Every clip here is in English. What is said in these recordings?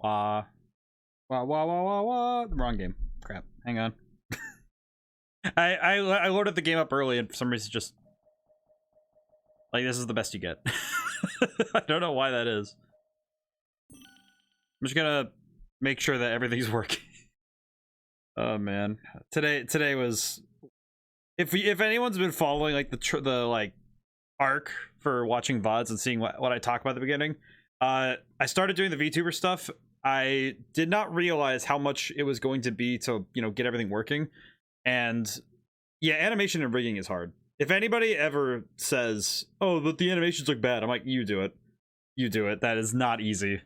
The wrong game. Crap. Hang on. I loaded the game up early and for some reason just like this is the best you get. I don't know why that is. I'm just gonna make sure that everything's working. Oh man, today was. If anyone's been following like the like arc for watching VODs and seeing what I talk about at the beginning, I started doing the VTuber stuff. I did not realize how much it was going to be to get everything working, and yeah, animation and rigging is hard. If anybody ever says, "Oh, but the animations look bad," I'm like, "You do it. You do it. That is not easy."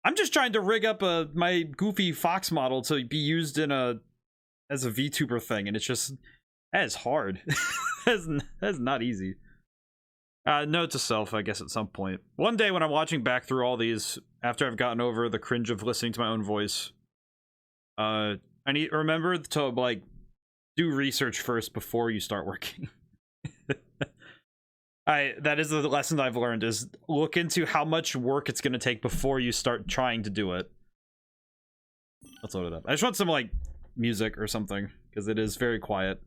I'm just trying to rig up my goofy Fox model to be used in as a VTuber thing, and it's just that is hard. That's not easy. Note to self, I guess at some point. One day when I'm watching back through all these, after I've gotten over the cringe of listening to my own voice, I need remember to like do research first before you start working. That is the lesson I've learned, is look into how much work it's going to take before you start trying to do it. Let's load it up. I just want some like music or something because it is very quiet.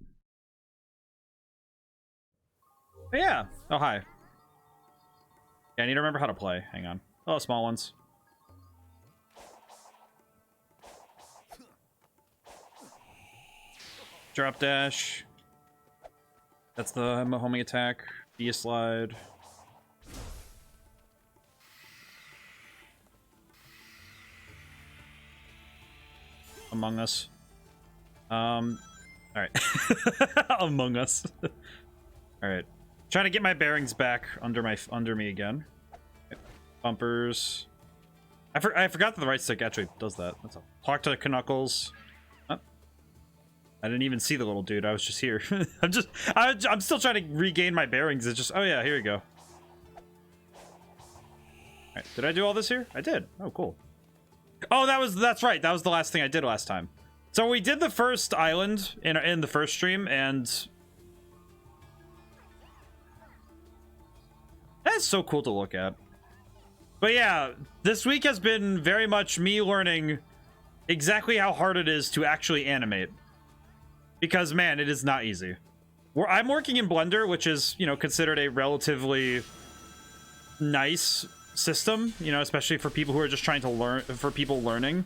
But yeah. Oh, hi. Yeah, I need to remember how to play. Hang on. Oh, small ones. Drop dash. That's the homing attack. B slide. Among Us. All right. Among Us. All right. Trying to get my bearings back under me again. Okay. Bumpers. I forgot that the right stick actually does that. That's all. Talk to Knuckles. Oh. I didn't even see the little dude. I was just here. I'm still trying to regain my bearings. It's just, oh yeah, here you go. All right. Did I do all this here? I did. Oh, cool. Oh, that's right. That was the last thing I did last time. So we did the first island in the first stream, and that's so cool to look at. But yeah, this week has been very much me learning exactly how hard it is to actually animate. Because, man, it is not easy. I'm working in Blender, which is, considered a relatively nice system, especially for people who are just trying to learn, for people learning.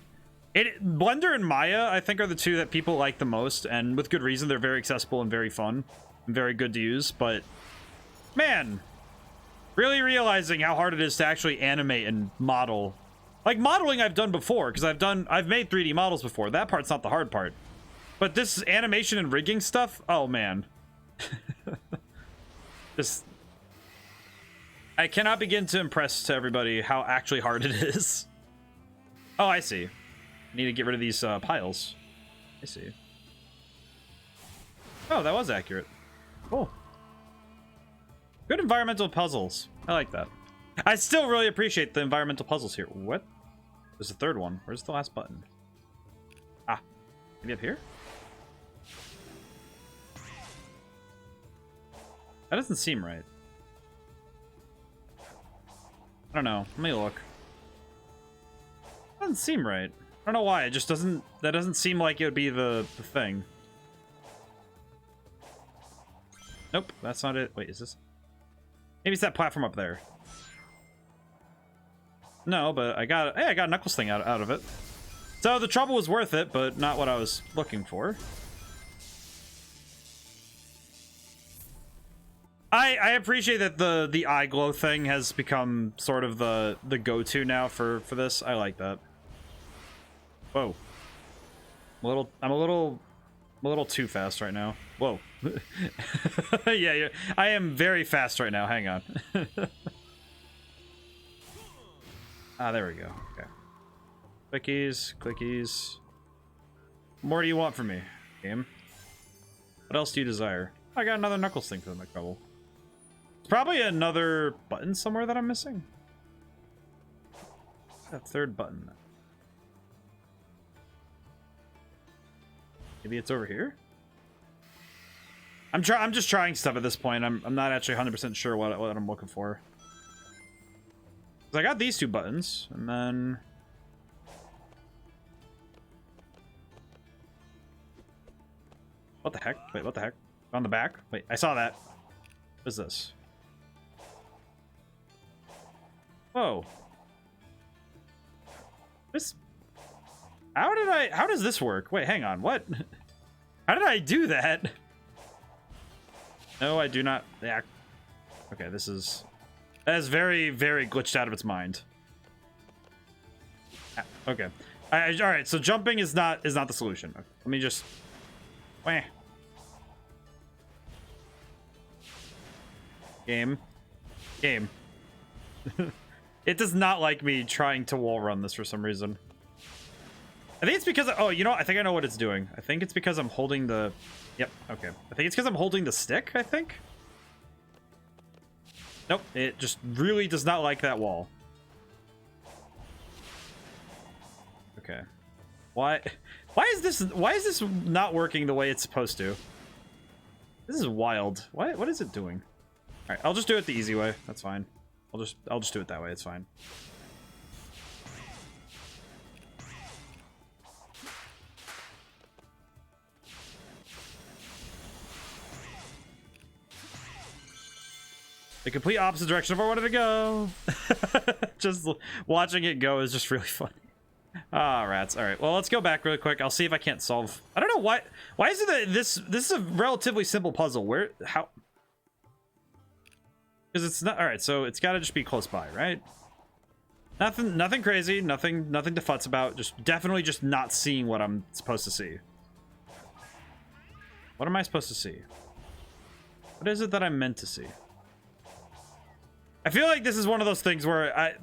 Blender and Maya, I think, are the two that people like the most, and with good reason. They're very accessible and very fun and very good to use, but man, really realizing how hard it is to actually animate and model. Like, modeling I've done before, because I've made 3D models before. That part's not the hard part. But this animation and rigging stuff, oh man. I cannot begin to impress to everybody how actually hard it is. Oh, I see. I need to get rid of these piles. I see. Oh, that was accurate. Cool. Good environmental puzzles. I like that. I still really appreciate the environmental puzzles here. What? There's a third one. Where's the last button? Ah, maybe up here? That doesn't seem right. I don't know. Let me look. That doesn't seem right. I don't know why. It just doesn't... That doesn't seem like it would be the thing. Nope, that's not it. Wait, is this... Maybe it's that platform up there. No, but I got... Hey, I got a Knuckles thing out of it. So the trouble was worth it, but not what I was looking for. I appreciate that the eye glow thing has become sort of the go-to now for this. I like that. Whoa. I'm a little too fast right now. Whoa. Yeah, I am very fast right now. Hang on. Ah, there we go. Okay. Clickies, clickies. What more do you want from me, game? What else do you desire? I got another Knuckles thing for the McDouble. Probably another button somewhere that I'm missing. That third button. Maybe it's over here? I'm just trying stuff at this point. I'm not actually 100% sure what I'm looking for. I got these two buttons, and then What the heck? Wait, what the heck? On the back? Wait, I saw that. What is this? Whoa. This... How does this work? Wait, hang on, what? How did I do that? No, I do not... Yeah. Okay, this is... That is very, very glitched out of its mind. Okay. Alright, so jumping is not the solution. Okay, let me just... Wah. Game. It does not like me trying to wall run this for some reason. I think it's because... Oh, you know what? I think I know what it's doing. I think it's because I'm holding the... Yep, okay. I think it's because I'm holding the stick, I think? Nope, it just really does not like that wall. Okay. Why is this not working the way it's supposed to? This is wild. What is it doing? All right, I'll just do it the easy way. That's fine. I'll just do it that way. It's fine. The complete opposite direction of where I wanted to go. Just watching it go is just really funny. Ah, rats. All right. Well, let's go back really quick. I'll see if I can't solve. I don't know why. Why is it that this is a relatively simple puzzle? How? Because it's not. All right. So it's got to just be close by, right? Nothing crazy. Nothing to futz about. Just definitely just not seeing what I'm supposed to see. What am I supposed to see? What is it that I'm meant to see? I feel like this is one of those things where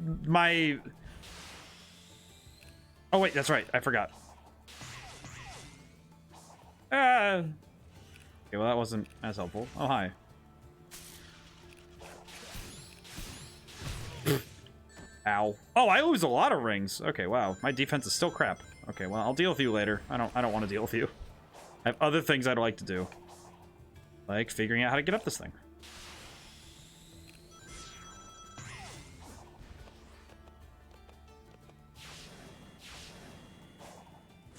Oh wait, that's right. I forgot. Okay, well that wasn't as helpful. Oh hi. Ow. Oh, I lose a lot of rings. Okay, wow. My defense is still crap. Okay, well I'll deal with you later. I don't want to deal with you. I have other things I'd like to do. Like figuring out how to get up this thing.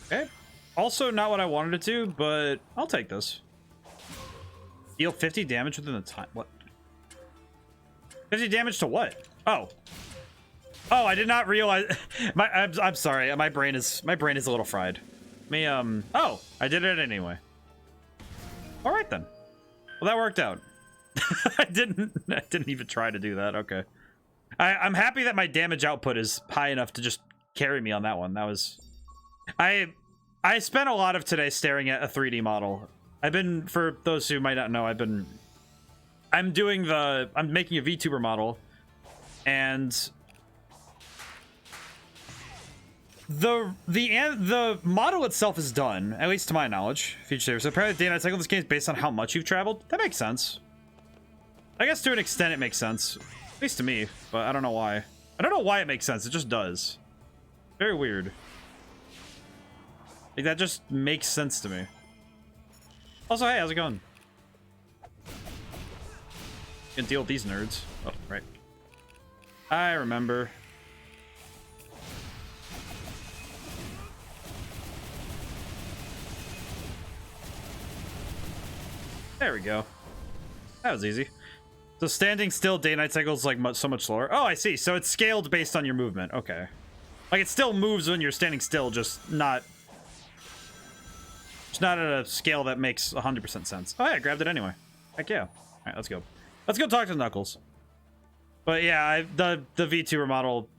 Okay. Also not what I wanted to do, but I'll take this. Deal 50 damage within the time. What? 50 damage to what? Oh. Oh, I did not realize. I'm sorry. My brain is a little fried. Oh, I did it anyway. All right then. Well, that worked out. I didn't even try to do that. Okay. I'm happy that my damage output is high enough to just carry me on that one. That was... I spent a lot of today staring at a 3D model. For those who might not know, I'm making a VTuber model, and the model itself is done, at least to my knowledge. Future. So apparently the day-night cycle of this game is based on how much you've traveled. That makes sense. I guess to an extent it makes sense, at least to me, but I don't know why. I don't know why it makes sense. It just does. Very weird. Like, that just makes sense to me. Also, hey, how's it going? Can deal with these nerds. Oh, right. I remember. There we go. That was easy. So standing still, day-night cycle is like so much slower. Oh, I see. So it's scaled based on your movement. Okay. Like, it still moves when you're standing still, just not... It's not at a scale that makes 100% sense. Oh, yeah, I grabbed it anyway. Heck yeah. All right, let's go. Let's go talk to Knuckles. But yeah, the VTuber model...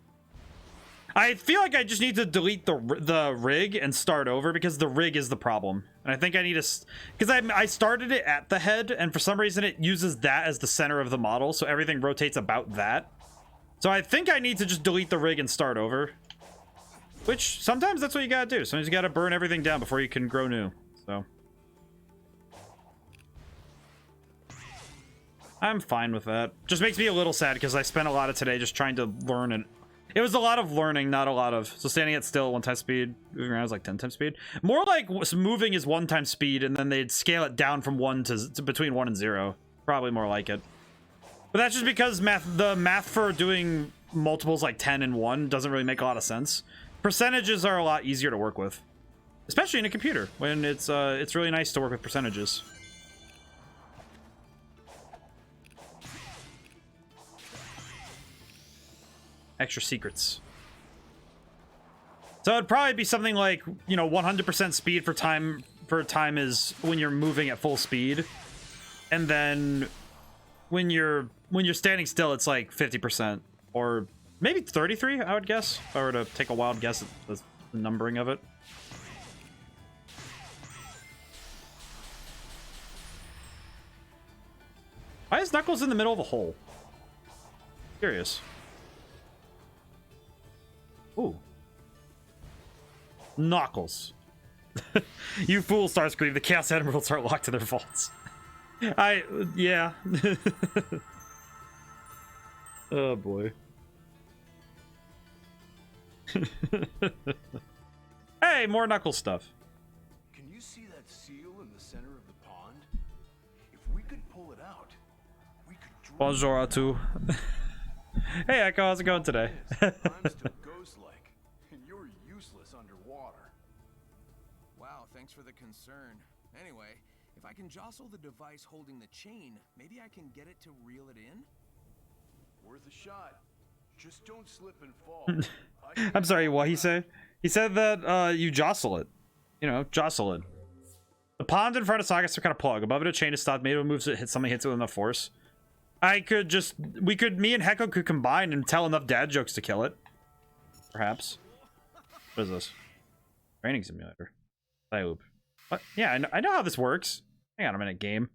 I feel like I just need to delete the rig and start over because the rig is the problem. And I think I need to... Because I started it at the head, and for some reason it uses that as the center of the model, so everything rotates about that. So I think I need to just delete the rig and start over. Which, sometimes that's what you gotta do. Sometimes you gotta burn everything down before you can grow new. So I'm fine with that. Just makes me a little sad because I spent a lot of today just trying to learn, and it was a lot of learning, not a lot of... So standing at still, 1 times speed, moving around is like 10 times speed. More like moving is 1 times speed, and then they'd scale it down from 1 to between 1 and 0. Probably more like it. But that's just because the math for doing multiples like 10 and 1 doesn't really make a lot of sense. Percentages are a lot easier to work with. especially in a computer when it's really nice to work with percentages. Extra secrets. So it'd probably be something like, you know, 100% speed for time is when you're moving at full speed, and then when you're standing still, it's like 50%, or maybe 33, I would guess, if I were to take a wild guess at the numbering of it. Why is Knuckles in the middle of a hole? Curious. Ooh. Knuckles. You fool, Starscream. The Chaos Emeralds are locked to their vaults. Yeah. Oh, boy. Hey, more Knuckles stuff. Can you see that seal in the center of the pond? If we could pull it out, we could... Bonjour à tous. Hey, Echo, how's it going today? I'm still ghost-like, and you're useless underwater. Wow, thanks for the concern. Anyway, if I can jostle the device holding the chain, maybe I can get it to reel it in? Worth a shot. Just don't slip and fall. I'm sorry, what he said? He said that you jostle it. You know, jostle it. The pond in front of Saga is some kind of plug. Above it, a chain is stopped. Maybe it moves it, something hits it with enough force. Me and Hecko could combine and tell enough dad jokes to kill it. Perhaps. What is this? Training simulator. Loop. What? Yeah, I know how this works. Hang on a minute, game.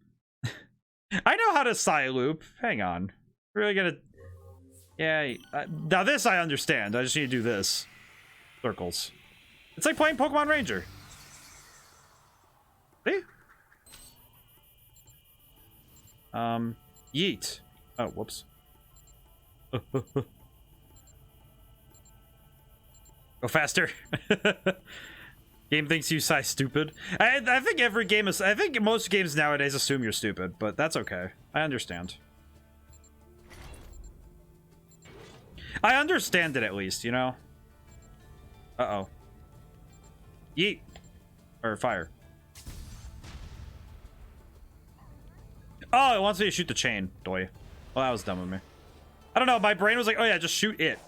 I know how to loop. Hang on. Really gonna... Yeah, now this I understand. I just need to do this. Circles. It's like playing Pokemon Ranger. See? Yeet. Oh, whoops. Go faster. Game thinks you size stupid. I think every game is... I think most games nowadays assume you're stupid, but that's okay. I understand. I understand it at least, you know? Uh-oh. Yeet. Or fire. Oh, it wants me to shoot the chain. Doy. Well, that was dumb of me. I don't know. My brain was like, oh yeah, just shoot it.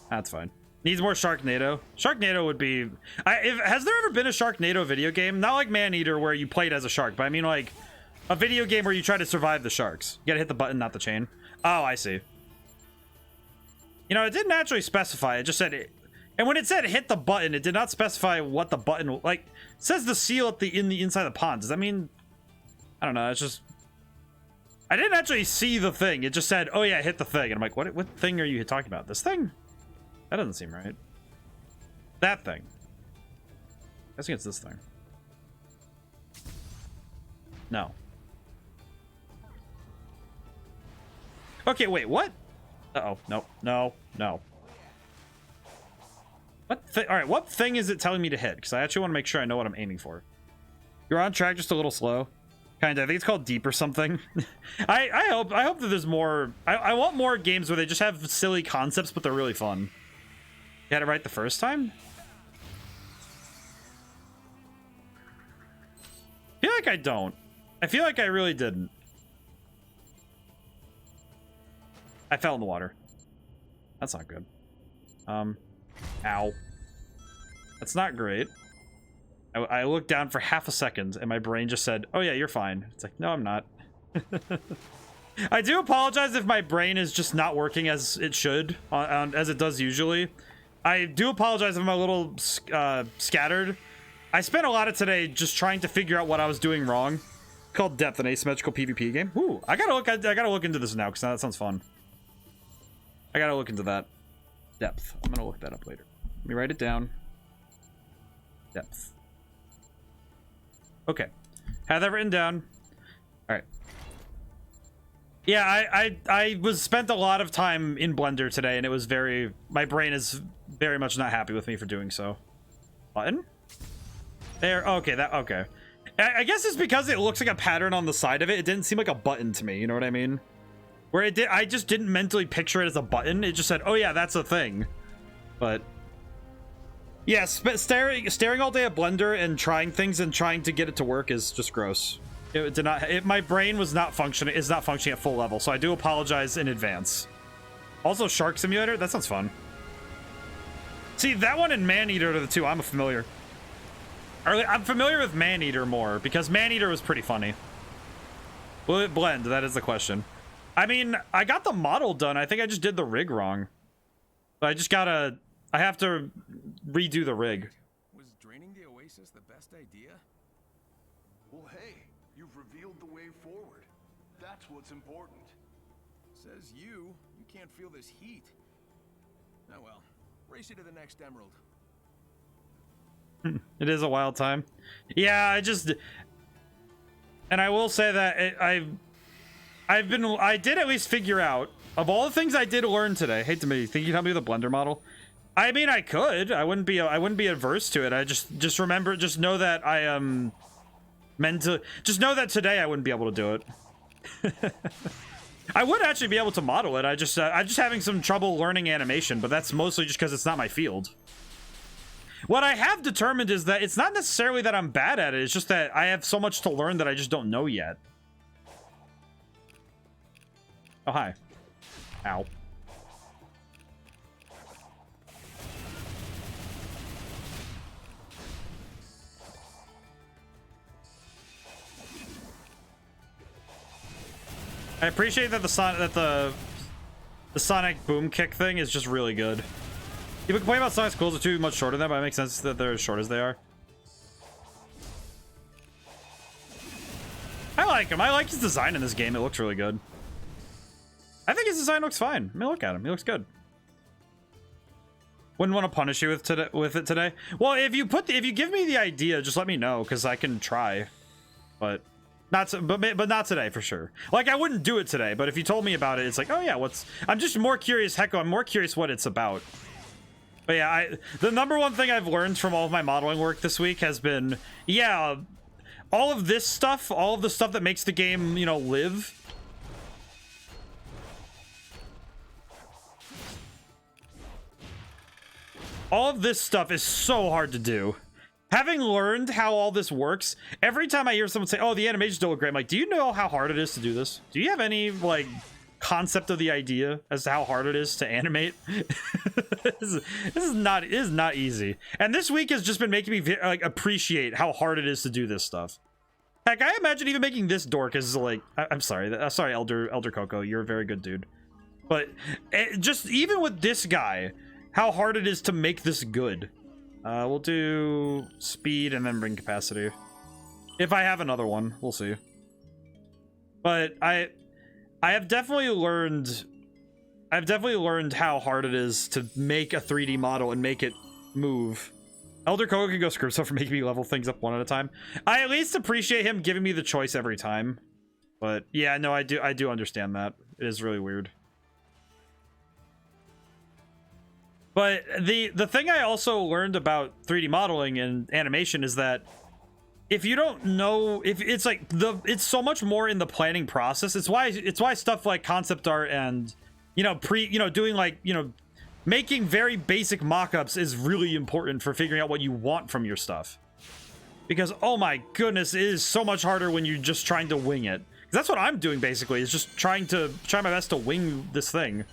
That's fine. Needs more Sharknado. Sharknado would be... has there ever been a Sharknado video game? Not like Maneater where you played as a shark, but I mean like a video game where you try to survive the sharks. You gotta hit the button, not the chain. Oh, I see. You know, it didn't actually specify. It just said it. And when it said hit the button, it did not specify what the button... Like, it says the seal at the inside the pond. Does that mean... I don't know. It's just... I didn't actually see the thing. It just said, oh yeah, hit the thing. And I'm like, what thing are you talking about? This thing? That doesn't seem right. That thing. I think it's this thing. No. Okay, wait, what? Uh-oh, no, no, no. Alright, what thing is it telling me to hit? Because I actually want to make sure I know what I'm aiming for. You're on track, just a little slow. Kinda, I think it's called Deep or something. I hope that there's more... I want more games where they just have silly concepts, but they're really fun. You had it right the first time? I feel like I don't. I feel like I really didn't. I fell in the water. That's not good. Ow. That's not great. I looked down for half a second and my brain just said, oh yeah, you're fine. It's like, no, I'm not. I do apologize if my brain is just not working as it should, as it does usually. I do apologize if I'm a little scattered. I spent a lot of today just trying to figure out what I was doing wrong. It's called Depth, an asymmetrical PvP game. Ooh, I gotta look into this now because that sounds fun. I gotta look into that. Depth. I'm gonna look that up later. Let me write it down. Depth. Okay. Have that written down. All right. Yeah, I spent a lot of time in Blender today, and it was very... My brain is very much not happy with me for doing so. Button? There. Okay, that... Okay. I guess it's because it looks like a pattern on the side of it. It didn't seem like a button to me, you know what I mean? Where it did... I just didn't mentally picture it as a button. It just said, oh yeah, that's a thing. But... Yeah, staring all day at Blender and trying things and trying to get it to work is just gross. It did not. My brain was not functioning. Is not functioning at full level, so I do apologize in advance. Also, Shark Simulator. That sounds fun. See, that one and Maneater are the two I'm familiar. I'm familiar with Maneater more because Maneater was pretty funny. Will it blend? That is the question. I mean, I got the model done. I think I just did the rig wrong. But I just gotta. I have to redo the rig. Was draining the oasis the best idea? Well, hey, you've revealed the way forward. That's what's important. Says you. You can't feel this heat. Oh well. Race you to the next emerald. It is a wild time. Yeah, and I will say that I did at least figure out, of all the things I did learn today. Hey, Timothy, think you can help me with the Blender model? I mean, I could. I wouldn't be adverse to it. I just know that I am meant to. Just know that today I wouldn't be able to do it. I would actually be able to model it. I'm just having some trouble learning animation, but that's mostly just because it's not my field. What I have determined is that it's not necessarily that I'm bad at it. It's just that I have so much to learn that I just don't know yet. Oh, hi. Ow. I appreciate that the Sonic boom kick thing is just really good. You can complain about Sonic's cools are too much shorter than that, but it makes sense that they're as short as they are. I like him. I like his design in this game. It looks really good. I think his design looks fine. I mean, look at him. He looks good. Wouldn't want to punish you with it today. Well, if you give me the idea, just let me know because I can try. But not today for sure. Like I wouldn't do it today, but if you told me about it, it's like, oh yeah, I'm just more curious. Hecko, I'm more curious what it's about. But yeah, the number one thing I've learned from all of my modeling work this week has been, yeah, all of this stuff, all of the stuff that makes the game, you know, live. All of this stuff is so hard to do. Having learned how all this works, every time I hear someone say, oh, the animations don't look great, I'm like, do you know how hard it is to do this? Do you have any, like, concept of the idea as to how hard it is to animate? This is not easy. And this week has just been making me, like, appreciate how hard it is to do this stuff. Heck, I imagine even making this dork is, like, I'm sorry. Sorry, Elder Coco. You're a very good dude. But just even with this guy, how hard it is to make this good. We'll do speed and then bring capacity. If I have another one, we'll see. But I have definitely learned how hard it is to make a 3D model and make it move. Elder Koga can go screw himself for making me level things up one at a time. I at least appreciate him giving me the choice every time. But yeah, no, I do understand that. It is really weird. But the thing I also learned about 3D modeling and animation is that if you don't know, if it's like it's so much more in the planning process. It's why stuff like concept art and, you know, doing like, you know, making very basic mock-ups is really important for figuring out what you want from your stuff. Because oh my goodness, it is so much harder when you're just trying to wing it. That's what I'm doing basically, is just try my best to wing this thing.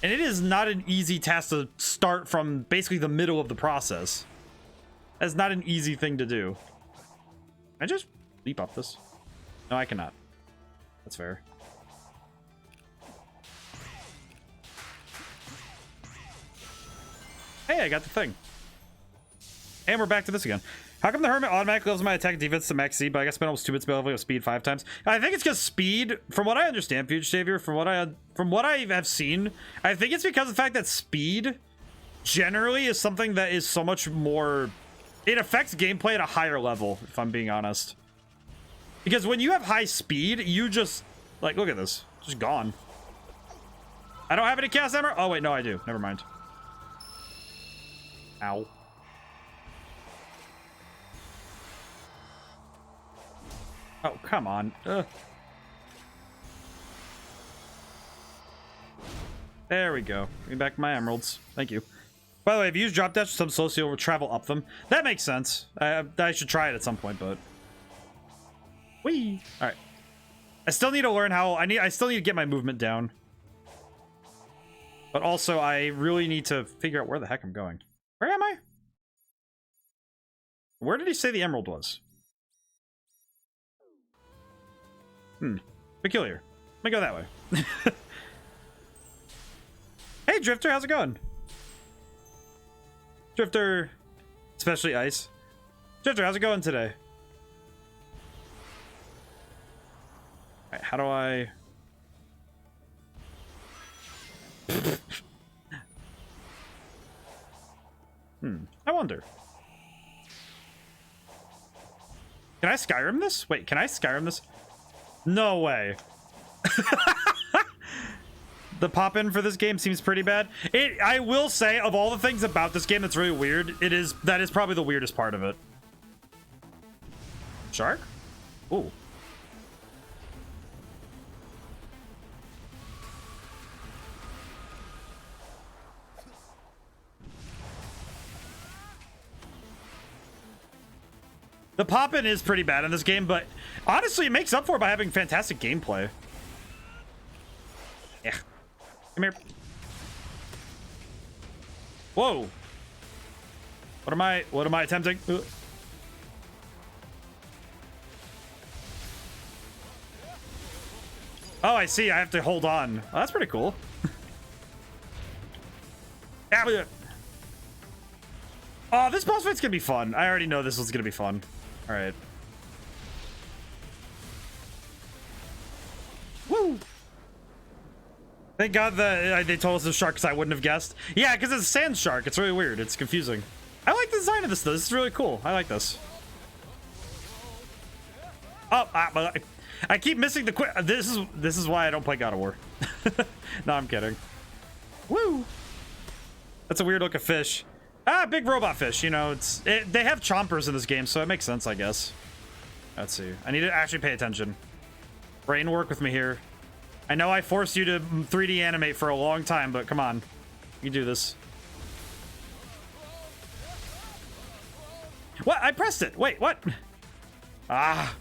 And it is not an easy task to start from basically the middle of the process. That's not an easy thing to do. Can I just leap up this? No, I cannot. That's fair. Hey, I got the thing. And we're back to this again. How come the Hermit automatically levels my attack and defense to max speed, but I guess spend almost 2 bits by leveling of speed 5 times? I think it's because speed, from what I understand, Fuge Savior, from what I have seen, I think it's because of the fact that speed generally is something that is so much more, it affects gameplay at a higher level, if I'm being honest. Because when you have high speed, you just, like, look at this, just gone. I don't have any cast hammer? Oh wait, no, I do. Never mind. Ow. Oh, come on. Ugh. There we go. Give me back my emeralds. Thank you. By the way, if you use drop dash, some socio will travel up them. That makes sense. I should try it at some point, but whee. All right. I still need to learn how. I still need to get my movement down. But also, I really need to figure out where the heck I'm going. Where am I? Where did he say the emerald was? Peculiar. Let me go that way. Hey, Drifter, how's it going? Drifter, especially Ice. Drifter, how's it going today? All right, how do I... I wonder. Can I Skyrim this? Wait, can I Skyrim this? No way. The pop-in for this game seems pretty bad. I will say, of all the things about this game that's really weird, that is probably the weirdest part of it. Shark? Ooh. The pop-in is pretty bad in this game, but honestly, it makes up for it by having fantastic gameplay. Yeah. Come here. Whoa. What am I attempting? Oh, I see. I have to hold on. Oh, that's pretty cool. Oh, this boss fight's gonna be fun. I already know this is gonna be fun. All right. Woo! Thank God that they told us the shark, because I wouldn't have guessed. Yeah, because it's a sand shark. It's really weird. It's confusing. I like the design of this, though. This is really cool. I like this. Oh, but I keep missing the quick. This is why I don't play God of War. No, I'm kidding. Woo! That's a weird looking fish. Ah, big robot fish. You know, they have chompers in this game, so it makes sense, I guess. Let's see. I need to actually pay attention. Brain, work with me here. I know I forced you to 3D animate for a long time, but come on. You can do this. What? I pressed it. Wait, what? Ah.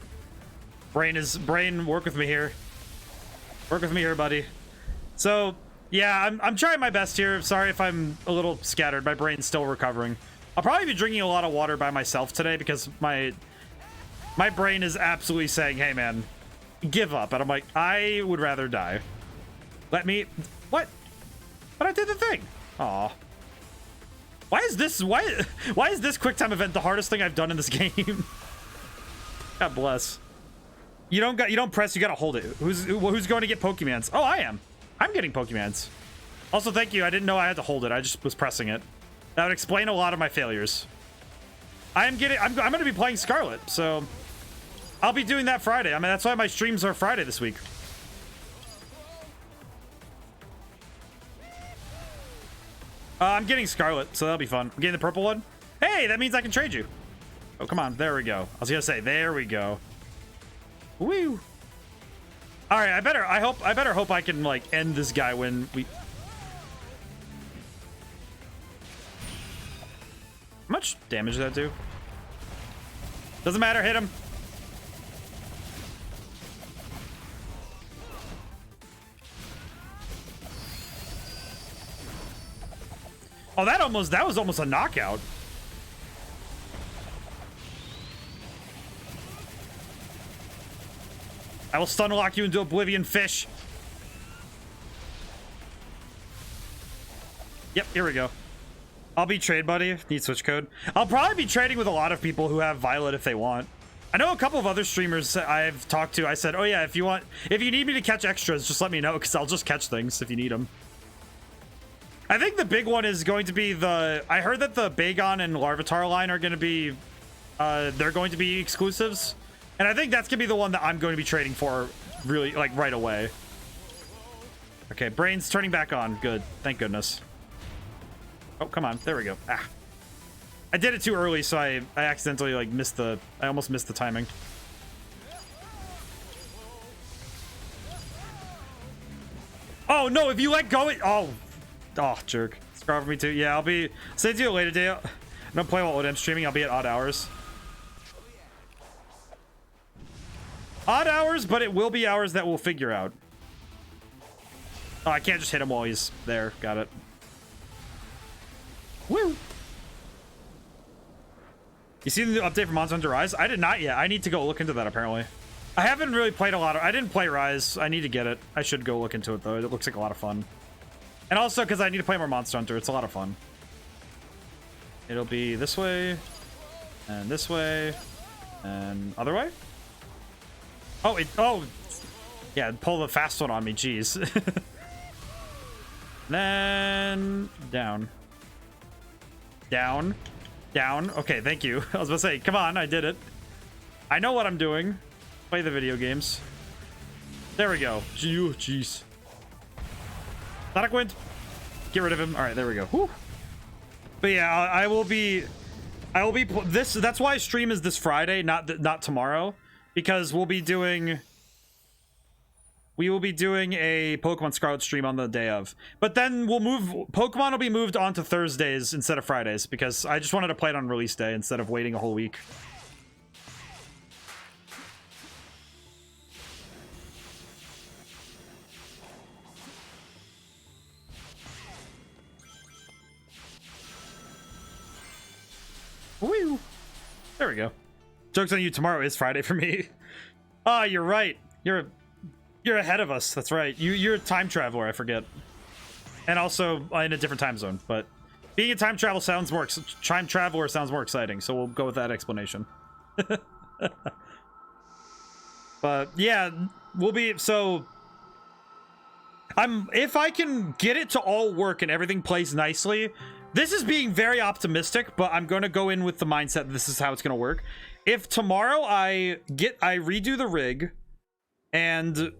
Brain, work with me here. Work with me here, buddy. So, yeah, I'm trying my best here. Sorry if I'm a little scattered. My brain's still recovering. I'll probably be drinking a lot of water by myself today because my brain is absolutely saying, hey, man, give up. And I'm like, I would rather die. Let me... What? But I did the thing. Aw. Why is this quick time event the hardest thing I've done in this game? God bless. You don't press, you gotta hold it. Who's going to get Pokemans? Oh, I am. I'm getting Pokemans. Also, thank you. I didn't know I had to hold it. I just was pressing it. That would explain a lot of my failures. I'm going to be playing Scarlet, so I'll be doing that Friday. I mean, that's why my streams are Friday this week. I'm getting Scarlet, so that'll be fun. I'm getting the purple one. Hey, that means I can trade you. Oh, come on. There we go. I was gonna say, there we go. Woo. All right, I better hope I can like end this guy when we... How much damage did that do? Doesn't matter, hit him. Oh, that was almost a knockout. I will stun lock you into oblivion, fish. Yep, here we go. I'll be trade buddy. Need switch code. I'll probably be trading with a lot of people who have Violet if they want. I know a couple of other streamers I've talked to. I said, oh yeah, if you need me to catch extras, just let me know because I'll just catch things if you need them. I think the big one is going to be I heard that the Bagon and Larvitar line are going to be, they're going to be exclusives. And I think that's going to be the one that I'm going to be trading for really, like, right away. Okay, brain's turning back on. Good. Thank goodness. Oh, come on. There we go. Ah. I did it too early, so I accidentally, like, I almost missed the timing. Oh, no, if you let go, oh, jerk. For me too. Yeah, I'll be. Say to you later, day. I'm gonna play while ODaM streaming. I'll be at odd hours. Odd hours, but it will be hours that we'll figure out. Oh, I can't just hit him while he's there. Got it. Woo! You see the new update for Monster Hunter Rise? I did not yet. I need to go look into that, apparently. I haven't really played a lot of... I didn't play Rise. I need to get it. I should go look into it, though. It looks like a lot of fun. And also, because I need to play more Monster Hunter. It's a lot of fun. It'll be this way. And this way. And other way? Oh, oh! Yeah, pull the fast one on me. Jeez. Then... Down. Down. Down. Okay, thank you. I was about to say, come on, I did it. I know what I'm doing. Play the video games. There we go. Jeez. Sonic. Get rid of him. All right, there we go. Whew. But yeah, I will be this. That's why stream is this Friday, not tomorrow, because we will be doing a Pokemon Scarlet stream on the day of. But then Pokemon will be moved on to Thursdays instead of Fridays, because I just wanted to play it on release day instead of waiting a whole week. Woo! There we go. Joke's on you, tomorrow is Friday for me. Ah, you're right. You're ahead of us. That's right. You're a time traveler, I forget. And also in a different time zone, but being a time traveler sounds more exciting, so we'll go with that explanation. But yeah, we'll be if I can get it to all work and everything plays nicely. This is being very optimistic, but I'm going to go in with the mindset that this is how it's going to work. If tomorrow I redo the rig and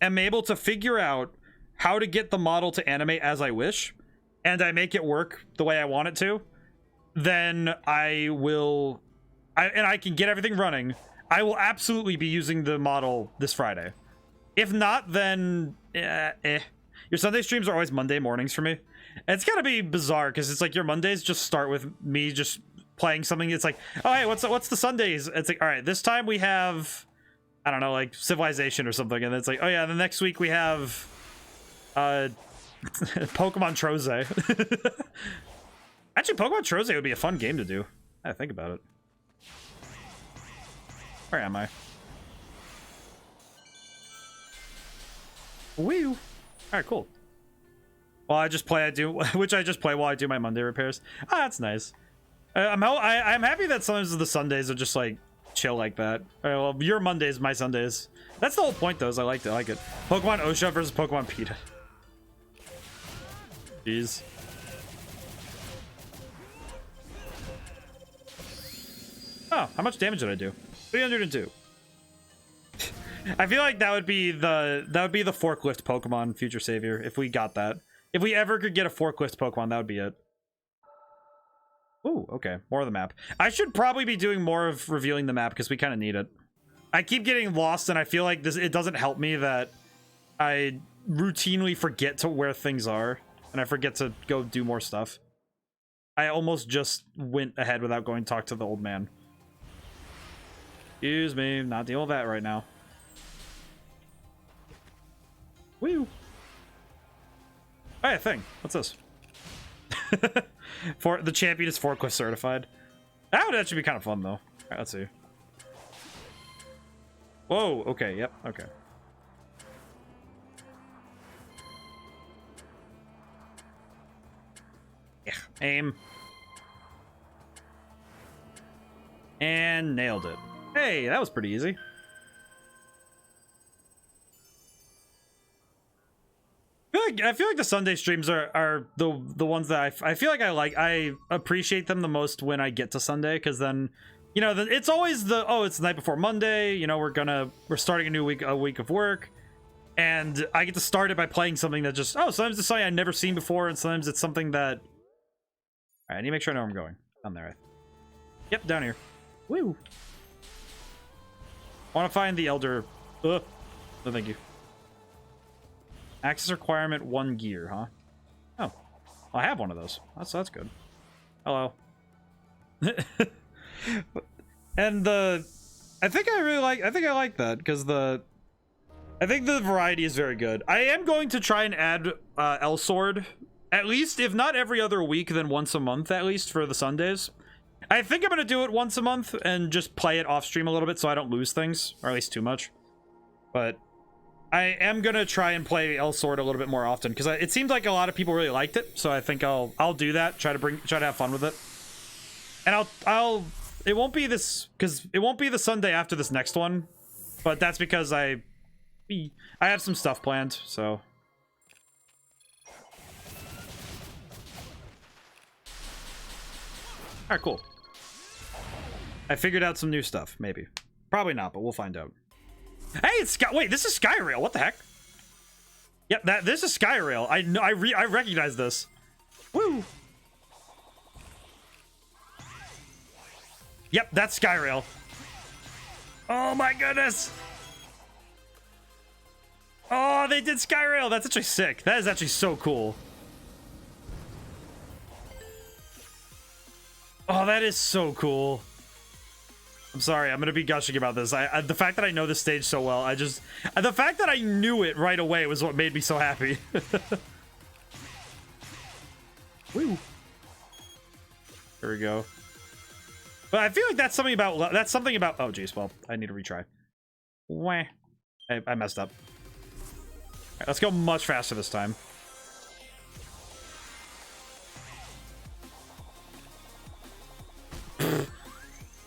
am able to figure out how to get the model to animate as I wish, and I make it work the way I want it to, then I can get everything running, I will absolutely be using the model this Friday. If not, then Your Sunday streams are always Monday mornings for me. And it's gotta be bizarre because it's like your Mondays just start with me just playing something. It's like, oh hey, what's the Sundays? It's like, all right, this time we have, I don't know, like Civilization or something, and it's like, oh yeah, the next week we have Pokemon Troze. Actually, Pokemon Troze would be a fun game to do. I think about it. Where am I? Woo! All right, cool. Well, I just play while I do my Monday repairs. Ah, that's nice. I'm happy that sometimes the Sundays are just like chill like that. Well, your Mondays, my Sundays. That's the whole point, though. Is I like it. Pokemon Osha versus Pokemon PETA. Jeez. Oh, how much damage did I do? 302. I feel like that would be the forklift Pokemon future savior if we got that. If we ever could get a forklift Pokemon, that would be it. Ooh, okay. More of the map. I should probably be doing more of revealing the map because we kind of need it. I keep getting lost, and I feel like it doesn't help me that I routinely forget where things are, and I forget to go do more stuff. I almost just went ahead without going to talk to the old man. Excuse me, not dealing with that right now. Woo! Oh, yeah, thing. What's this? For the champion is forklift certified. That would actually be kind of fun, though. All right, let's see. Whoa. Okay. Yep. Okay. Yeah. Aim. And nailed it. Hey, that was pretty easy. I feel like the Sunday streams are the ones that I feel like I appreciate them the most when I get to Sunday, because then, you know, it's always it's the night before Monday, you know, we're starting a week of work, and I get to start it by playing something that just sometimes it's something I've never seen before, and sometimes it's something that, all right, I need to make sure I know where I'm going. Down there. Yep, down here. Woo. I want to find the Elder. No, thank you. Access requirement 1 gear, huh? Oh. I have one of those. That's good. Hello. And I think I like that because I think the variety is very good. I am going to try and add L Sword, at least if not every other week, then once a month at least for the Sundays. I think I'm gonna do it once a month and just play it off stream a little bit so I don't lose things, or at least too much. But I am gonna try and play L Sword a little bit more often because it seems like a lot of people really liked it. So I think I'll do that. Try to have fun with it. And it won't be this because it won't be the Sunday after this next one, but that's because I have some stuff planned. So. All right, cool. I figured out some new stuff, maybe. Probably not, but we'll find out. Hey, it's wait, this is Skyrail. What the heck? Yep, this is Skyrail. I know. I recognize this. Woo. Yep, that's Skyrail. Oh my goodness. Oh, they did Skyrail. That's actually sick. That is actually so cool. Oh, that is so cool. I'm sorry, I'm gonna be gushing about this. The fact that I know this stage so well, the fact that I knew it right away was what made me so happy. Woo. There we go. But I feel like that's something about, oh geez, well, I need to retry. Wah. I messed up. All right, let's go much faster this time.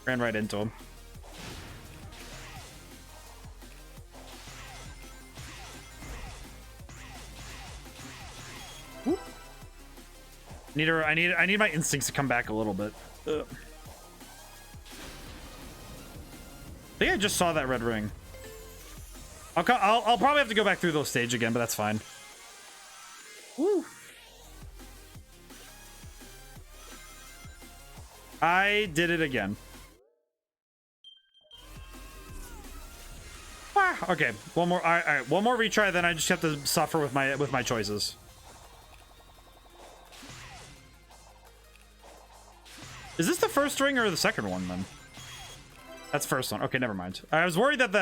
Ran right into him. Whoop. I need my instincts to come back a little bit. Ugh. I think I just saw that red ring. I'll probably have to go back through those stage again, but that's fine. Woo. I did it again. Ah, okay, one more. All right, one more retry. Then I just have to suffer with my choices. Is this the first ring or the second one then? That's the first one. Okay, never mind. I was worried that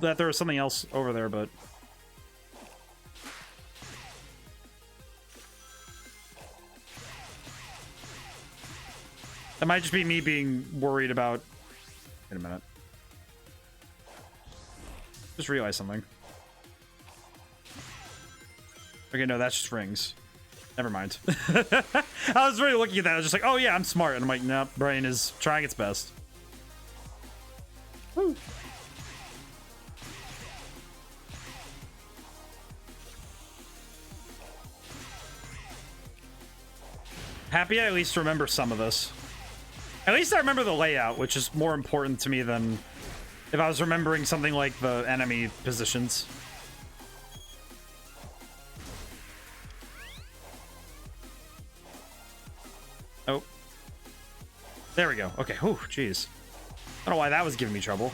there was something else over there, but that might just be me being worried about. Wait a minute. Just realized something. Okay, no, that's just rings. Never mind. I was really looking at that. I was just like, oh yeah, I'm smart. And I'm like, nope, brain is trying its best. Woo. Happy I at least remember some of this. At least I remember the layout, which is more important to me than if I was remembering something like the enemy positions. Oh. There we go. Okay. Whew, jeez. I don't know why that was giving me trouble.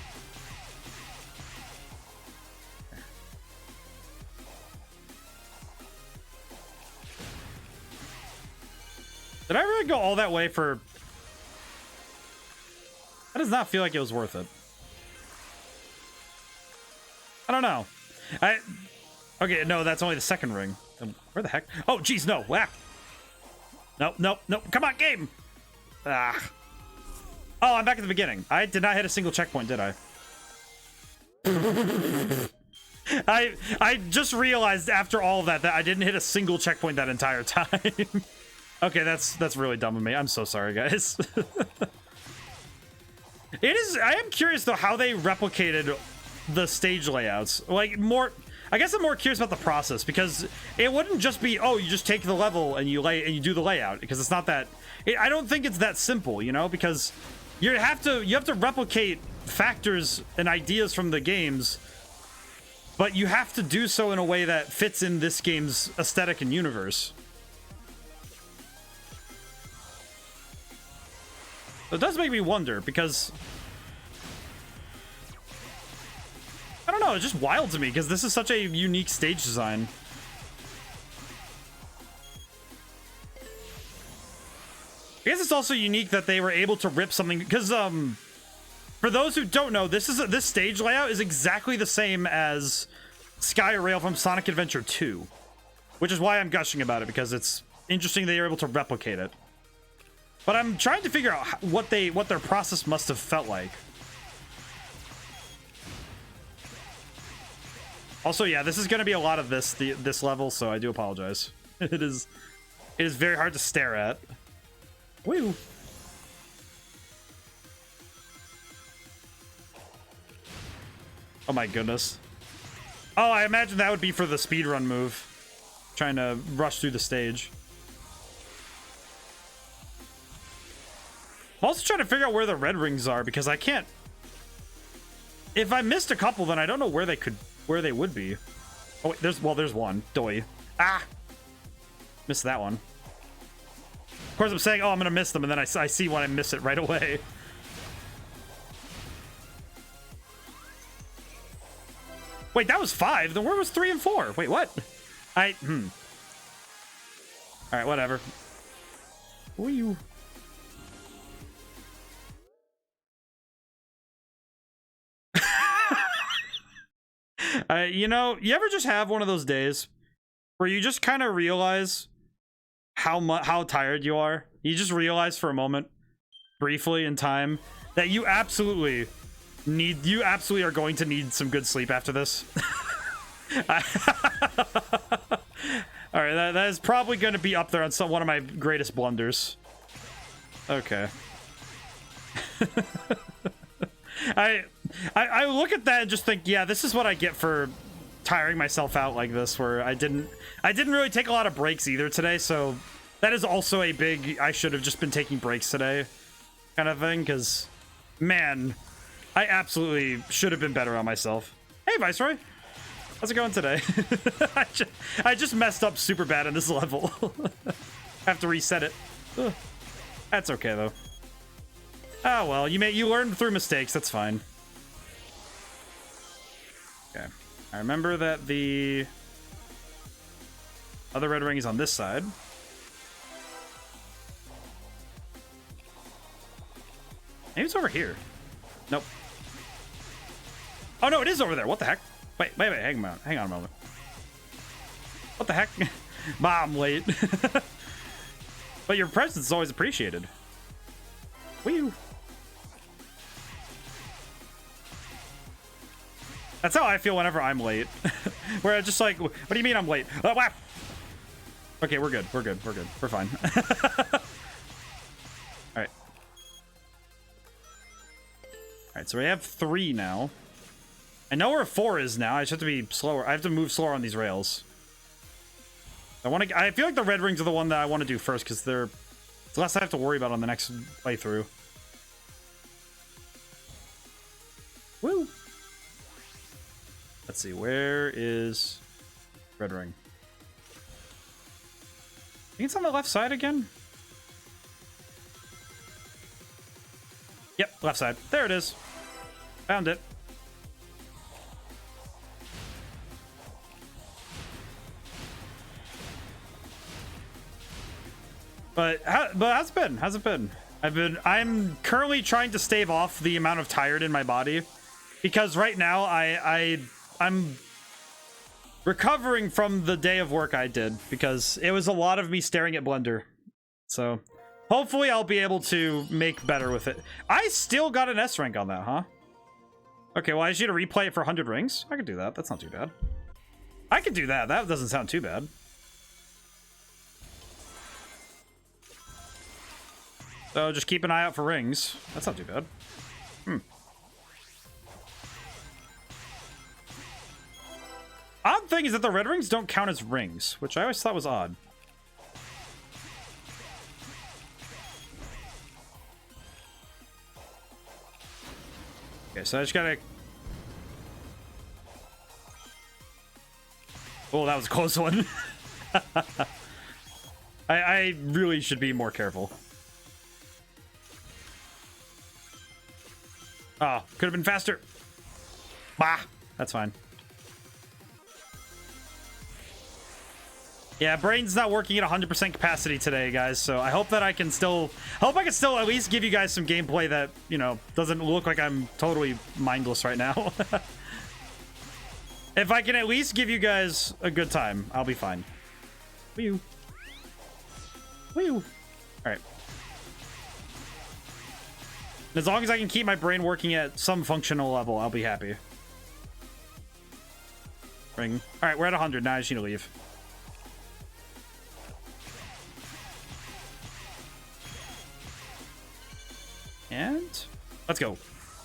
Did I really go all that way for... That does not feel like it was worth it. I don't know. Okay, no, that's only the second ring. Where the heck? Oh, geez, no. Ah. Nope, nope, nope. Come on, game! Ah. Oh, I'm back at the beginning. I did not hit a single checkpoint, did I? I just realized after all of that I didn't hit a single checkpoint that entire time. Okay, that's really dumb of me. I'm so sorry, guys. I am curious though how they replicated the stage layouts. Like I guess I'm more curious about the process because it wouldn't just be, oh, you just take the level and you do the layout, because it's not that. I don't think it's that simple, you know, because you have to replicate factors and ideas from the games, but you have to do so in a way that fits in this game's aesthetic and universe. It does make me wonder, because I don't know, it's just wild to me because this is such a unique stage design. I guess it's also unique that they were able to rip something because for those who don't know, this stage layout is exactly the same as Sky Rail from Sonic Adventure 2, which is why I'm gushing about it, because it's interesting they were able to replicate it. But I'm trying to figure out what their process must have felt like. Also, yeah, this is going to be a lot of this level, so I do apologize. It is very hard to stare at. Woo. Oh my goodness. Oh, I imagine that would be for the speedrun move. Trying to rush through the stage. I'm also trying to figure out where the red rings are, because I can't... If I missed a couple, then I don't know where they would be. Oh wait, there's one. Doi. Ah! Missed that one. Of course I'm saying, oh, I'm gonna miss them, and then I see when I miss it right away. Wait, that was 5. Then where was 3 and 4? Wait, what? Alright, whatever. Who are you? You know, you ever just have one of those days where you just kind of realize how tired you are? You just realize for a moment, briefly in time, that you absolutely are going to need some good sleep after this. All right, that is probably going to be up there on one of my greatest blunders. Okay. I look at that and just think, yeah, this is what I get for tiring myself out like this, where I didn't really take a lot of breaks either today, so that is also a big I should have just been taking breaks today kind of thing, because man, I absolutely should have been better on myself. Hey Viceroy, how's it going today? I just messed up super bad on this level. I have to reset it. Ugh. That's okay though. Oh well, you learn through mistakes, that's fine. Okay. I remember that the other red ring is on this side. Maybe it's over here. Nope. Oh no, it is over there. What the heck? Wait, hang on a moment. What the heck? Bah, I'm late. But your presence is always appreciated. Woo. That's how I feel whenever I'm late. Where I'm just like, what do you mean I'm late? Oh, wow. Okay, we're good. We're fine. Alright. Alright, so we have 3 now. I know where 4 is now. I just have to be slower. I have to move slower on these rails. I feel like the red rings are the one that I want to do first, because they're the less I have to worry about on the next playthrough. Woo! Let's see, where is red ring? I think it's on the left side again. Yep, left side. There it is. Found it. But how's it been? How's it been? I'm currently trying to stave off the amount of tired in my body, because right now I'm recovering from the day of work I did, because it was a lot of me staring at Blender. So hopefully I'll be able to make better with it. I still got an S rank on that, huh? Okay, well I just need to replay it for 100 rings. I could do that. That's not too bad. I could do that. That doesn't sound too bad. So just keep an eye out for rings. That's not too bad. Odd thing is that the red rings don't count as rings, which I always thought was odd. Okay, so I just gotta... Oh, that was a close one. I really should be more careful. Oh, could have been faster. Bah, that's fine. Yeah, brain's not working at 100% capacity today, guys. So I hope that I can still at least give you guys some gameplay that, you know, doesn't look like I'm totally mindless right now. If I can at least give you guys a good time, I'll be fine. Woo. Woo. All right. As long as I can keep my brain working at some functional level, I'll be happy. Ring. All right, we're at 100 now. I just need to leave. And let's go.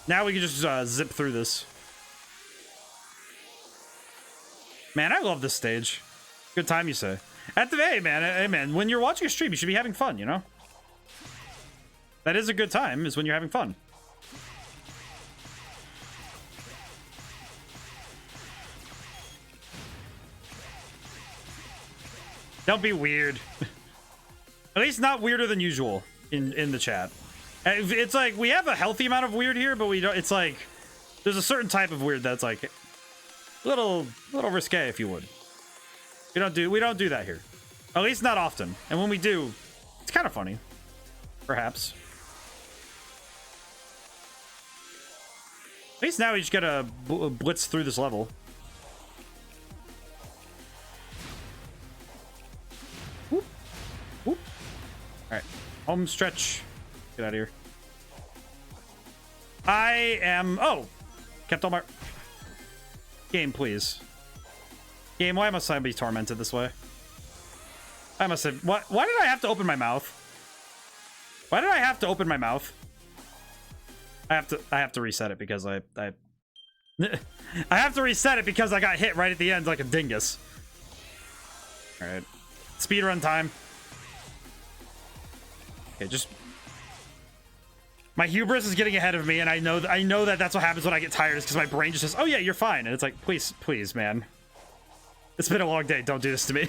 Now we can just zip through this. Man, I love this stage. Good time, you say. At the hey man, when you're watching a stream, you should be having fun, you know? That is a good time, is when you're having fun. Don't be weird. At least not weirder than usual in the chat. It's like we have a healthy amount of weird here, but we don't. It's like there's a certain type of weird that's like little risque, if you would. We don't do that here. At least not often. And when we do, it's kind of funny, perhaps. At least now we just gotta blitz through this level. Whoop. Whoop. All right, home stretch. Get out of here. I am... Oh! Kept all my... Game, please. Game, why must I be tormented this way? I must have... Why did I have to open my mouth? Why did I have to open my mouth? I have to reset it because I have to reset it because I got hit right at the end like a dingus. Alright. Speedrun time. Okay, just... My hubris is getting ahead of me, and I know that that's what happens when I get tired, is because my brain just says, oh yeah, you're fine. And it's like, please, man. It's been a long day. Don't do this to me.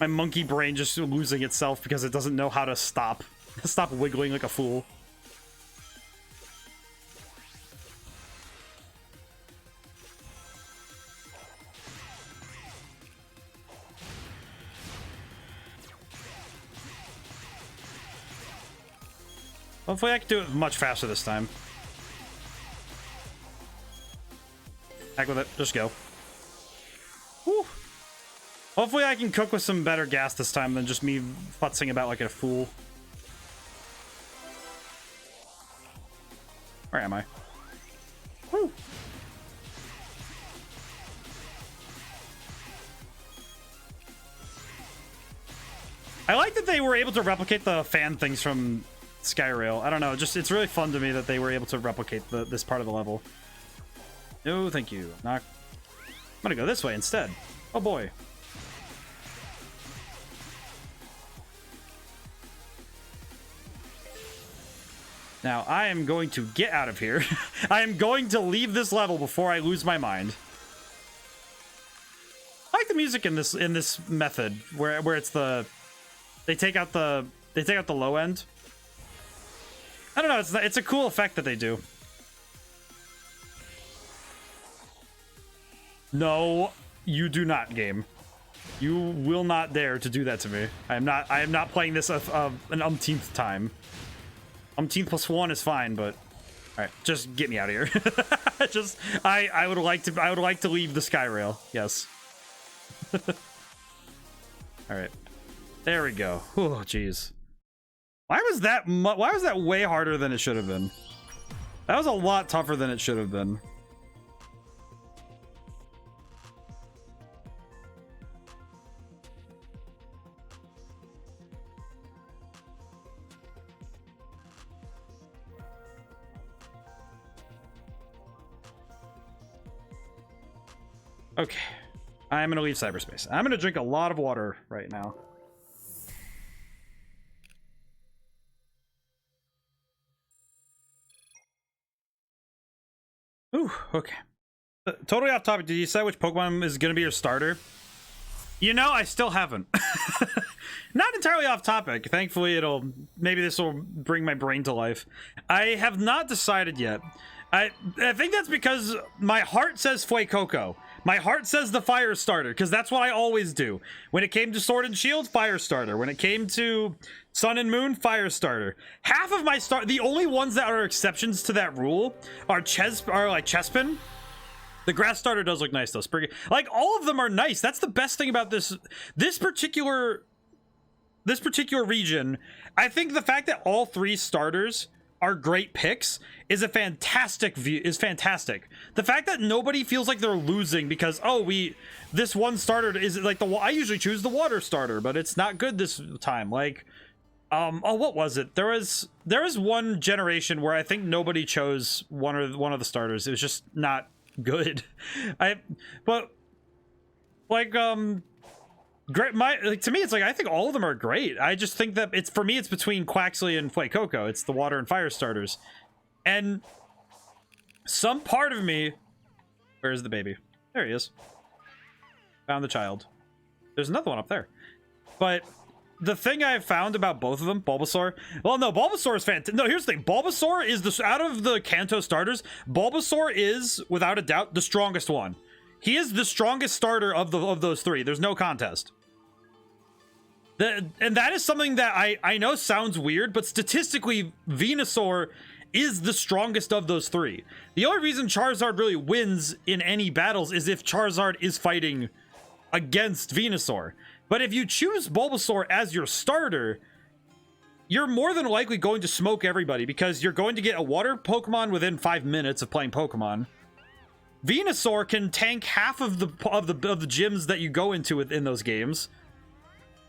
My monkey brain just losing itself because it doesn't know how to stop wiggling like a fool. Hopefully I can do it much faster this time. Heck with it. Just go. Whew. Hopefully I can cook with some better gas this time than just me futzing about like a fool. Where am I? Woo. I like that they were able to replicate the fan things from Skyrail. I don't know, it's really fun to me that they were able to replicate this part of the level. No, thank you. I'm gonna go this way instead. Oh boy. Now, I am going to get out of here. I am going to leave this level before I lose my mind. I like the music in this method where it's the they take out the low end. I don't know, it's a cool effect that they do. No, you do not, game. You will not dare to do that to me. I am not playing this an umpteenth time. Umpteenth plus one is fine, but all right, just get me out of here. I would like to leave the Skyrail. Yes. All right, there we go. Oh, jeez. Why was that way harder than it should have been? That was a lot tougher than it should have been. Okay, I'm gonna leave cyberspace. I'm gonna drink a lot of water right now. Ooh, okay. Totally off topic. Did you decide which Pokemon is gonna be your starter? You know, I still haven't. Not entirely off topic. Thankfully, maybe this will bring my brain to life. I have not decided yet. I think that's because my heart says Fuecoco, My heart says the fire starter, because that's what I always do. When it came to Sword and Shield, fire starter. When it came to Sun and Moon, fire starter. Half of my the only ones that are exceptions to that rule are like Chespin. The grass starter does look nice though. Like all of them are nice. That's the best thing about this particular region. I think the fact that all 3 starters are great picks is a fantastic view. Is fantastic. The fact that nobody feels like they're losing because this one starter is like I usually choose the water starter, but it's not good this time. Like, what was it? There was one generation where I think nobody chose one of the starters. It was just not good. Great. To me, it's like I think all of them are great. I just think that it's between Quaxley and Fuecoco. It's the water and fire starters, and some part of me. Where's the baby? There he is. Found the child. There's another one up there, but the thing I've found about both of them, Bulbasaur. Well, no, Bulbasaur is fantastic. No, here's the thing. Bulbasaur is out of the Kanto starters. Bulbasaur is without a doubt the strongest one. He is the strongest starter of those 3. There's no contest. And that is something that I know sounds weird, but statistically, Venusaur is the strongest of those 3. The only reason Charizard really wins in any battles is if Charizard is fighting against Venusaur. But if you choose Bulbasaur as your starter, you're more than likely going to smoke everybody because you're going to get a water Pokemon within 5 minutes of playing Pokemon. Venusaur can tank half of the gyms that you go into within those games,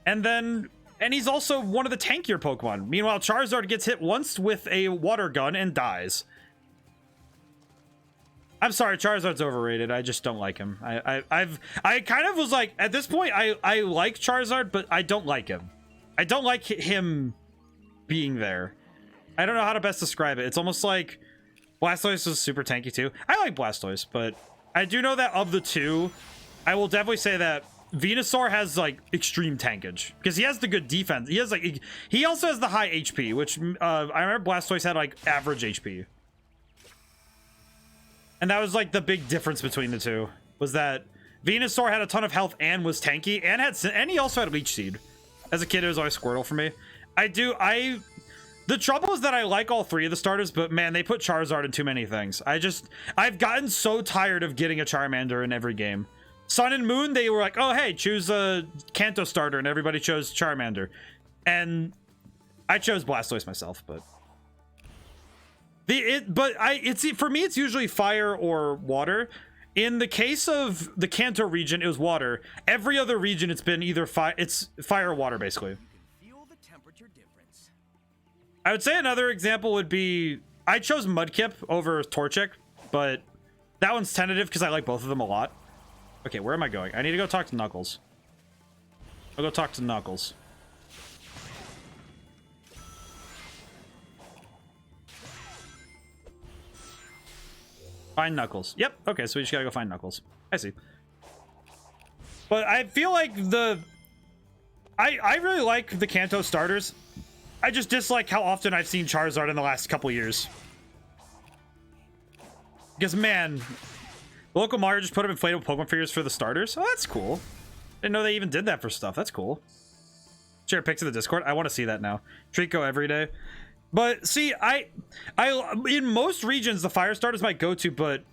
and he's also one of the tankier Pokemon. Meanwhile, Charizard gets hit once with a water gun and dies. I'm sorry, Charizard's overrated. I just don't like him. I kind of was like, at this point, I like Charizard, but I don't like him. I don't like him being there. I don't know how to best describe it. It's almost like Blastoise was super tanky too. I like Blastoise, but I do know that of the 2, I will definitely say that Venusaur has like extreme tankage because he has the good defense. He also has the high HP, which I remember Blastoise had like average HP, and that was like the big difference between the 2 was that Venusaur had a ton of health and was tanky and he also had Leech Seed. As a kid, it was always Squirtle for me. The trouble is that I like all 3 of the starters, but man, they put Charizard in too many things. I've gotten so tired of getting a Charmander in every game. Sun and Moon, they were like, oh, hey, choose a Kanto starter, and everybody chose Charmander. And I chose Blastoise myself, but... for me, it's usually fire or water. In the case of the Kanto region, it was water. Every other region, it's been either it's fire or water, basically. I would say another example would be, I chose Mudkip over Torchic, but that one's tentative because I like both of them a lot. Okay, where am I going? I need to go talk to Knuckles. I'll go talk to Knuckles. Find Knuckles. Yep, okay, so we just gotta go find Knuckles. I see. But I feel like I really like the Kanto starters. I just dislike how often I've seen Charizard in the last couple years. Because, man, local Mario just put up inflatable Pokemon figures for the starters. Oh, that's cool. Didn't know they even did that for stuff. That's cool. Share pics in the Discord. I want to see that now. Trico every day. But, see, I in most regions, the fire starters might go to, but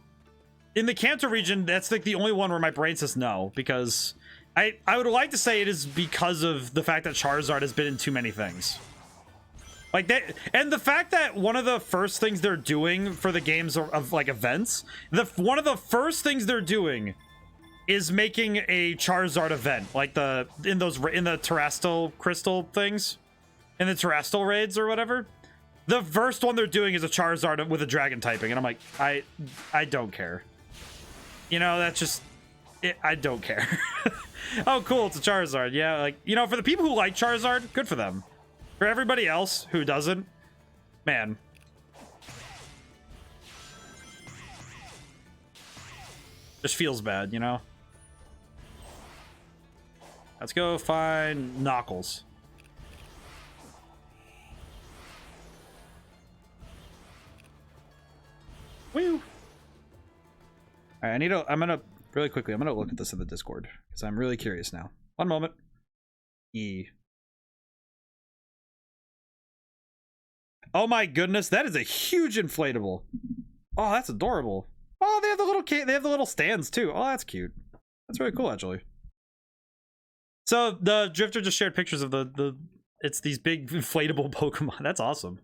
in the Kanto region, that's like the only one where my brain says no. Because I would like to say it is because of the fact that Charizard has been in too many things. Like that, and the fact that one of the first things they're doing for the games of like events, one of the first things they're doing is making a Charizard event, like in the Terastal crystal things, in the Terastal raids or whatever. The first one they're doing is a Charizard with a dragon typing, and I'm like, I don't care. You know, that's just I don't care. Oh, cool, it's a Charizard. Yeah, like, you know, for the people who like Charizard, good for them. For everybody else who doesn't, man. Just feels bad, you know? Let's go find Knuckles. Woo! Alright, I'm gonna really quickly, I'm gonna look at this in the Discord because I'm really curious now. One moment. Oh my goodness, that is a huge inflatable. Oh, that's adorable. Oh, they have the little they have the little stands too. Oh, that's cute. That's really cool, actually. So the Drifter just shared pictures of the it's these big inflatable Pokemon. That's awesome.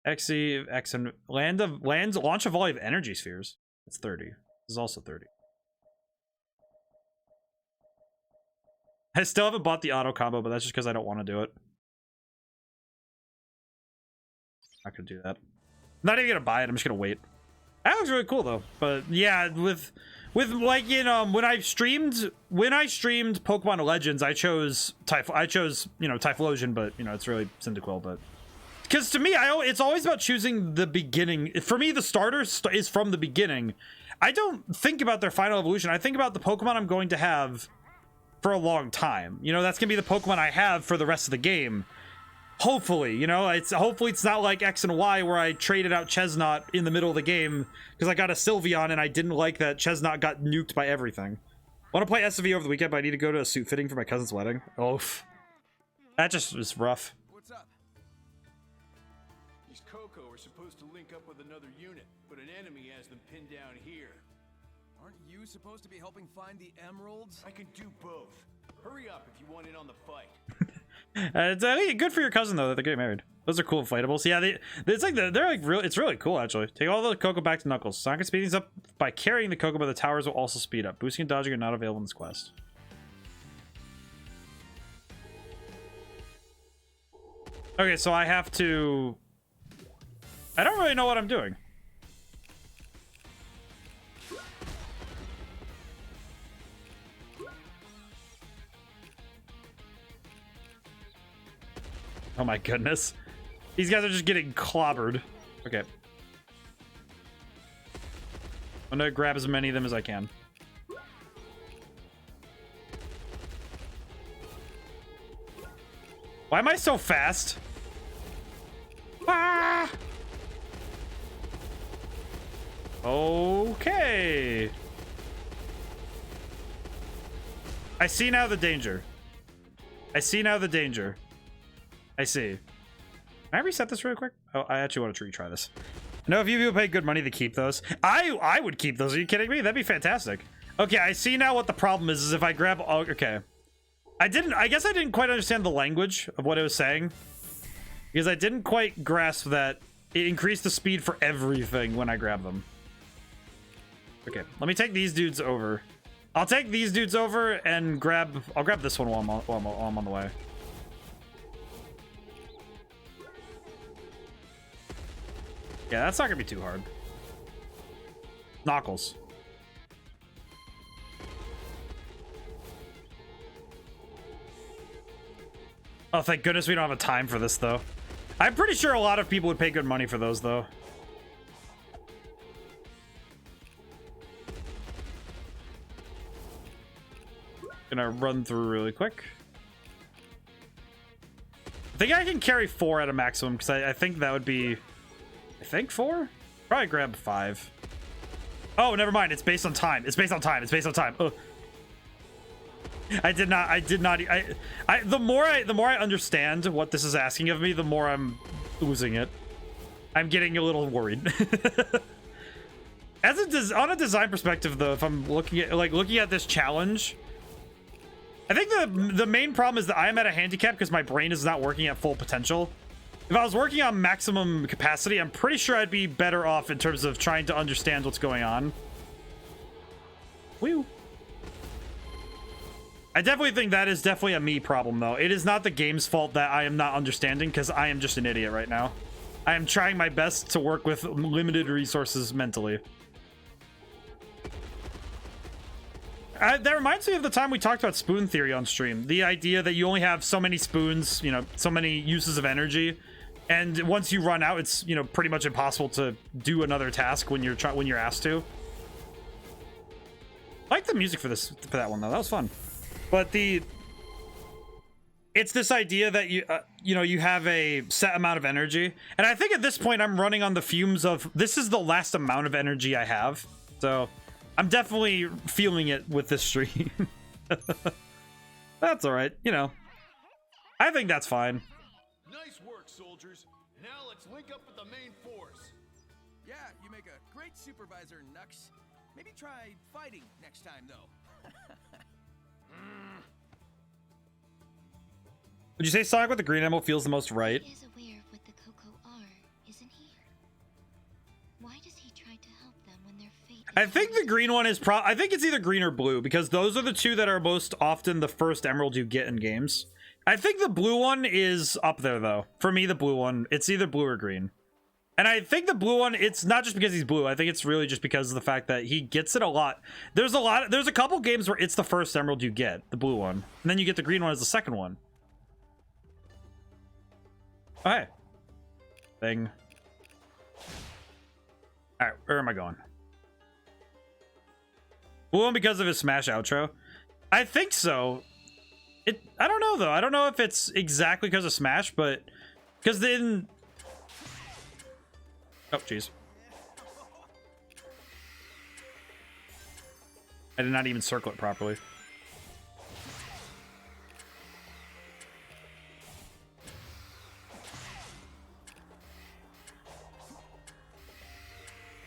XE, X and launch a volley of energy spheres. It's 30. This is also 30. I still haven't bought the auto combo, but that's just because I don't want to do it. Not gonna do that. I'm not even gonna buy it. I'm just gonna wait. That looks really cool though. But yeah, with like when I streamed Pokemon Legends, I chose Typhlosion, but it's really Cyndaquil. But because to me, it's always about choosing the beginning. For me, the starter is from the beginning. I don't think about their final evolution. I think about the Pokemon I'm going to have for a long time. That's gonna be the Pokemon I have for the rest of the game. Hopefully, hopefully it's not like X and Y where I traded out Chestnut in the middle of the game because I got a Sylveon and I didn't like that Chestnut got nuked by everything. I want to play SV over the weekend, but I need to go to a suit fitting for my cousin's wedding. Oh, that just was rough. What's up? These Coco are supposed to link up with another unit, but an enemy has them pinned down here. Aren't you supposed to be helping find the emeralds? I can do both. Hurry up if you want in on the fight. It's good for your cousin though that they're getting married. Those are cool inflatables. Yeah, it's really cool actually. Take all the Coco back to Knuckles. Sonic speed things up by carrying the Coco, but the towers will also speed up. Boosting and dodging are not available in this quest. Okay, so I have to. I don't really know what I'm doing. Oh my goodness. These guys are just getting clobbered. Okay. I'm gonna grab as many of them as I can. Why am I so fast? Ah! Okay. I see now the danger. I see now the danger. I see. Can I reset this real quick? Oh, I actually want to retry this. I know if you people pay good money to keep those. I would keep those. Are you kidding me? That'd be fantastic. Okay, I see now what the problem is if I grab... Oh, okay. I guess I didn't quite understand the language of what it was saying. Because I didn't quite grasp that it increased the speed for everything when I grab them. Okay, let me take these dudes over. I'll take these dudes over and grab... I'll grab this one while I'm on the way. Yeah, that's not gonna be too hard. Knuckles. Oh, thank goodness we don't have a time for this, though. I'm pretty sure a lot of people would pay good money for those, though. Gonna run through really quick. I think I can carry 4 at a maximum, because I think that would be... I think 4? Probably grab 5. Oh, never mind. It's based on time. It's based on time. It's based on time. Ugh. The more I understand what this is asking of me, the more I'm losing it. I'm getting a little worried. On a design perspective, though, if I'm looking at this challenge, I think the main problem is that I'm at a handicap because my brain is not working at full potential. If I was working on maximum capacity, I'm pretty sure I'd be better off in terms of trying to understand what's going on. Woo. I definitely think that is definitely a me problem, though. It is not the game's fault that I am not understanding, because I am just an idiot right now. I am trying my best to work with limited resources mentally. That reminds me of the time we talked about spoon theory on stream. The idea that you only have so many spoons, so many uses of energy. And once you run out, it's, pretty much impossible to do another task when you're asked to. I like the music for that one, though. That was fun. But it's this idea that you have a set amount of energy. And I think at this point I'm running on the fumes of this is the last amount of energy I have. So I'm definitely feeling it with this stream. That's all right, you know. I think that's fine. Nice work, soldiers. Now let's link up with the main force. Yeah, you make a great supervisor, Nux. Maybe try fighting next time, though. Would you say Sonic with the green emerald feels the most right? He is aware of what the Coco are, isn't he? Why does he try to help them when their fate is I think the green one is I think it's either green or blue, because those are the two that are most often the first emerald you get in games. I think the blue one is up there, though. For me, the blue one, it's either blue or green. And I think the blue one, it's not just because he's blue. I think it's really just because of the fact that he gets it a lot. There's a couple games where it's the first emerald you get, the blue one. And then you get the green one as the second one. Oh, hey. Thing. Alright, where am I going? Blue one because of his Smash outro? I think so. I don't know, though. I don't know if it's exactly because of Smash, but... Because then... Oh, jeez. I did not even circle it properly.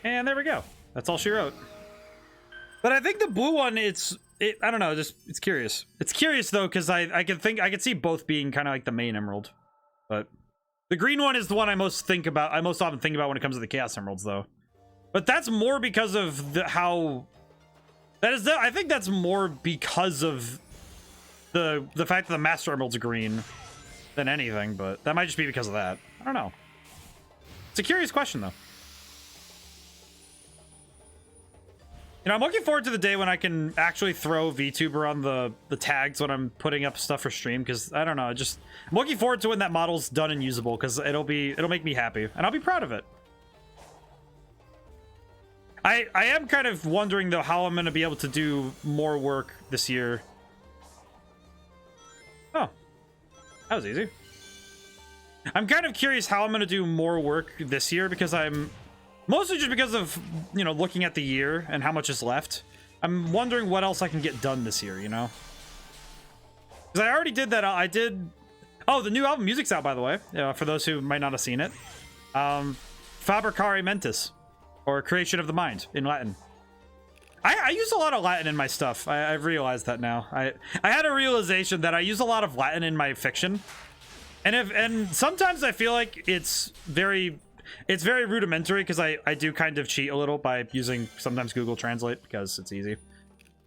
And there we go. That's all she wrote. But I think the blue one, I don't know, it's curious. It's curious though, because I can see both being kind of like the main emerald. But the green one is the one I most often think about when it comes to the Chaos Emeralds, though. But that's more because of I think that's more because of the fact that the Master Emerald's green than anything, but that might just be because of that. I don't know. It's a curious question, though. You know, I'm looking forward to the day when I can actually throw VTuber on the tags when I'm putting up stuff for stream, because I don't know, I'm looking forward to when that model's done and usable, because it'll make me happy and I'll be proud of it. I am kind of wondering though how I'm going to be able to do more work this year. Oh, that was easy. I'm kind of curious how I'm going to do more work this year, because mostly just because of, you know, looking at the year and how much is left. I'm wondering what else I can get done this year, you know? Because I already did that. Oh, the new album music's out, by the way, for those who might not have seen it. Fabricare Mentis, or Creation of the Mind in Latin. I use a lot of Latin in my stuff. I've realized that now. I had a realization that I use a lot of Latin in my fiction. And sometimes I feel like it's very rudimentary, because I do kind of cheat a little by using sometimes Google Translate, because it's easy.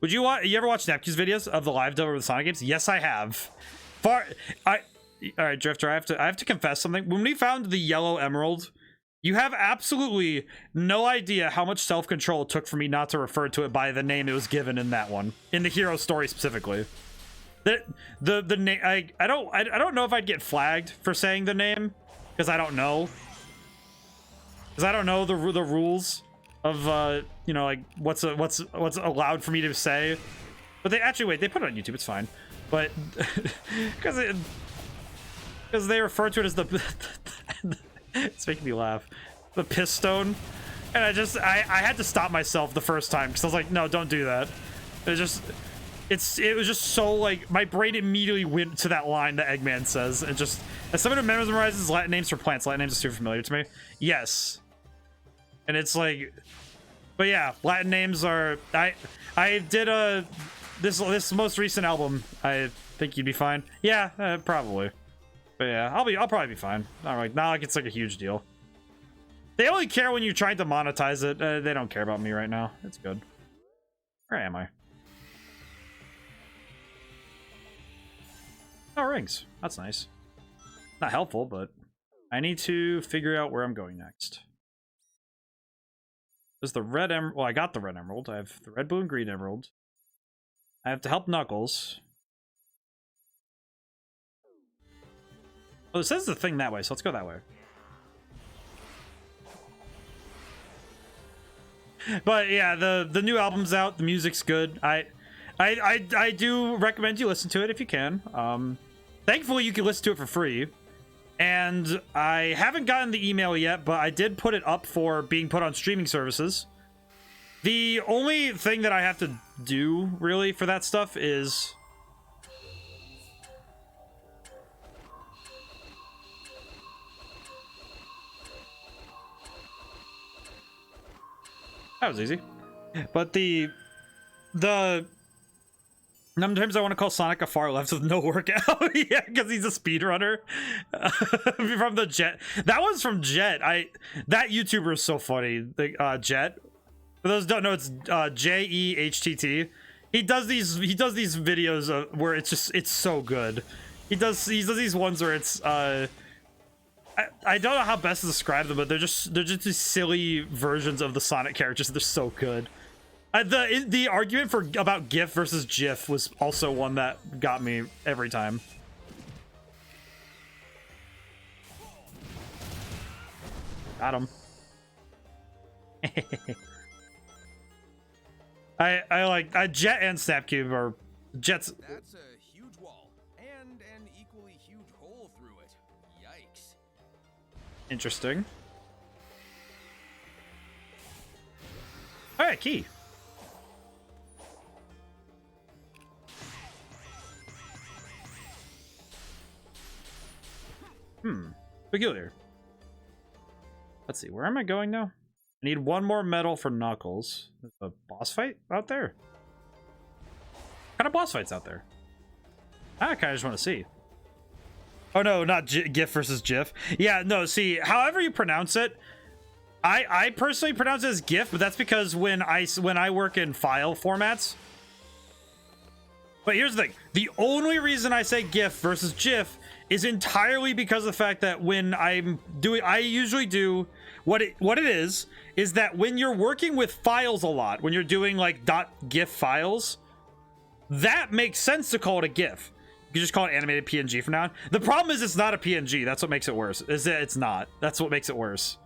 You ever watch Neptune's videos of the live dub of the Sonic games? Yes, I have. All right, Drifter, I have to confess something. When we found the yellow emerald, you have absolutely no idea how much self-control it took for me not to refer to it by the name it was given in that one, in the hero story specifically. The name, I don't know if I'd get flagged for saying the name, because I don't know. Because I don't know the rules of you know, like what's allowed for me to say. But they put it on YouTube, it's fine. But because they refer to it as it's making me laugh, the piss stone. And I had to stop myself the first time, because I was like, no, don't do that. It was just so, like, my brain immediately went to that line that Eggman says, and just, as someone who memorizes Latin names for plants, Latin names are super familiar to me. Yes. And it's like, but yeah, Latin names are, I did this most recent album, I think you'd be fine. Yeah, probably. But yeah, I'll probably be fine. Not like it's like a huge deal. They only care when you're trying to monetize it. They don't care about me right now. It's good. Where am I? Oh, rings. That's nice. Not helpful, but I need to figure out where I'm going next. There's the red emerald. Well, I got the red emerald. I have the red, blue, and green emerald. I have to help Knuckles. Oh, it says the thing that way, so let's go that way. But yeah, the new album's out. The music's good. I do recommend you listen to it if you can. Thankfully, you can listen to it for free. And I haven't gotten the email yet, but I did put it up for being put on streaming services. The only thing that I have to do really for that stuff is that was easy. But the sometimes I want to call Sonic a far left with no workout. Yeah, because he's a speedrunner. From the Jet. That was from Jet. That YouTuber is so funny. The Jet. For those who don't know, it's JEHTT. He does these videos where it's so good. He does these ones where it's I don't know how best to describe them, but they're just these silly versions of the Sonic characters. They're so good. The argument about GIF versus GIF was also one that got me every time. Got him. I like Jet and Snapcube are Jet's. That's a huge wall and an equally huge hole through it. Yikes. Interesting. All right, key. Peculiar. Let's see, where am I going now? I need one more medal for Knuckles. There's a boss fight out there? What kind of boss fights out there? I kind of just want to see. Oh no, not GIF versus GIF. Yeah, no, see, however you pronounce it, I personally pronounce it as GIF, but that's because when I work in file formats. But here's the thing. The only reason I say GIF versus GIF is entirely because of the fact that when I usually do what it is that when you're working with files a lot, when you're doing like .gif files, that makes sense to call it a GIF. You just call it animated PNG from now on. The problem is it's not a PNG. That's what makes it worse. Is that it's not. That's what makes it worse.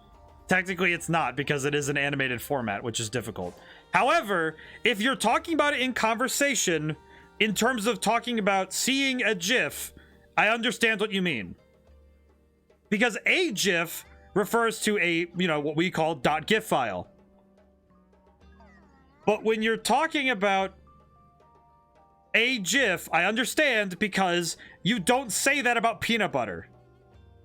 Technically, it's not because it is an animated format, which is difficult. However, if you're talking about it in conversation, in terms of talking about seeing a GIF, I understand what you mean. Because a GIF refers to a, what we call .gif file. But when you're talking about a GIF, I understand because you don't say that about peanut butter.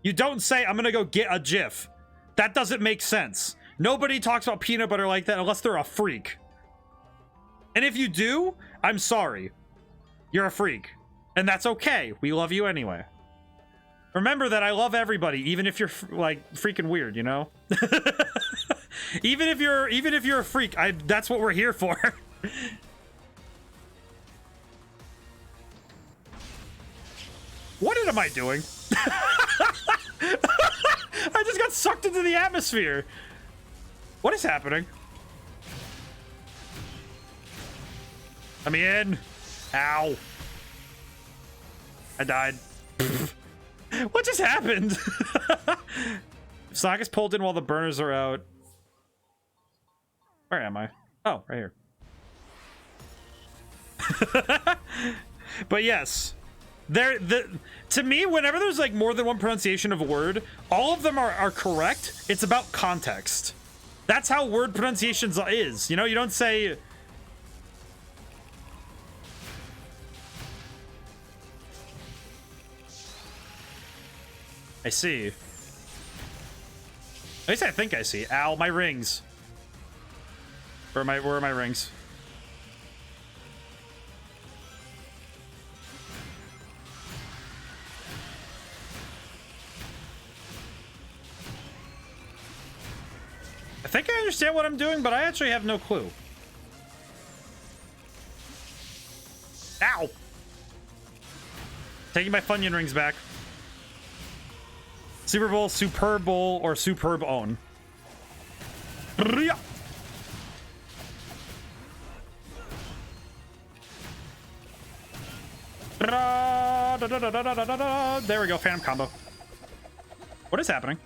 You don't say, I'm gonna go get a GIF. That doesn't make sense. Nobody talks about peanut butter like that unless they're a freak. And if you do, I'm sorry. You're a freak. And that's okay. We love you anyway. Remember that I love everybody, even if you're like freaking weird, you know? even if you're a freak, that's what we're here for. What am I doing? I just got sucked into the atmosphere. What is happening? Let me in. Ow. I died. What just happened? Sonic is pulled in while the burners are out. Where am I? Oh, right here. But yes, to me, whenever there's like more than one pronunciation of a word, all of them are correct. It's about context. That's how word pronunciations is. You know, you don't say. I see. At least I think I see. Ow, my rings. Where are my rings? I think I understand what I'm doing, but I actually have no clue. Ow! Taking my Funyun rings back. Super Bowl, Superb Bowl, or Superb Own. There we go, Phantom combo. What is happening?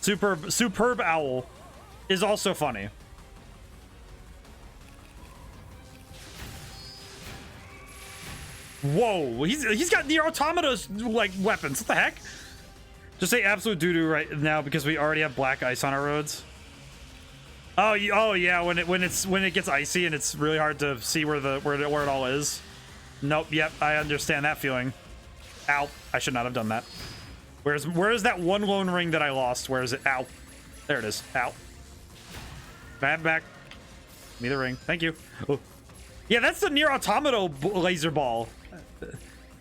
Superb Owl is also funny. Whoa, he's got Nier Automata's like weapons. What the heck? Just say absolute doo-doo right now because we already have black ice on our roads. Oh, oh yeah, when it gets icy and it's really hard to see where it all is. Nope, yep, I understand that feeling. Ow, I should not have done that. Where is that one lone ring that I lost? Where is it? Ow. There it is. Ow. Back. Give me the ring. Thank you. Oh. Yeah, that's the Nier Automata laser ball.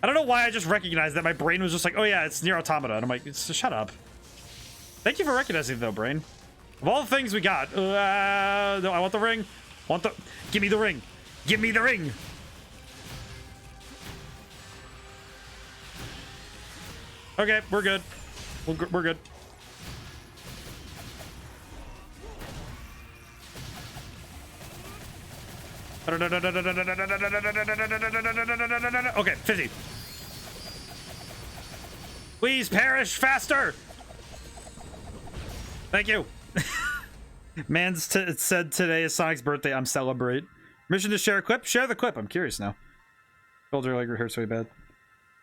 I don't know why I just recognized that. My brain was just like, oh yeah, it's Nier Automata. And I'm like, shut up. Thank you for recognizing it though, brain. Of all the things we got, no, I want the ring. Give me the ring. Give me the ring. Okay, we're good. We're good. Okay, 50. Please perish faster. Thank you. It said today is Sonic's birthday. I'm celebrate. Mission to share a clip. Share the clip. I'm curious now. Shoulder leg hurts really bad.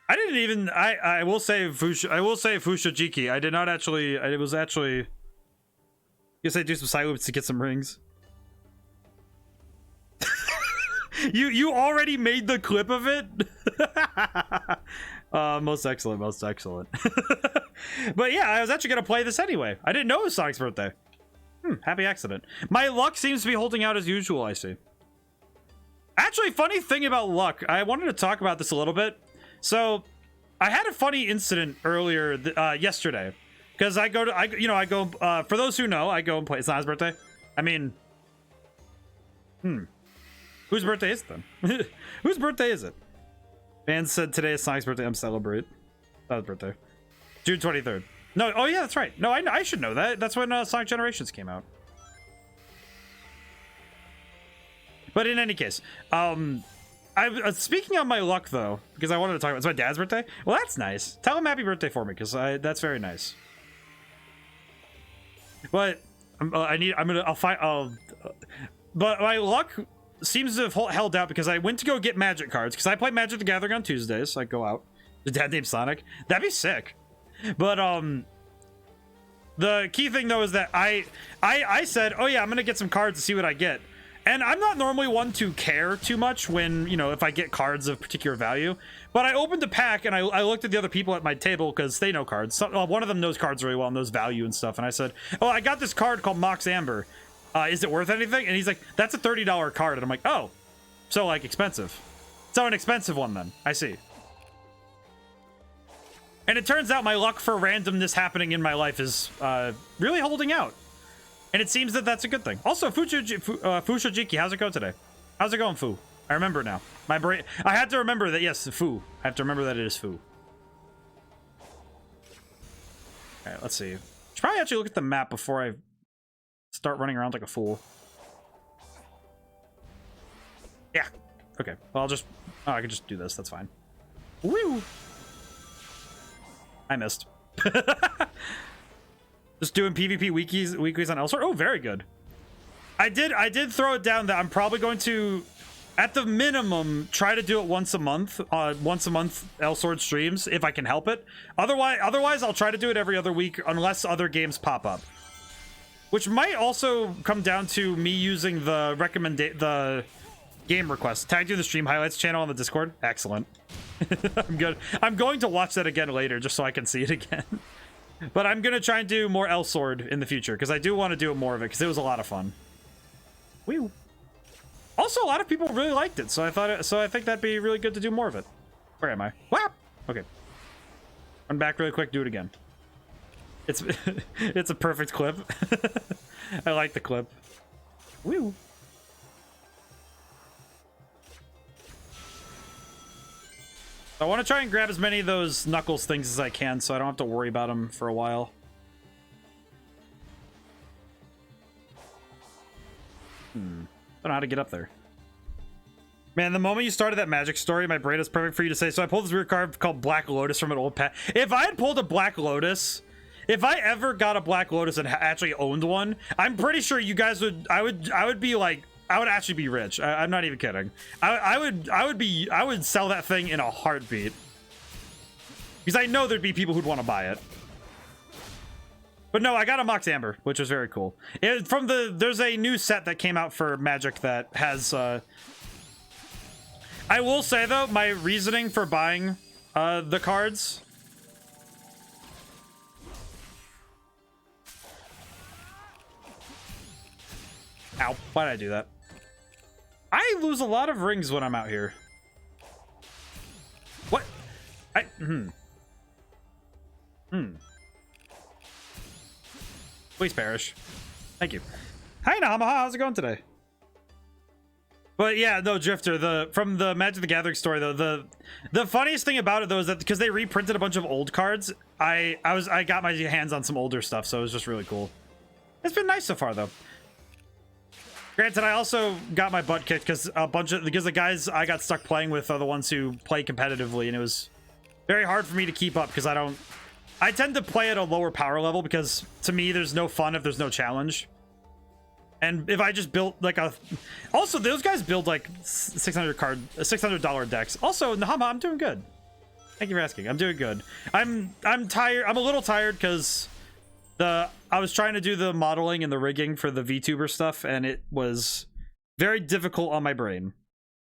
I didn't even. I will say Fushajiki. I did not actually. It was actually. I guess I do some side loops to get some rings. You already made the clip of it. Most excellent. But yeah, I was actually gonna play this anyway. I didn't know it was Sonic's birthday. Happy accident. My luck seems to be holding out as usual. I see. Actually, funny thing about luck. I wanted to talk about this a little bit. So, I had a funny incident earlier yesterday, because for those who know, I go and play. It's not his birthday. I mean, whose birthday is it then? Whose birthday is it? Fans said today is Sonic's birthday. I'm celebrate. Not his birthday. June 23rd. No, oh yeah, that's right. No, I should know that. That's when Sonic Generations came out. But in any case, speaking on my luck though, because I wanted to talk about it's my dad's birthday. Well, that's nice. Tell him happy birthday for me, because that's very nice. But but my luck seems to have held out because I went to go get Magic cards because I play Magic the Gathering on Tuesdays. So I go out. The dad named Sonic. That'd be sick. But the key thing though is that I said, oh yeah, I'm gonna get some cards to see what I get. And I'm not normally one to care too much when, if I get cards of particular value. But I opened the pack and I looked at the other people at my table because they know cards. One of them knows cards really well and knows value and stuff. And I said, oh, I got this card called Mox Amber. Is it worth anything? And he's like, that's a $30 card. And I'm like, oh, so like expensive. So an expensive one then. I see. And it turns out my luck for randomness happening in my life is really holding out. And it seems that that's a good thing. Also, Fushajiki, how's it go today? How's it going, Fu? I remember now. My brain. I had to remember that, yes, Fu. I have to remember that it is Fu. Alright, let's see. Should probably actually look at the map before I start running around like a fool. Yeah. Okay. Well, I'll just... Oh, I can just do this. That's fine. Woo! I missed. Just doing PvP weeklies on Elsword. Oh, very good. I did throw it down that I'm probably going to, at the minimum, try to do it once a month Elsword streams if I can help it. Otherwise, I'll try to do it every other week unless other games pop up. Which might also come down to me using the game request. Tag to the stream highlights channel on the Discord. Excellent. I'm good. I'm going to watch that again later just so I can see it again. But I'm gonna try and do more Elsword in the future because I do want to do more of it because it was a lot of fun. Woo. Also, a lot of people really liked it, so I think that'd be really good to do more of it. Where am I? Whap! Okay. Run back really quick. Do it again. It's it's a perfect clip. I like the clip. Woo. I want to try and grab as many of those Knuckles things as I can so I don't have to worry about them for a while. Don't know how to get up there. Man, the moment you started that magic story, my brain is perfect for you to say. So I pulled this weird card called Black Lotus from an old pack. If I had pulled a Black Lotus, if I ever got a Black Lotus and actually owned one, I'm pretty sure you guys would, I would be like, I would actually be rich. I'm not even kidding. I would sell that thing in a heartbeat. Because I know there'd be people who'd want to buy it. But no, I got a Mox Amber, which was very cool. There's a new set that came out for Magic that has I will say though, my reasoning for buying the cards. Ow, why did I do that? I lose a lot of rings when I'm out here. What? Please perish. Thank you. Hi Nahamaha, how's it going today? But yeah, no, Drifter, from the Magic the Gathering story though, the funniest thing about it though is that because they reprinted a bunch of old cards, I got my hands on some older stuff, so it was just really cool. It's been nice so far though. Granted, I also got my butt kicked because the guys I got stuck playing with are the ones who play competitively, and it was very hard for me to keep up because I tend to play at a lower power level because to me there's no fun if there's no challenge. And if I just built like also those guys build like $600 decks. Also, Nahama, I'm doing good. Thank you for asking. I'm doing good. I'm tired. I'm a little tired because I was trying to do the modeling and the rigging for the VTuber stuff, and it was very difficult on my brain.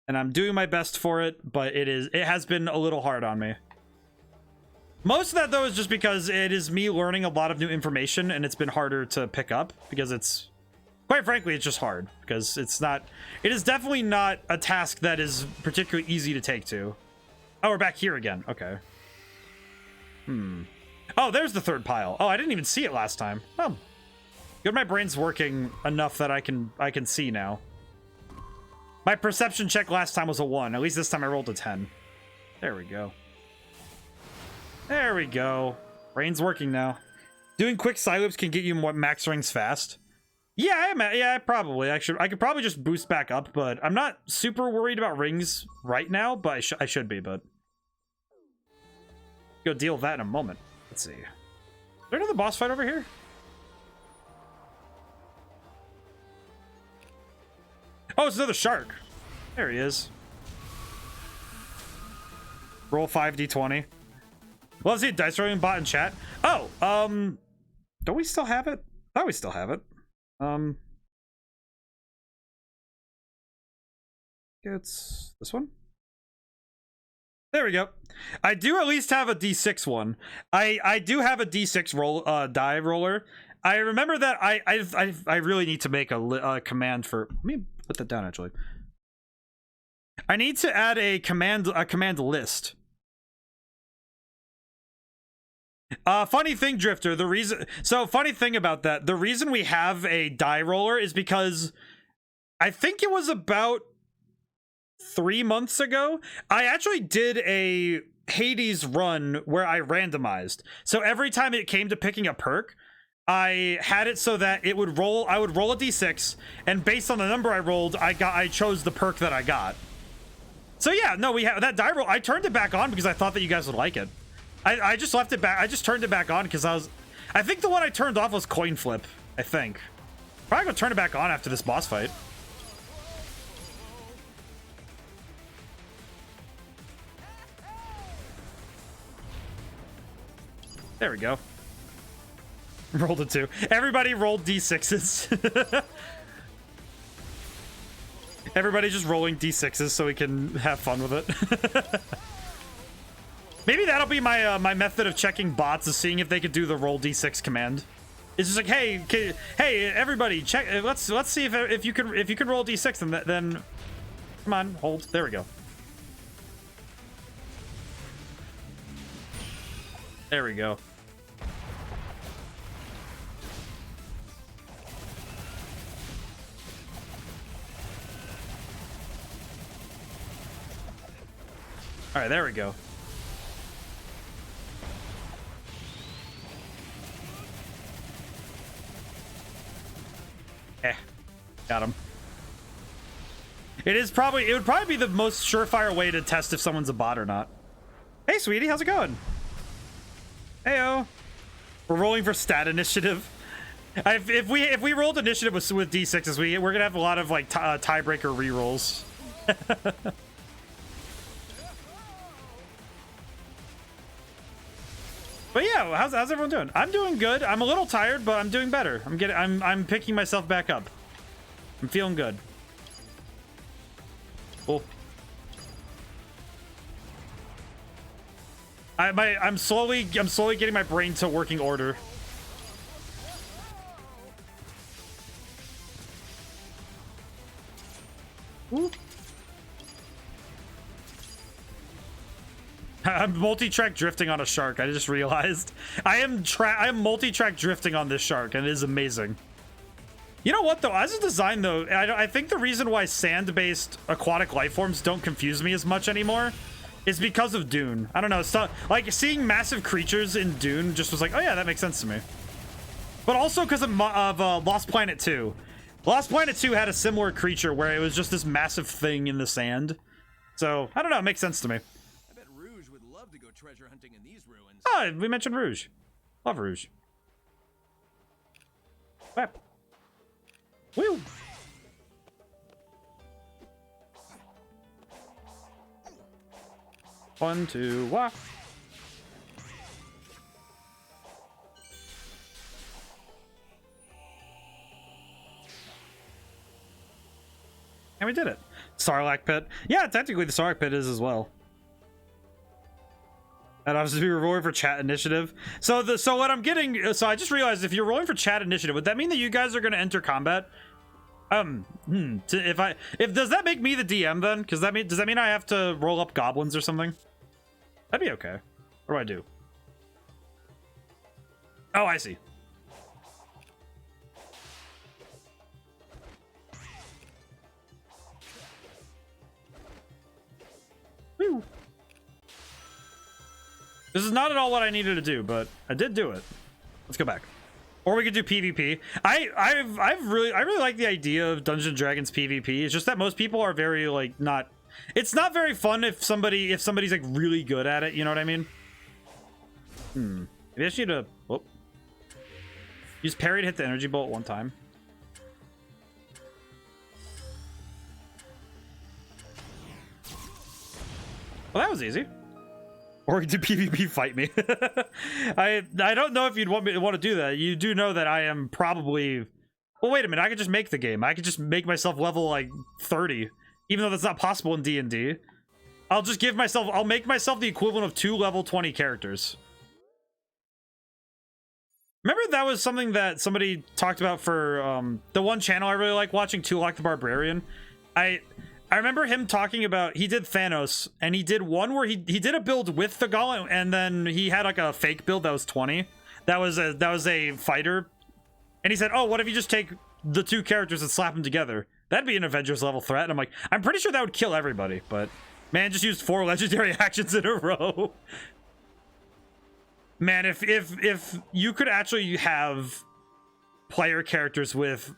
And I'm doing my best for it, but it has been a little hard on me. Most of that though is just because it is me learning a lot of new information, and it's been harder to pick up because it's, quite frankly, it's just hard because it is definitely not a task that is particularly easy to take to. Oh, we're back here again. Okay. Oh, there's the third pile. Oh, I didn't even see it last time. Oh, good. My brain's working enough that I can see now. My perception check last time was a 1. At least this time I rolled a 10. There we go. There we go. Brain's working now. Doing quick side loops can get you more max rings fast. Yeah, probably. I could probably just boost back up, but I'm not super worried about rings right now, but I should be, but go deal with that in a moment. Let's see. Is there another boss fight over here? Oh, it's another shark. There he is. Roll 5d20. Well, let's see a dice rolling bot in chat. Oh, don't we still have it? I thought we still have it. It's this one. There we go. I do at least have a D6 one. I do have a D6 roll die roller. I remember that I really need to make a command for. Let me put that down actually. I need to add a command list. Funny thing, Drifter, funny thing about that, the reason we have a die roller is because I think it was about 3 months ago, I actually did a Hades run where I randomized. So every time it came to picking a perk, I had it so that it would roll, I would roll a d6, and based on the number I rolled, I chose the perk that I got. So yeah, no, we have that die roll. I turned it back on because I thought that you guys would like it. I just left it back. I just turned it back on because I think the one I turned off was coin flip. I think. Probably gonna turn it back on after this boss fight. There we go. Rolled a 2. Everybody rolled d6s. Everybody just rolling d6s so we can have fun with it. Maybe that'll be my my method of checking bots, is seeing if they could do the roll d6 command. It's just like, hey, everybody, check. Let's see if you can roll d6, and then come on, hold. There we go. There we go. All right, there we go. Got him. It would probably be the most surefire way to test if someone's a bot or not. Hey, sweetie, how's it going? Heyo. We're rolling for stat initiative. If we rolled initiative with d6s, we're gonna have a lot of like tiebreaker rerolls. But yeah, how's everyone doing? I'm doing good. I'm a little tired, but I'm doing better. I'm picking myself back up. I'm feeling good. Cool. I'm slowly getting my brain to working order. Woo. I'm multi-track drifting on a shark. I just realized I am multi-track drifting on this shark, and it is amazing. You know what though? As a design though, I think the reason why sand-based aquatic life forms don't confuse me as much anymore is because of Dune. I don't know. It's not, like seeing massive creatures in Dune just was like, oh yeah, that makes sense to me. But also because of Lost Planet 2. Lost Planet 2 had a similar creature where it was just this massive thing in the sand. So I don't know. It makes sense to me. I bet Rouge would love to go treasure hunting in these ruins. Oh, we mentioned Rouge. Love Rouge. Whap. Woo! One, two, wah. And we did it. Sarlacc pit. Yeah, technically the Sarlacc pit is as well. And obviously we were rolling for chat initiative. So what I'm getting, so I just realized if you're rolling for chat initiative, would that mean that you guys are going to enter combat? Does that make me the DM then? Does that mean I have to roll up goblins or something? That'd be okay. What do I do? Oh, I see. Woo. This is not at all what I needed to do, but I did do it. Let's go back. Or we could do PvP. I really like the idea of Dungeons and Dragons PvP. It's just that most people are very like not. It's not very fun if somebody's like really good at it. You know what I mean? Maybe I just need to. Oh. Use parry to hit the energy bolt one time. Well, that was easy. Or do PvP fight me. I don't know if you'd want to do that. You do know that I am probably. Well, wait a minute. I could just make the game. I could just make myself level like 30, even though that's not possible in D&D. I'll make myself the equivalent of 2 level 20 characters. Remember that was something that somebody talked about for the one channel I really like watching, Tulok the Barbarian. I remember him talking about, he did Thanos, and he did one where he did a build with the Golem, and then he had like a fake build that was 20. That was a fighter. And he said, oh, what if you just take the 2 characters and slap them together? That'd be an Avengers level threat. And I'm like, I'm pretty sure that would kill everybody, but man just used 4 legendary actions in a row. Man, if you could actually have player characters with...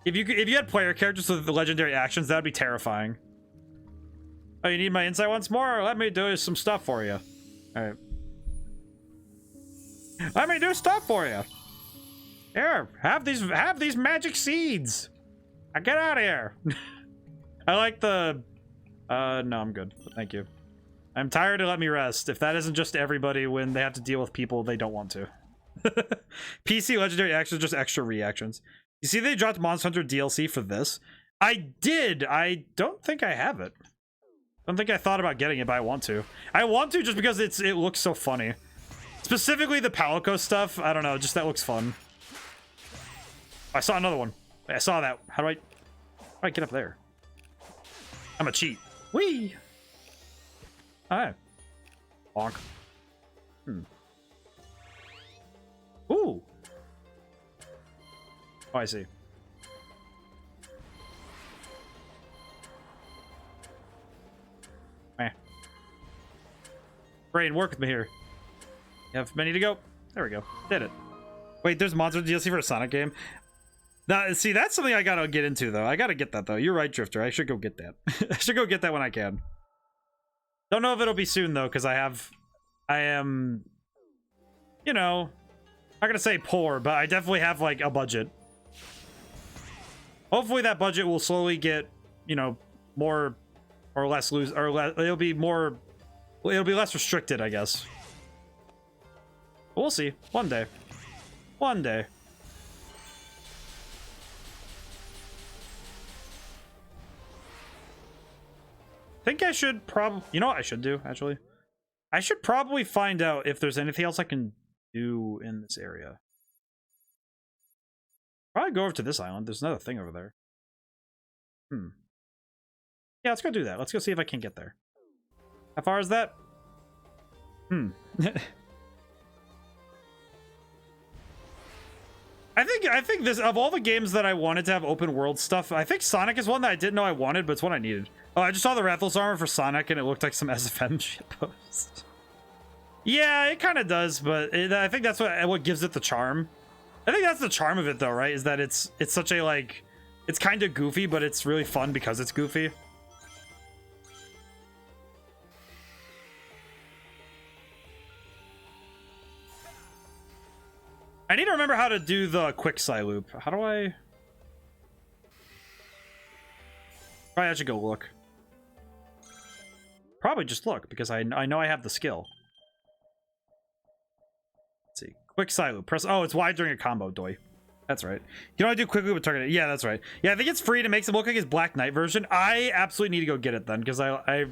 If you had player characters with the legendary actions, that would be terrifying. Oh, you need my insight once more? Let me do some stuff for you. Alright. Let me do stuff for you. Here, have these magic seeds. Get out of here. I like the... no, I'm good. Thank you. I'm tired to let me rest. If that isn't just everybody when they have to deal with people they don't want to. PC legendary actions, just extra reactions. You see they dropped Monster Hunter DLC for this? I did. I don't think I have it. I don't think I thought about getting it, but I want to. I want to just because it looks so funny. Specifically the Palico stuff. I don't know, just that looks fun. I saw another one. I saw that. How do I get up there? I'm a cheat. Whee! Alright. Bonk. Ooh. Oh, I see. Brain, work with me here. You have many to go. There we go. Did it. Wait, there's Monster DLC for a Sonic game? Now, see, that's something I gotta get into, though. I gotta get that, though. You're right, Drifter. I should go get that. I should go get that when I can. Don't know if it'll be soon, though, because I am, you know, not gonna say poor, but I definitely have, like, a budget. Hopefully that budget will slowly get, you know, more or less it'll be less restricted, I guess. We'll see. One day. One day. I think I should probably... You know what I should do, actually? I should probably find out if there's anything else I can do in this area. Probably go over to this island. There's another thing over there. Yeah, let's go do that. Let's go see if I can get there. How far is that? I think this, of all the games that I wanted to have open world stuff, I think Sonic is one that I didn't know I wanted, but it's one I needed. Oh, I just saw the Rathalos armor for Sonic and it looked like some SFM shit post. Yeah, it kind of does, but I think that's what gives it the charm. I think that's the charm of it though, right? Is that it's such a, like, it's kind of goofy, but it's really fun because it's goofy. I need to remember how to do the quick side loop. How do I... Probably I should go look. Probably just look, because I know I have the skill. Let's see. Quick side loop. Press... Oh, it's wide during a combo, doy. That's right. You know I do quick loop with target. Yeah, that's right. Yeah, I think it's free and it makes it look like his Black Knight version. I absolutely need to go get it then, because I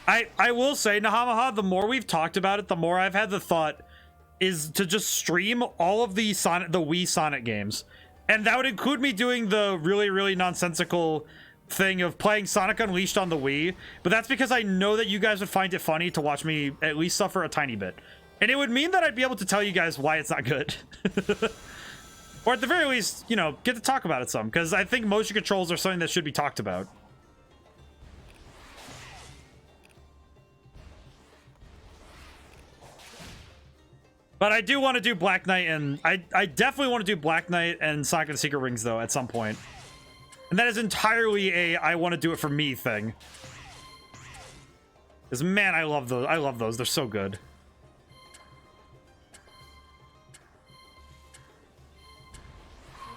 will say, Nahamaha, the more we've talked about it, the more I've had the thought is to just stream all of the Wii Sonic games. And that would include me doing the really, really nonsensical thing of playing Sonic Unleashed on the Wii. But that's because I know that you guys would find it funny to watch me at least suffer a tiny bit. And it would mean that I'd be able to tell you guys why it's not good. Or at the very least, you know, get to talk about it some. Because I think motion controls are something that should be talked about. But I do want to do Black Knight, and I definitely want to do Black Knight and Sonic and the Secret Rings, though, at some point. And that is entirely a I want to do it for me thing. Because, man, I love those. I love those. They're so good.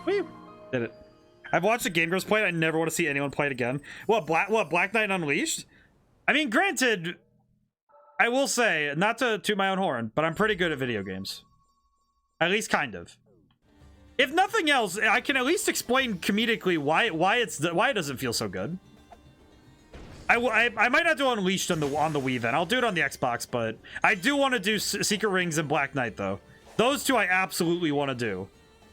Woo! Did it. I've watched the Game Girls play it. I never want to see anyone play it again. What, Black Knight Unleashed? I mean, granted... I will say, not to toot my own horn, but I'm pretty good at video games. At least kind of. If nothing else, I can at least explain comedically why it doesn't feel so good. I might not do Unleashed on the Wii then. I'll do it on the Xbox, but I do want to do Secret Rings and Black Knight though. Those two I absolutely want to do.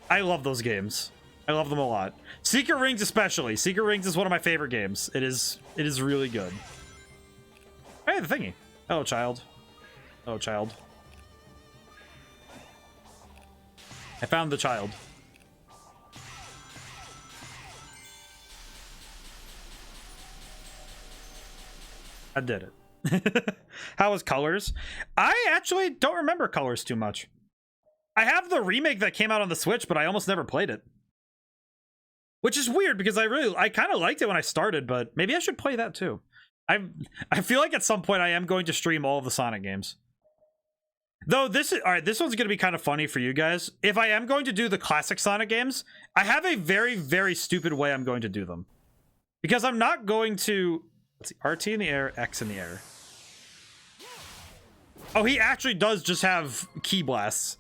I love those games. I love them a lot. Secret Rings especially. Secret Rings is one of my favorite games. It is really good. Hey, the thingy. Hello, child. Hello, child. I found the child. I did it. How was Colors? I actually don't remember Colors too much. I have the remake that came out on the Switch, but I almost never played it. Which is weird because I kind of liked it when I started, but maybe I should play that too. I feel like at some point I am going to stream all of the Sonic games. Though this one's going to be kind of funny for you guys. If I am going to do the classic Sonic games, I have a very, very stupid way I'm going to do them. Because I'm not going to... Let's see, RT in the air, X in the air. Oh, he actually does just have key blasts.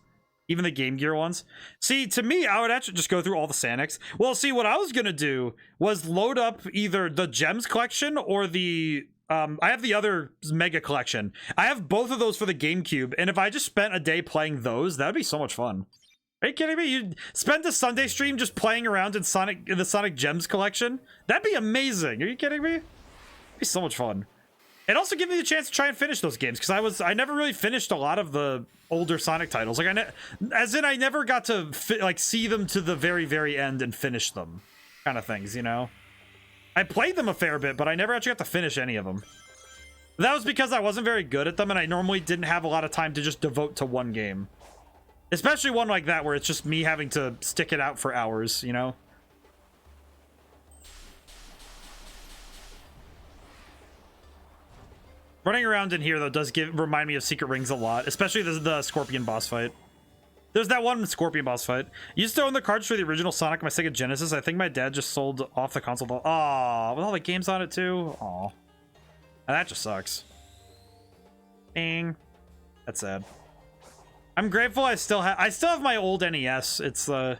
Even the Game Gear ones. See, to me, I would actually just go through all the Sonics. Well, see, what I was going to do was load up either the Gems collection or the... I have the other Mega collection. I have both of those for the GameCube, and if I just spent a day playing those, that would be so much fun. Are you kidding me? You'd spend a Sunday stream just playing around in the Sonic Gems collection? That'd be amazing. Are you kidding me? It'd be so much fun. It also gave me the chance to try and finish those games, because I never really finished a lot of the older Sonic titles. Like I never got to see them to the very, very end and finish them, kind of things, you know. I played them a fair bit, but I never actually got to finish any of them. That was because I wasn't very good at them, and I normally didn't have a lot of time to just devote to one game, especially one like that where it's just me having to stick it out for hours, you know. Running around in here, though, does remind me of Secret Rings a lot, especially the Scorpion boss fight. There's that one Scorpion boss fight. Used to own the cartridge for the original Sonic on my Sega Genesis. I think my dad just sold off the console. Aw, with all the games on it, too? Aw. That just sucks. Dang. That's sad. I'm grateful I still have my old NES. It's let's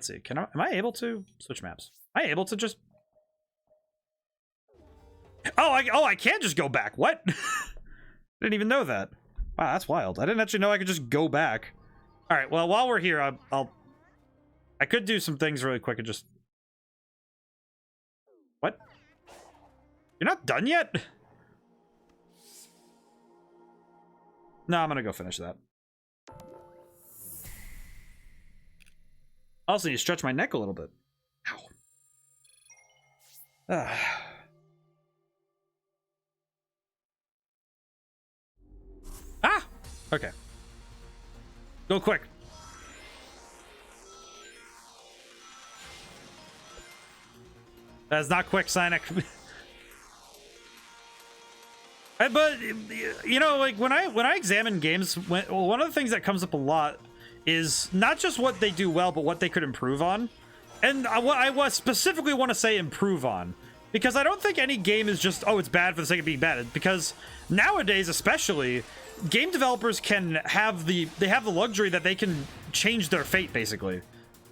see. Am I able to switch maps? Am I able to just I can't just go back. What? Didn't even know that. Wow, that's wild. I didn't actually know I could just go back. All right, well, while we're here, I could do some things really quick and just... What? You're not done yet? No, I'm gonna go finish that. I also need to stretch my neck a little bit. Ow. Ah! Okay. Go quick. That's not quick, Cynic. But you know, like when I examine games, one of the things that comes up a lot is not just what they do well, but what they could improve on. And I specifically want to say improve on, because I don't think any game is just, oh, it's bad for the sake of being bad. Because nowadays, especially, game developers can have the luxury that they can change their fate, basically.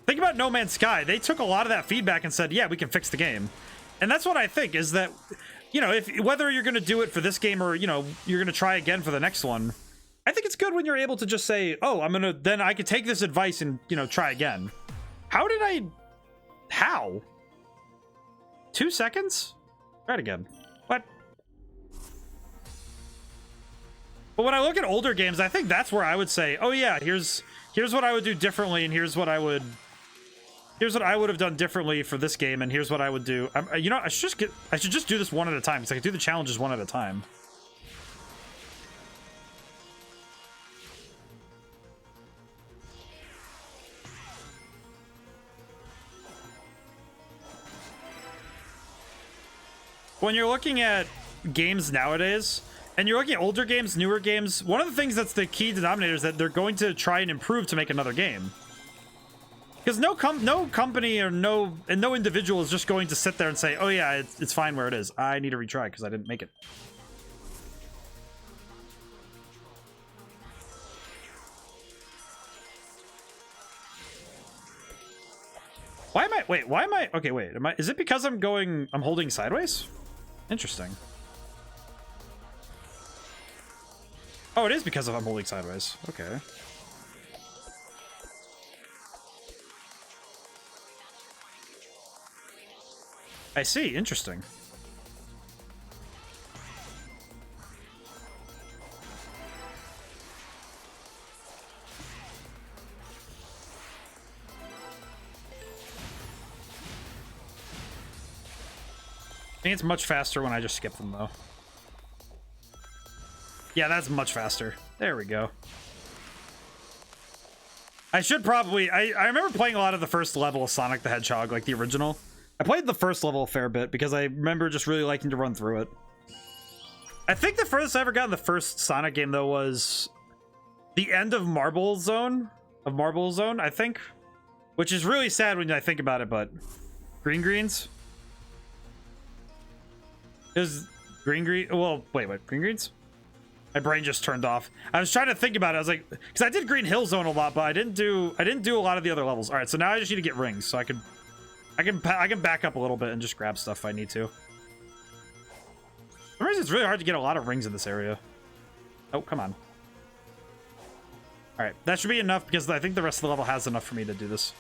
Think about No Man's Sky. They took a lot of that feedback and said, yeah, we can fix the game. And that's what I think, is that, you know, whether you're going to do it for this game or, you know, you're going to try again for the next one, I think it's good when you're able to just say, oh, then I could take this advice and, you know, try again. How? 2 seconds? Try it again. What? But when I look at older games, I think that's where I would say, oh yeah, here's what I would do differently, and here's what I would have done differently for this game, and here's what I would do. You know, I should just do this one at a time, because I can do the challenges one at a time. When you're looking at games nowadays, and you're looking at older games, newer games, one of the things that's the key denominator is that they're going to try and improve to make another game. Because no company or no individual is just going to sit there and say, oh yeah, it's fine where it is. I need to retry because I didn't make it. Is it because I'm holding sideways? Interesting. Oh, it is because I'm holding sideways. Okay. I see. Interesting. I think it's much faster when I just skip them, though. Yeah, that's much faster. There we go. I should probably... I remember playing a lot of the first level of Sonic the Hedgehog, like the original. I played the first level a fair bit because I remember just really liking to run through it. I think the furthest I ever got in the first Sonic game, though, was the end of Marble Zone, I think. Which is really sad when I think about it, but... Greens? Is green? Well, wait, green greens? My brain just turned off. I was trying to think about it. I was like, because I did Green Hill Zone a lot, but I didn't do a lot of the other levels. All right, so now I just need to get rings, so I can back up a little bit and just grab stuff if I need to. For some reason, it's really hard to get a lot of rings in this area. Oh, come on. All right, that should be enough because I think the rest of the level has enough for me to do this.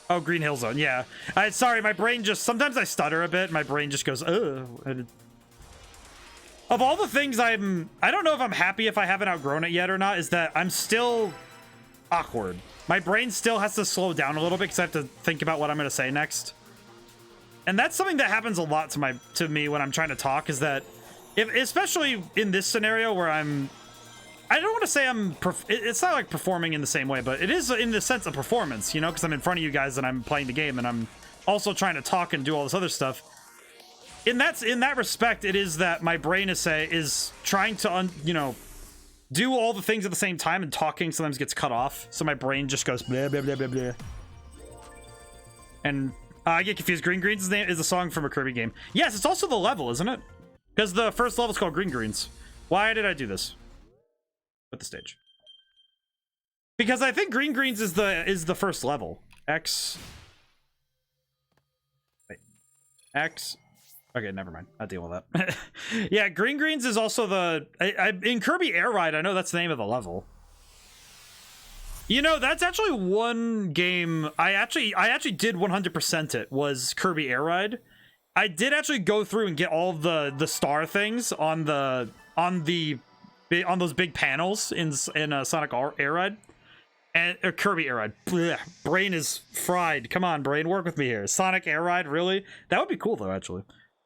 Oh, Green Hill Zone, yeah. Sorry, my brain just... Sometimes I stutter a bit. My brain just goes, ugh. Of all the things I don't know if I'm happy if I haven't outgrown it yet or not, is that I'm still awkward. My brain still has to slow down a little bit because I have to think about what I'm going to say next. And that's something that happens a lot to me when I'm trying to talk, is that, especially in this scenario where I don't want to say it's not like performing in the same way, but it is in the sense of performance, you know, because I'm in front of you guys and I'm playing the game and I'm also trying to talk and do all this other stuff. In that respect, it is that my brain is trying to, you know, do all the things at the same time, and talking sometimes gets cut off. So my brain just goes blah, blah, blah, blah, blah. And I get confused. Green Greens is a song from a Kirby game. Yes, it's also the level, isn't it? Because the first level is called Green Greens. Why did I do this? With the stage. Because I think green greens is the first level. X. Wait. X. Okay, never mind. I'll deal with that. Yeah, green greens is also the in Kirby Air Ride. I know that's the name of the level. You know, that's actually one game I actually did 100% it was Kirby Air Ride. I did actually go through and get all the star things on those big panels in Sonic Air Ride and Kirby Air Ride. Blech, brain is fried. Come on, brain, work with me here. Sonic Air Ride, really? That would be cool though, actually.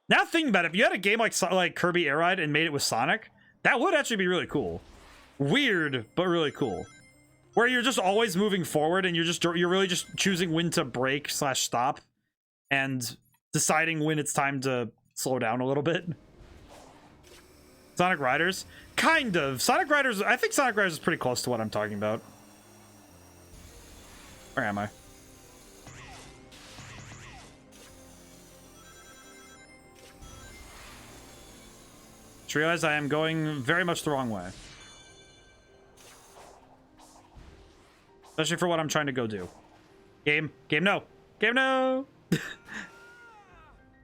Now thinking about it, if you had a game like Kirby Air Ride and made it with Sonic, that would actually be really cool. Weird, but really cool. Where you're just always moving forward and you're really just choosing when to brake / stop and deciding when it's time to slow down a little bit. Sonic Riders? Kind of. Sonic Riders, I think Sonic Riders is pretty close to what I'm talking about. Where am I? Just realized I am going very much the wrong way. Especially for what I'm trying to go do. Game no. Game no!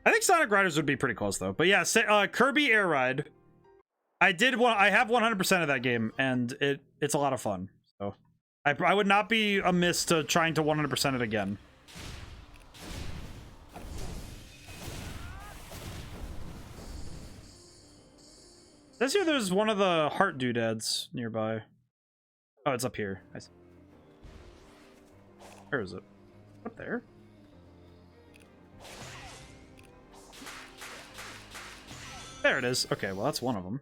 I think Sonic Riders would be pretty close though. But yeah, Kirby Air Ride. I have 100% of that game, and it's a lot of fun. So I would not be amiss to trying to 100% it again. Says here there's one of the heart doodads nearby. Oh, it's up here. I see. Where is it? Up there? There it is. Okay, well that's one of them.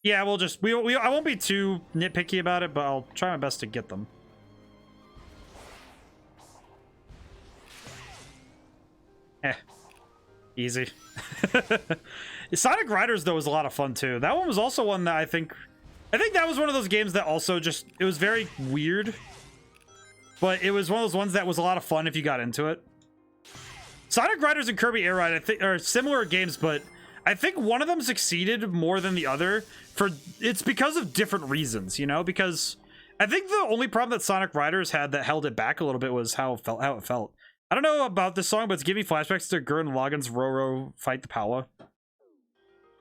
Yeah, we'll just I won't be too nitpicky about it, but I'll try my best to get them. Easy. Sonic Riders though was a lot of fun too. That one was also one that I think that was one of those games that also just it was very weird. But it was one of those ones that was a lot of fun if you got into it. Sonic Riders and Kirby Air Ride, I think, are similar games, but I think one of them succeeded more than the other. It's because of different reasons, you know? Because I think the only problem that Sonic Riders had that held it back a little bit was how it felt. I don't know about this song, but it's giving me flashbacks to Gurren Lagann's Roro Fight the Power.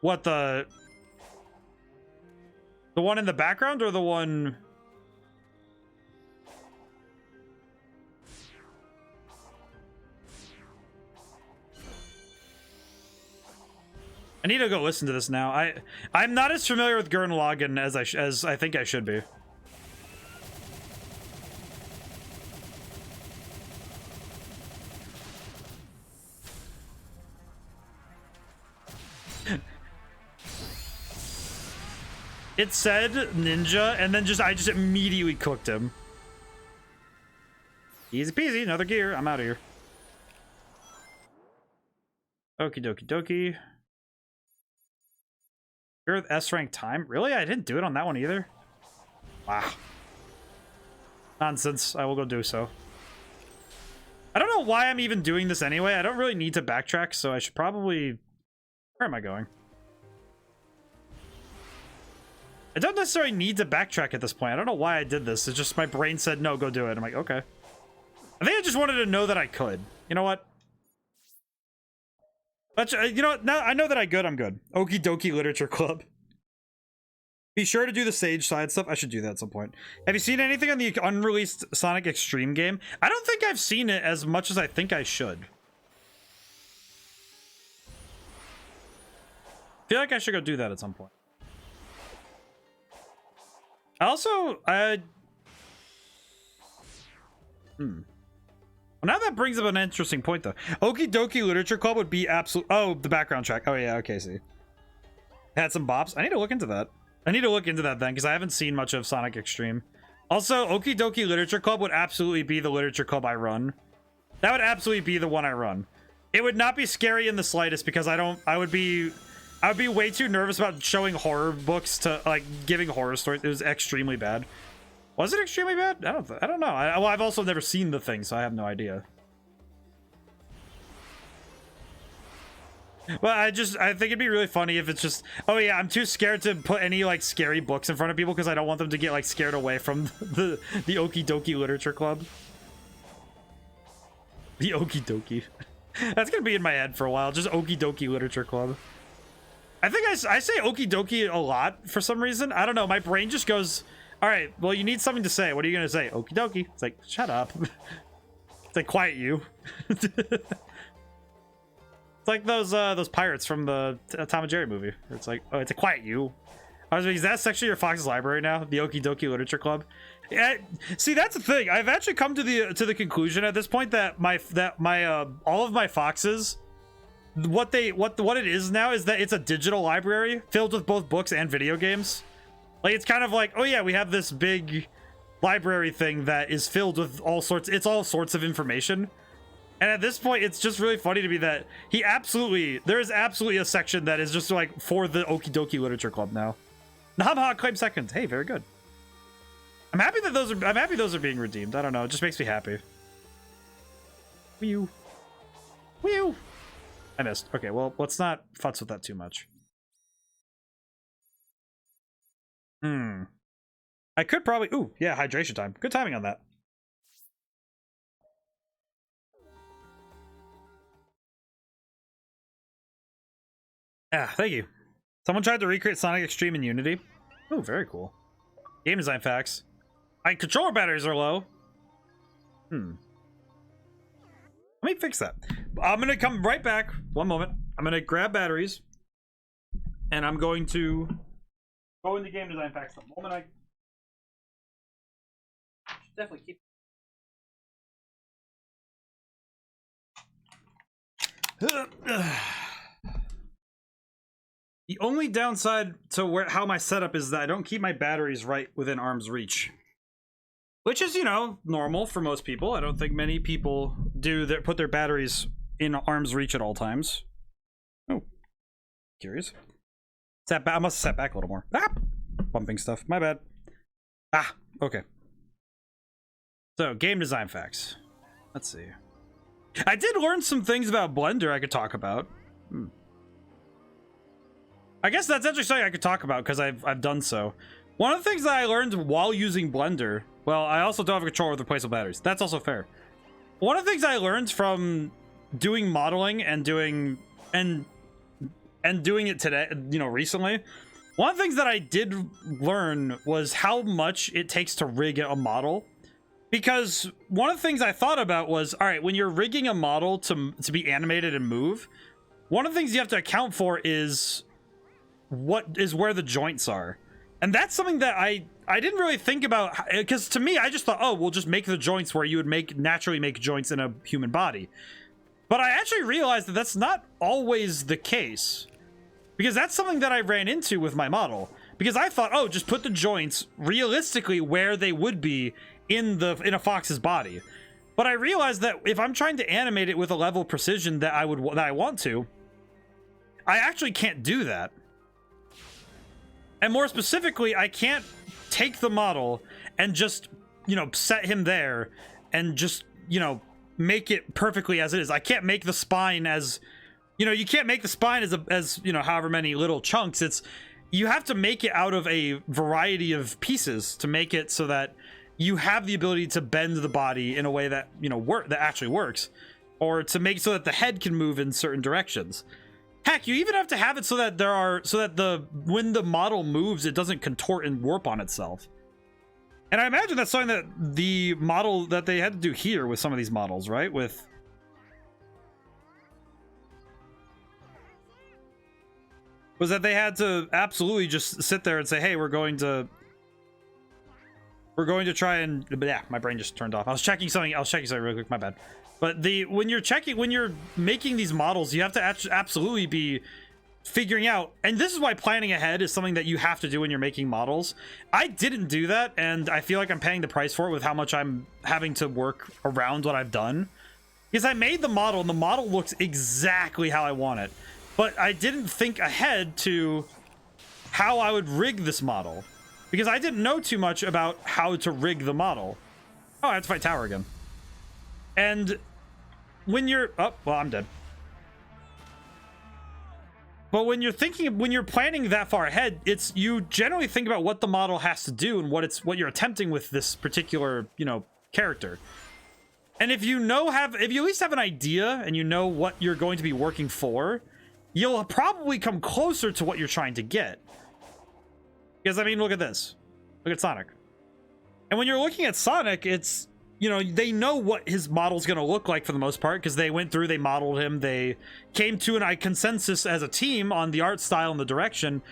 What, the one in the background or the one... I need to go listen to this now. I'm not as familiar with Gurren Lagann as I think I should be. It said ninja, and then I just immediately cooked him. Easy peasy, another gear. I'm out of here. Okie dokie dokie. You're with S rank time? Really? I didn't do it on that one either. Wow. Nonsense. I will go do so. I don't know why I'm even doing this anyway. I don't really need to backtrack, so I should probably... Where am I going? I don't necessarily need to backtrack at this point. I don't know why I did this. It's just my brain said, no, go do it. I'm like, okay. I think I just wanted to know that I could. You know what? But, you know what? Now I know that I'm good. Okie dokie Literature Club. Be sure to do the Sage side stuff. I should do that at some point. Have you seen anything on the unreleased Sonic Extreme game? I don't think I've seen it as much as I think I should. I feel like I should go do that at some point. Well, now that brings up an interesting point, though. Okie dokie Literature Club would be absolute... Oh, the background track. Oh, yeah, okay, see. Had some bops. I need to look into that. I need to look into that then, because I haven't seen much of Sonic Extreme. Also, Okie dokie Literature Club would absolutely be the literature club I run. That would absolutely be the one I run. It would not be scary in the slightest, because I would be way too nervous about showing horror books to, like, giving horror stories. It was extremely bad. Was it extremely bad? I don't know. Well, I've also never seen the thing, so I have no idea. Well, I think it'd be really funny if it's just, oh yeah, I'm too scared to put any like scary books in front of people because I don't want them to get like scared away from the Okie Dokie Literature Club. The Okie Dokie. That's gonna be in my head for a while. Just Okie Dokie Literature Club. I think I say Okie Dokie a lot for some reason. I don't know. My brain just goes, all right, well, you need something to say. What are you gonna say? Okie Dokie. It's like, shut up. It's like, quiet you. It's like those pirates from the Tom and Jerry movie. It's like, oh, it's a quiet you. I was like, is that section of your Fox's library now? The Okie Dokie Literature Club. Yeah, see, that's the thing. I've actually come to the conclusion at this point that my all of my Foxes, what it is now is that it's a digital library filled with both books and video games. Like, it's kind of like, oh yeah, we have this big library thing that is filled with all sorts of information. And at this point, it's just really funny to me that there is absolutely a section that is just like for the Okie Dokie Literature Club now. Nahamha claimed second. Hey, very good. I'm happy those are being redeemed. I don't know, it just makes me happy. Whew. Whew. I missed. Okay, well, let's not futz with that too much. I could probably, ooh, yeah, hydration time. Good timing on that. Yeah, thank you. Someone tried to recreate Sonic Extreme in Unity. Oh, very cool. Game design facts. My controller batteries are low. Let me fix that. I'm gonna come right back. One moment. I'm gonna grab batteries. And I'm going to go into game design facts. The moment I should definitely keep. The only downside to how my setup is that I don't keep my batteries right within arm's reach. Which is, you know, normal for most people. I don't think many people put their batteries in arm's reach at all times. Oh, curious. I must have sat back a little more. Ah! Bumping stuff. My bad. Ah, okay. So, game design facts. Let's see. I did learn some things about Blender I could talk about. I guess that's actually something I could talk about because I've done so. One of the things that I learned while using Blender, well, I also don't have a controller with replaceable batteries. That's also fair. One of the things I learned from doing modeling and doing it today, you know, recently, one of the things that I did learn was how much it takes to rig a model. Because one of the things I thought about was, all right, when you're rigging a model to be animated and move, one of the things you have to account for is where the joints are. And that's something that I didn't really think about, because to me, I just thought, oh, we'll just make the joints where you would naturally make joints in a human body. But I actually realized that that's not always the case, because that's something that I ran into with my model. Because I thought, oh, just put the joints realistically where they would be in a fox's body. But I realized that if I'm trying to animate it with a level of precision that I want to, I actually can't do that. And more specifically, I can't take the model and just, you know, set him there and just, you know, make it perfectly as it is. I can't make the spine as, you know, you can't make the spine as you know, however many little chunks. You have to make it out of a variety of pieces to make it so that you have the ability to bend the body in a way that, you know, that actually works, or to make so that the head can move in certain directions. Heck, you even have to have it so that when the model moves, it doesn't contort and warp on itself. And I imagine that's something that the model that they had to do here with some of these models, right? Was that they had to absolutely just sit there and say, hey, we're going to try and, but yeah, my brain just turned off. I was checking something real quick, my bad. But when you're making these models, you have to absolutely be figuring out, and this is why planning ahead is something that you have to do when you're making models. I didn't do that, and I feel like I'm paying the price for it with how much I'm having to work around what I've done. Because I made the model, and the model looks exactly how I want it. But I didn't think ahead to how I would rig this model. Because I didn't know too much about how to rig the model. Oh, I have to fight Tower again. And when you're... Oh, well, I'm dead. But when you're planning that far ahead, you generally think about what the model has to do and what you're attempting with this particular, character. And if you at least have an idea and you know what you're going to be working for, you'll probably come closer to what you're trying to get. Because I mean, look at this. Look at Sonic. And when you're looking at Sonic, it's, they know what his model's going to look like for the most part, because they went through, they modeled him, they came to a consensus as a team on the art style and the direction,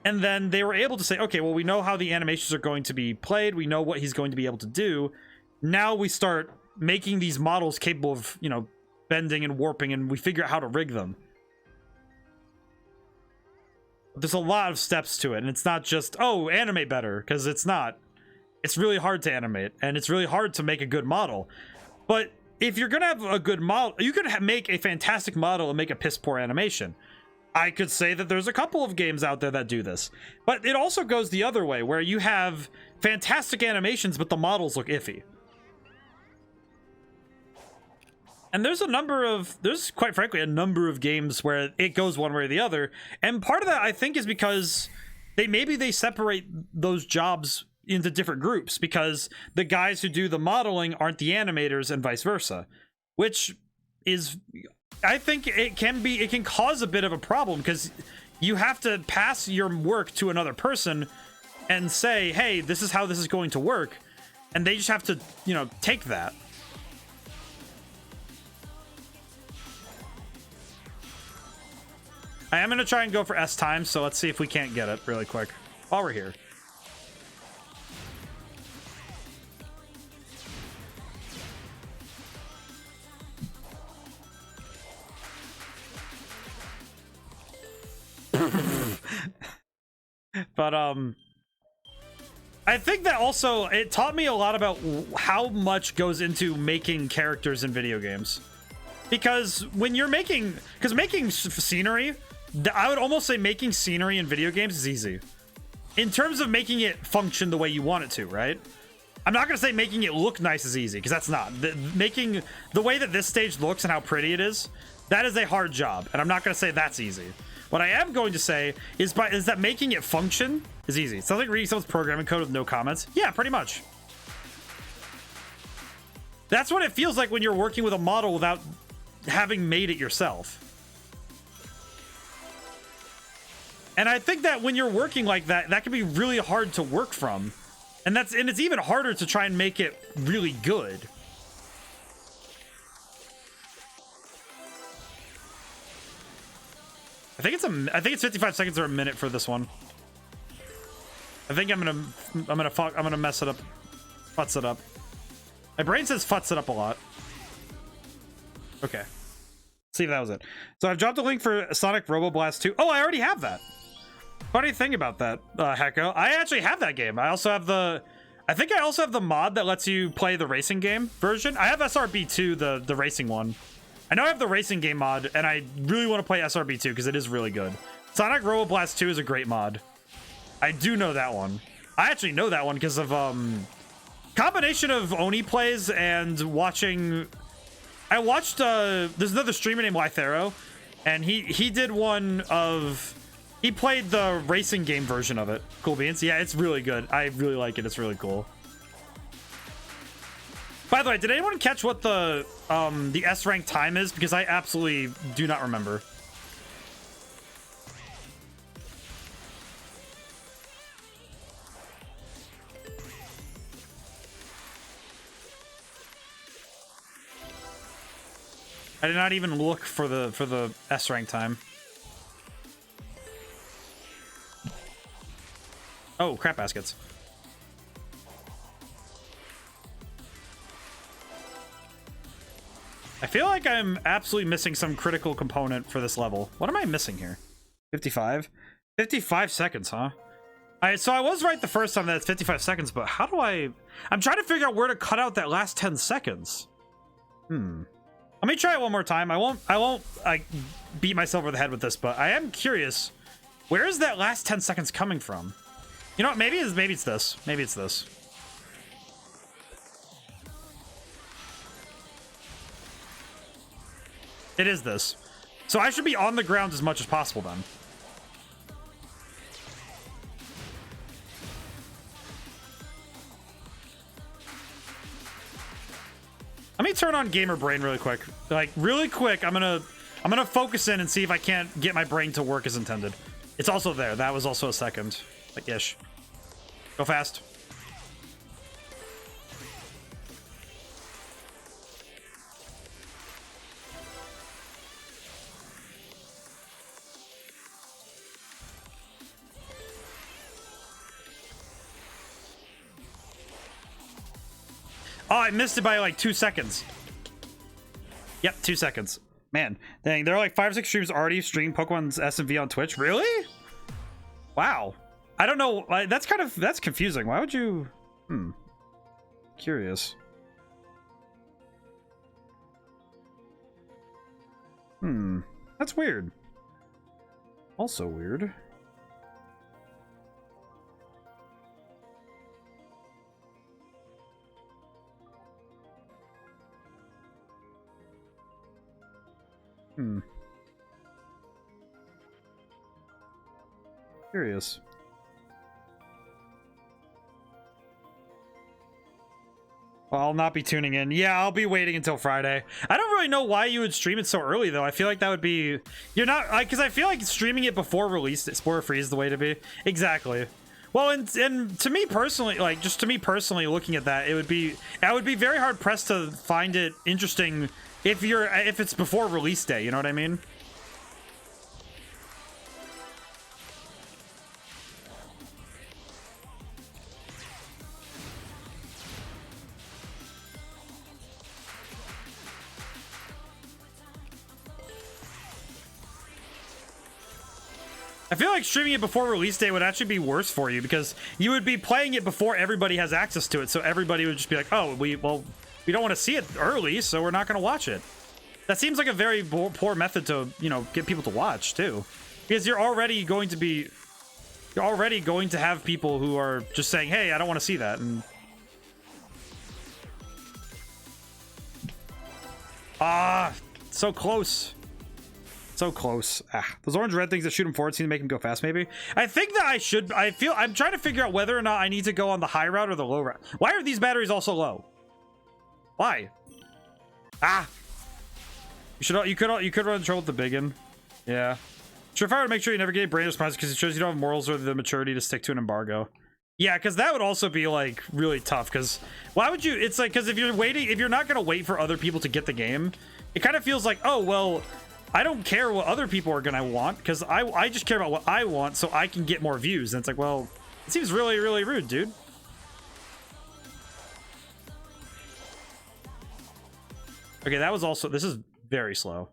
and then they were able to say, okay, well, we know how the animations are going to be played, we know what he's going to be able to do. Now we start making these models capable of, bending and warping, and we figure out how to rig them. There's a lot of steps to it, and it's not just, oh, animate better, because it's not. It's really hard to animate, and it's really hard to make a good model. But if you're gonna have a good model, you could make a fantastic model and make a piss poor animation. I could say that there's a couple of games out there that do this, but it also goes the other way, where you have fantastic animations, but the models look iffy. And there's quite frankly a number of games where it goes one way or the other, and part of that I think is because they separate those jobs into different groups, because the guys who do the modeling aren't the animators and vice versa, which is, I think it can cause a bit of a problem, because you have to pass your work to another person and say, hey, this is how this is going to work, and they just have to, take that. I am going to try and go for S times, so let's see if we can't get it really quick while we're here. But I think that also it taught me a lot about how much goes into making characters in video games, because when you're making scenery, I would almost say making scenery in video games is easy in terms of making it function the way you want it to, right? I'm not gonna say making it look nice is easy, because that's not. Making the way that this stage looks and how pretty it is, that is a hard job, and I'm not gonna say that's easy. What I am going to say is that making it function is easy. It sounds like reading someone's programming code with no comments. Yeah, pretty much. That's what it feels like when you're working with a model without having made it yourself. And I think that when you're working like that, that can be really hard to work from. And it's even harder to try and make it really good. I think it's 55 seconds or a minute for this one. I think I'm gonna mess it up. Futz it up. My brain says futz it up a lot. Okay. Let's see if that was it. So I've dropped a link for Sonic Robo Blast 2. Oh, I already have that. Funny thing about that, Hecko, I actually have that game. I also have I think I also have the mod that lets you play the racing game version. I have SRB2, the racing one. I know I have the racing game mod, and I really want to play SRB2 because it is really good. Sonic Robo Blast 2 is a great mod. I do know that one. I actually know that one because of combination of Oni plays and watching. I watched there's another streamer named Lythero, and he did one of. He played the racing game version of it. Cool beans. Yeah, it's really good. I really like it. It's really cool. By the way, did anyone catch what the S rank time is? Because I absolutely do not remember. I did not even look for the S rank time. Oh, crap baskets. I feel like I'm absolutely missing some critical component for this level. What am I missing here? 55? 55 seconds, huh? Alright, so I was right the first time that it's 55 seconds, but how do I'm trying to figure out where to cut out that last 10 seconds. Let me try it one more time. I won't beat myself over the head with this, but I am curious. Where is that last 10 seconds coming from? You know what? Maybe it's this. Maybe it's this. It is this. So I should be on the ground as much as possible then. Let me turn on gamer brain really quick. Like really quick. I'm gonna focus in and see if I can't get my brain to work as intended. It's also there. That was also a second. Like ish. Go fast. Oh, I missed it by like 2 seconds. Yep, 2 seconds. Man, dang, there are like 5 or 6 streams already streamed Pokemon's SMV on Twitch. Really? Wow. I don't know. That's confusing. Why would you? Curious. That's weird. Also weird. Curious. Well, I'll not be tuning in. Yeah, I'll be waiting until Friday. I don't really know why you would stream it so early, though. I feel like that would be... You're not... Because I feel like streaming it before release, spoiler-free is the way to be. Exactly. Well, and to me personally, like, just to me personally, looking at that, it would be... I would be very hard-pressed to find it interesting if it's before release day, you know what I mean? I feel like streaming it before release day would actually be worse for you because you would be playing it before everybody has access to it. So everybody would just be like, oh, we don't want to see it early, so we're not going to watch it. That seems like a very poor method to, you know, get people to watch too. Because you're already going to have people who are just saying, hey, I don't want to see that. And so close. So close. Those orange red things that shoot him forward seem to make him go fast, maybe. I think that I'm trying to figure out whether or not I need to go on the high route or the low route. Why are these batteries also low? Why? You could run into trouble with the big one. Yeah. Sure, if I would make sure you never get brain response because it shows you don't have morals or the maturity to stick to an embargo. Yeah, because that would also be like really tough. Because why would you? It's like because if you're not gonna wait for other people to get the game, it kind of feels like, oh well, I don't care what other people are gonna want because I just care about what I want so I can get more views. And it's like, well, it seems really, really rude, dude. Okay, that was also, this is very slow.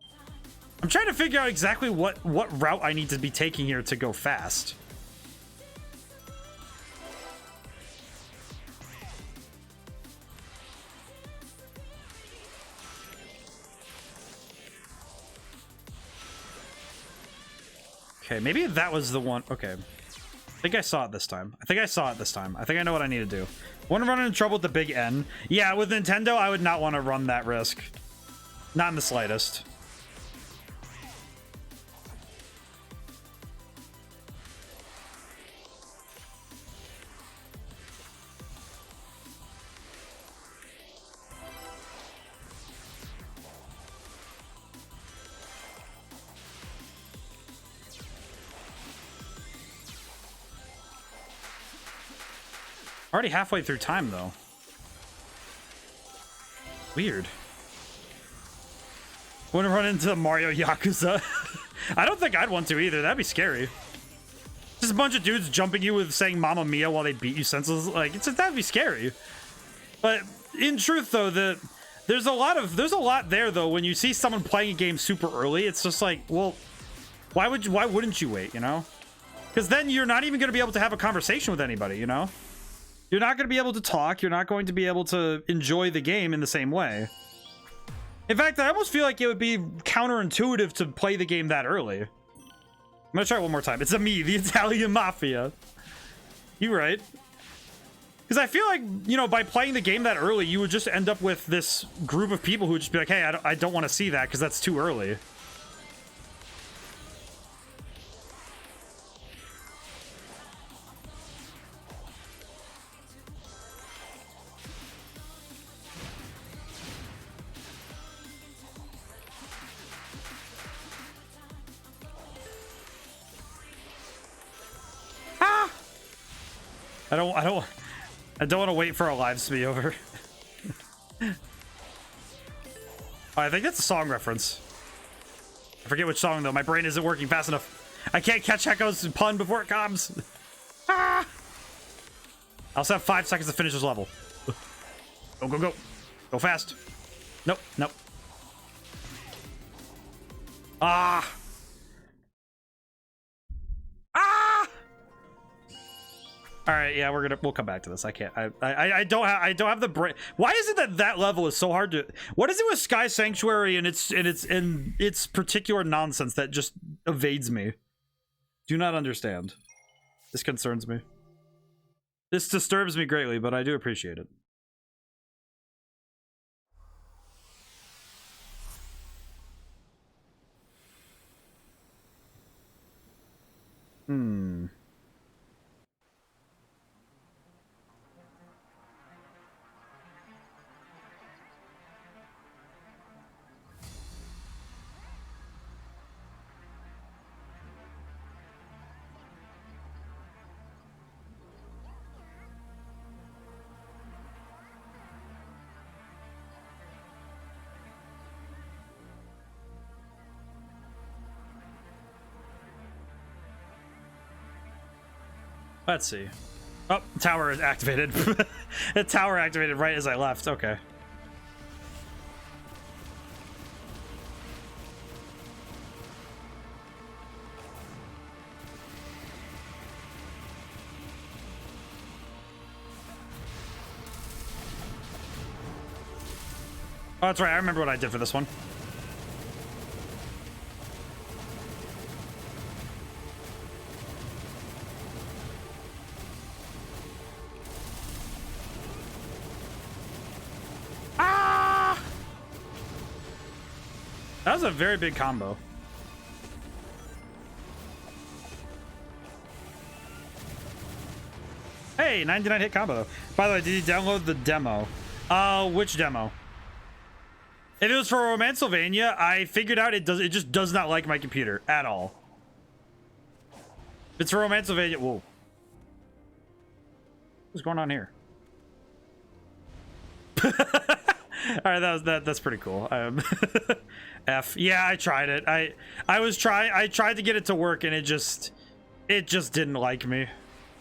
I'm trying to figure out exactly what route I need to be taking here to go fast. Okay, maybe that was the one. Okay. I think I saw it this time. I think I know what I need to do. Want to run into trouble with the big N? Yeah, with Nintendo, I would not want to run that risk. Not in the slightest. Already halfway through time, though. Weird. Want to run into Mario Yakuza? I don't think I'd want to either. That'd be scary. Just a bunch of dudes jumping you with saying Mamma Mia while they beat you senseless. Like, that'd be scary. But in truth, though, there's a lot there, though. When you see someone playing a game super early, it's just like, well, why wouldn't you wait, you know? Because then you're not even going to be able to have a conversation with anybody, you know? You're not going to be able to talk. You're not going to be able to enjoy the game in the same way. In fact, I almost feel like it would be counterintuitive to play the game that early. I'm going to try it one more time. It's me, the Italian Mafia. You right. Because I feel like, you know, by playing the game that early, you would just end up with this group of people who would just be like, hey, I don't want to see that because that's too early. I don't want to wait for our lives to be over. I think that's a song reference. I forget which song though. My brain isn't working fast enough. I can't catch Echo's pun before it comes. Ah! I also have 5 seconds to finish this level. Go, go, go. Go fast. Nope, nope. Ah! Ah! All right, yeah, we'll come back to this. I can't. I don't have the brain. Why is it that level is so hard to? What is it with Sky Sanctuary and its particular nonsense that just evades me? Do not understand. This concerns me. This disturbs me greatly, but I do appreciate it. Let's see. Oh, tower is activated. The tower activated right as I left. Okay. Oh, that's right. I remember what I did for this one. That was a very big combo. Hey, 99 hit combo. By the way, did you download the demo? Which demo? If it was for Romancylvania, I figured out it just does not like my computer at all. If it's for Romancylvania, whoa. What's going on here? All right, that's pretty cool. F. Yeah, I tried it. I tried to get it to work and it just didn't like me.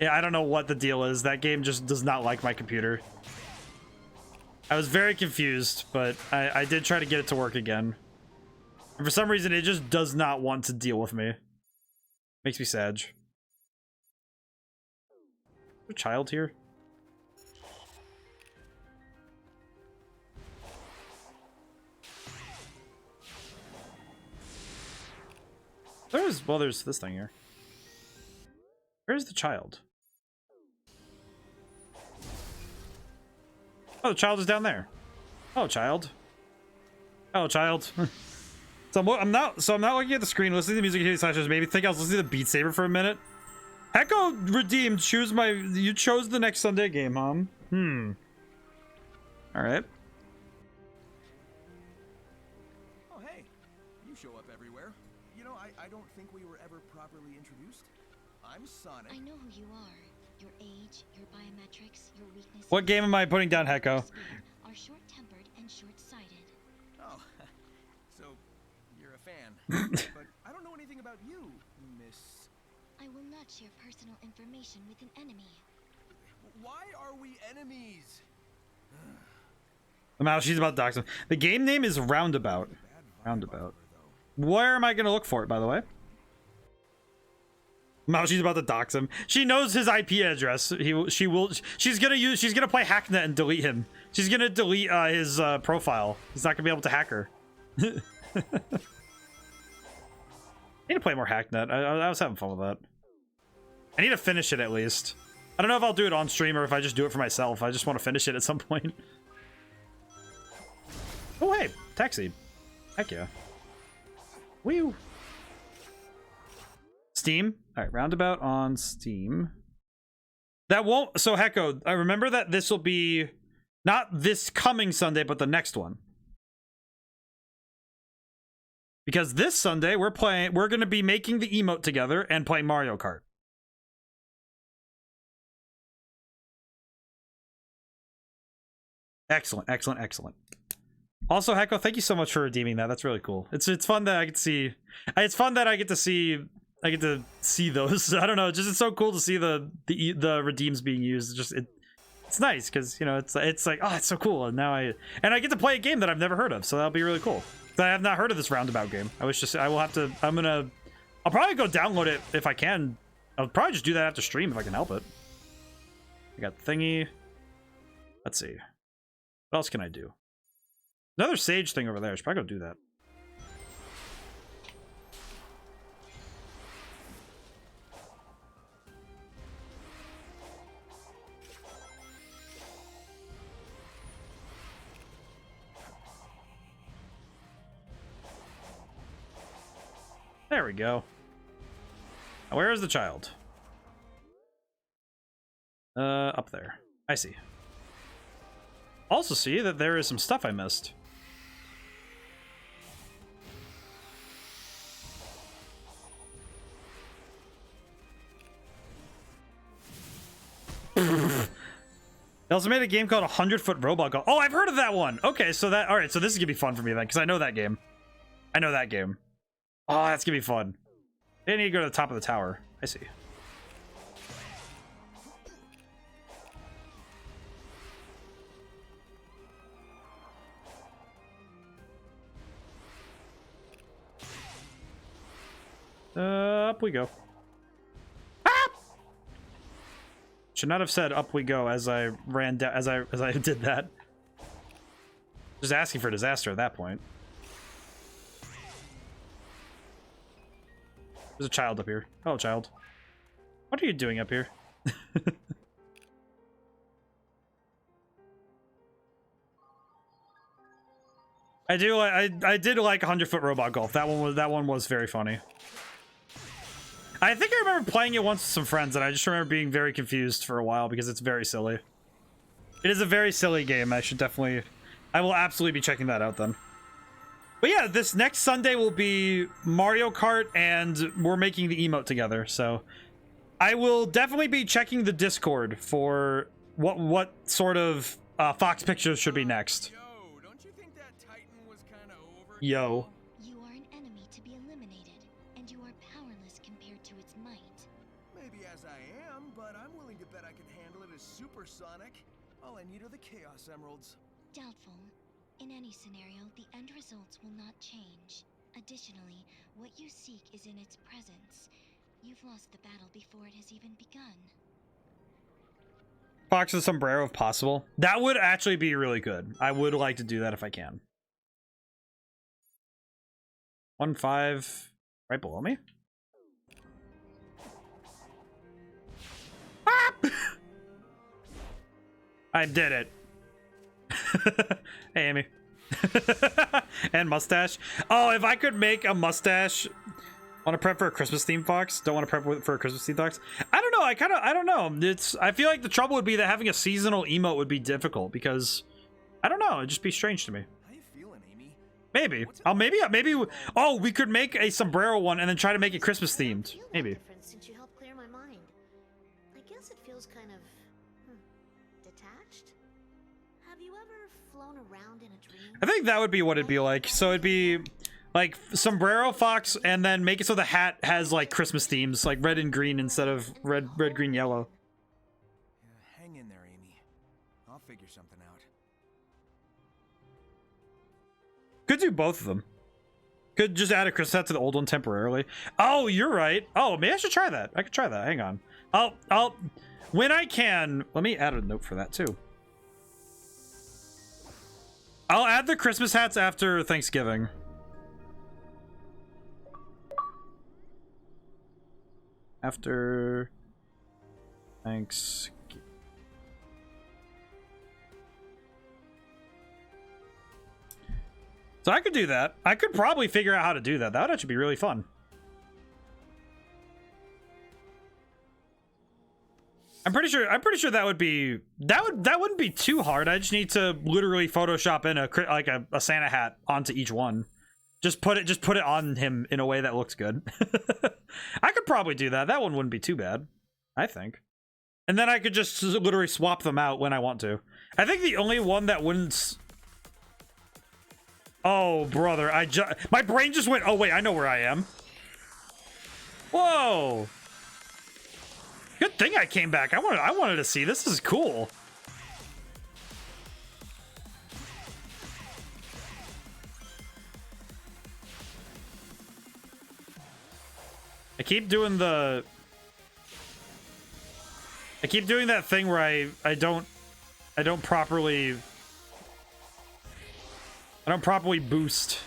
Yeah, I don't know what the deal is. That game just does not like my computer. I was very confused, but I did try to get it to work again. And for some reason, it just does not want to deal with me. Makes me sad. Is there a child here? There's this thing here. Where's the child? Oh, the child is down there. Oh, child. Oh, child. So I'm not looking at the screen, listening to music here slashes. Maybe think I was listening to Beat Saber for a minute. Hecko redeemed. You chose the next Sunday game, huh? All right. Oh, hey. You show up everywhere. You know, I don't think we were ever properly introduced. I'm Sonic. I know who you are. Your age, your biometrics, your weaknesses. What game am I putting down, Hecko? Are short-tempered and short-sighted. Oh, so you're a fan. But I don't know anything about you, Miss. I will not share personal information with an enemy. Why are we enemies? She's about to dox him. The game name is Roundabout. Roundabout. Where am I gonna look for it, by the way? She's about to dox him. She knows his IP address. She's gonna play Hacknet and delete him. She's gonna delete his profile. He's not gonna be able to hack her. I need to play more Hacknet. I was having fun with that. I need to finish it at least. I don't know if I'll do it on stream or if I just do it for myself. I just want to finish it at some point. Oh hey, taxi. Heck yeah. Woo. Steam. All right, Roundabout on Steam. That won't. So Hecko, I remember that this will be not this coming Sunday, but the next one. Because this Sunday we're going to be making the emote together and playing Mario Kart. Excellent, excellent, excellent. Also, Hecko, thank you so much for redeeming that. That's really cool. It's fun that I get to see. It's fun that I get to see those. I don't know. Just it's so cool to see the redeems being used. It's nice because, you know, it's like, oh, it's so cool. And now I get to play a game that I've never heard of. So that'll be really cool. I have not heard of this roundabout game. I'll probably go download it if I can. I'll probably just do that after stream if I can help it. I got the thingy. Let's see. What else can I do? Another sage thing over there. I should probably go do that. There we go. Now, where is the child? Up there. I see. Also see that there is some stuff I missed. They also made a game called 100-Foot Robot Golf. Oh, I've heard of that one. Okay, so that... Alright, so this is gonna be fun for me then, because I know that game. I know that game. Oh, that's gonna be fun. They need to go to the top of the tower. I see. Up we go. Ah! Should not have said "up we go" as I ran down as I did that. Just asking for disaster at that point. There's a child up here. Hello, child. What are you doing up here? I did like 100-Foot Robot Golf. That one was very funny. I think I remember playing it once with some friends, and I just remember being very confused for a while because it's very silly. It is a very silly game. I will absolutely be checking that out then. But yeah, this next Sunday will be Mario Kart, and we're making the emote together. So I will definitely be checking the Discord for what sort of Fox Pictures should be next. Yo, don't you think that Titan was kind of over? Yo. You are an enemy to be eliminated, and you are powerless compared to its might. Maybe as I am, but I'm willing to bet I can handle it as supersonic. All I need are the Chaos Emeralds. Doubtful. In any scenario, the end results will not change. Additionally, what you seek is in its presence. You've lost the battle before it has even begun. Fox with sombrero if possible. That would actually be really good. I would like to do that if I can. 1-5 right below me. Ah! I did it. Hey, Amy. And mustache. Oh, if I could make a mustache. Want to prep for a Christmas theme, Fox? Don't want to prep for a Christmas theme, Fox? I don't know. I don't know. I feel like the trouble would be that having a seasonal emote would be difficult because I don't know. It'd just be strange to me. How you feeling, Amy? Maybe. Oh, we could make a sombrero one and then try to make it Christmas themed. Maybe. Since you helped clear my mind. I guess it feels kind of detached. Have you ever flown around in a dream? I think that would be what it'd be like. So it'd be like sombrero Fox, and then make it so the hat has like Christmas themes, like red and green instead of red, green, yellow. Yeah, hang in there, Amy. I'll figure something out. Could do both of them. Could just add a Christmas hat to the old one temporarily. Oh, you're right. Oh, maybe I should try that. I could try that. Hang on. I'll when I can. Let me add a note for that too. I'll add the Christmas hats after Thanksgiving. After Thanksgiving. So I could do that. I could probably figure out how to do that. That would actually be really fun. I'm pretty sure that would be that wouldn't be too hard. I just need to literally Photoshop in a Santa hat onto each one. Just put it on him in a way that looks good. I could probably do that. That one wouldn't be too bad, I think. And then I could just literally swap them out when I want to. I think the only one that wouldn't... Oh, brother, my brain just went, oh wait, I know where I am. Whoa. Good thing I came back. I wanted to see. This is cool. I keep doing that thing where I don't properly boost.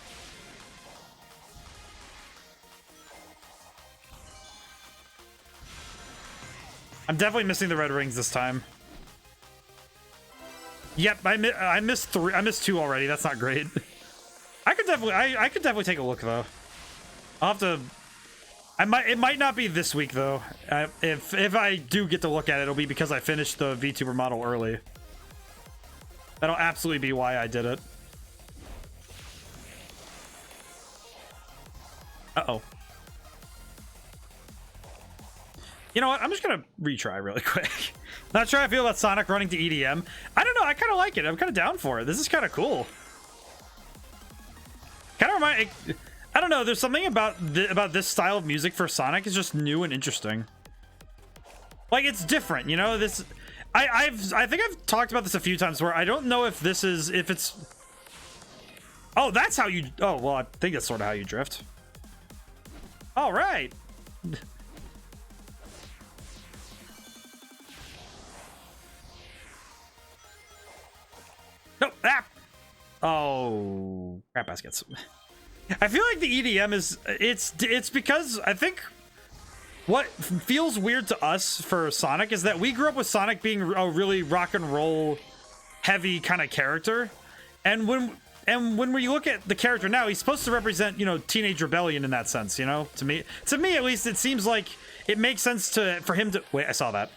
I'm definitely missing the red rings this time. Yep, I missed 3. I missed 2 already. That's not great. I could definitely take a look though. I'll have to. It might not be this week though. If I do get to look at it, it'll be because I finished the VTuber model early. That'll absolutely be why I did it. Uh-oh. You know what? I'm just gonna retry really quick. Not sure how I feel about Sonic running to EDM. I don't know. I kind of like it. I'm kind of down for it. This is kind of cool. Kind of remind. I don't know. There's something about this style of music for Sonic is just new and interesting. Like it's different, you know. This. I think I've talked about this a few times where I don't know if it's. Oh, that's how you. Oh well, I think that's sort of how you drift. All right. No, ah! Oh, crap baskets. I feel like the EDM is it's because I think what feels weird to us for Sonic is that we grew up with Sonic being a really rock and roll heavy kind of character, and when we look at the character now, he's supposed to represent, you know, teenage rebellion in that sense, you know. To me at least, it seems like it makes sense for him to wait. I saw that.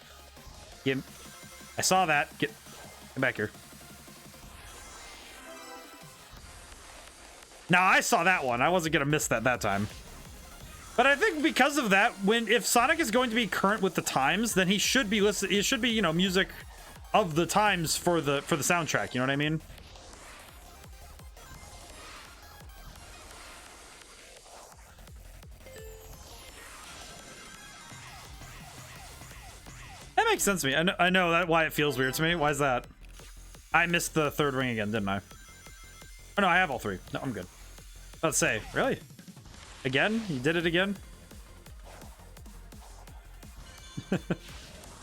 I saw that. Get back here. Now I saw that one. I wasn't gonna miss that time. But I think because of that, if Sonic is going to be current with the times, then he should be it should be, you know, music of the times for the soundtrack. You know what I mean? That makes sense to me. I know that why it feels weird to me. Why is that? I missed the 3rd ring again, didn't I? Oh no, I have all 3. No, I'm good. Let's say, really? Again? You did it again?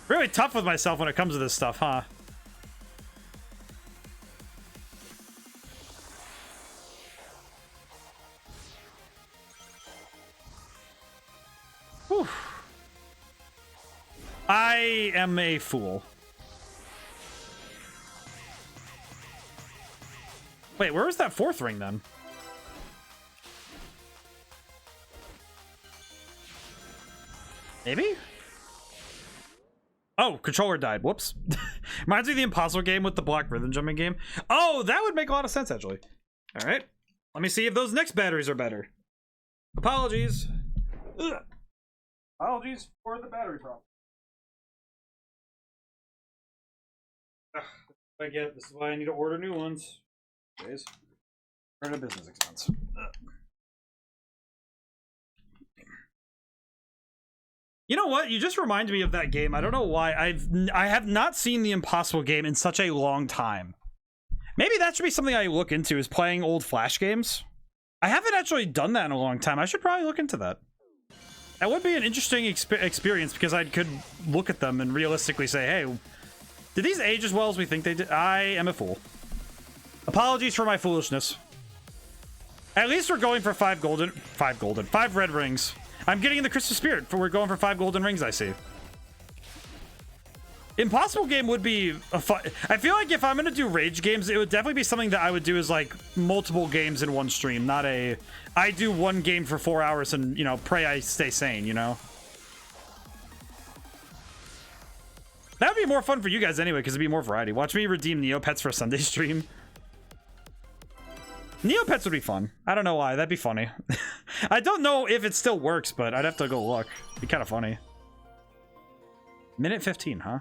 Really tough with myself when it comes to this stuff, huh? Whew. I am a fool. Wait, where was that 4th ring then? Maybe? Oh, controller died. Whoops. Reminds me of the Impossible game with the block rhythm jumping game. Oh, that would make a lot of sense, actually. All right. Let me see if those next batteries are better. Apologies. Ugh. Apologies for the battery problem. This is why I need to order new ones. Days. Earn a business expense. You know what? You just reminded me of that game. I don't know why. I have not seen the Impossible game in such a long time. Maybe that should be something I look into, is playing old Flash games. I haven't actually done that in a long time. I should probably look into that. That would be an interesting experience because I could look at them and realistically say, hey, did these age as well as we think they did? I am a fool. Apologies for my foolishness. At least we're going for 5 red rings. I'm getting in the Christmas spirit, we're going for 5 golden rings, I see. Impossible game would be a fun. I feel like if I'm gonna do rage games, it would definitely be something that I would do as like multiple games in one stream, not a I do one game for 4 hours and, you know, pray I stay sane, you know. That would be more fun for you guys anyway, because it'd be more variety. Watch me redeem Neopets for a Sunday stream. Neopets would be fun. I don't know why. That'd be funny. I don't know if it still works, but I'd have to go look. It'd be kind of funny. Minute 15, huh?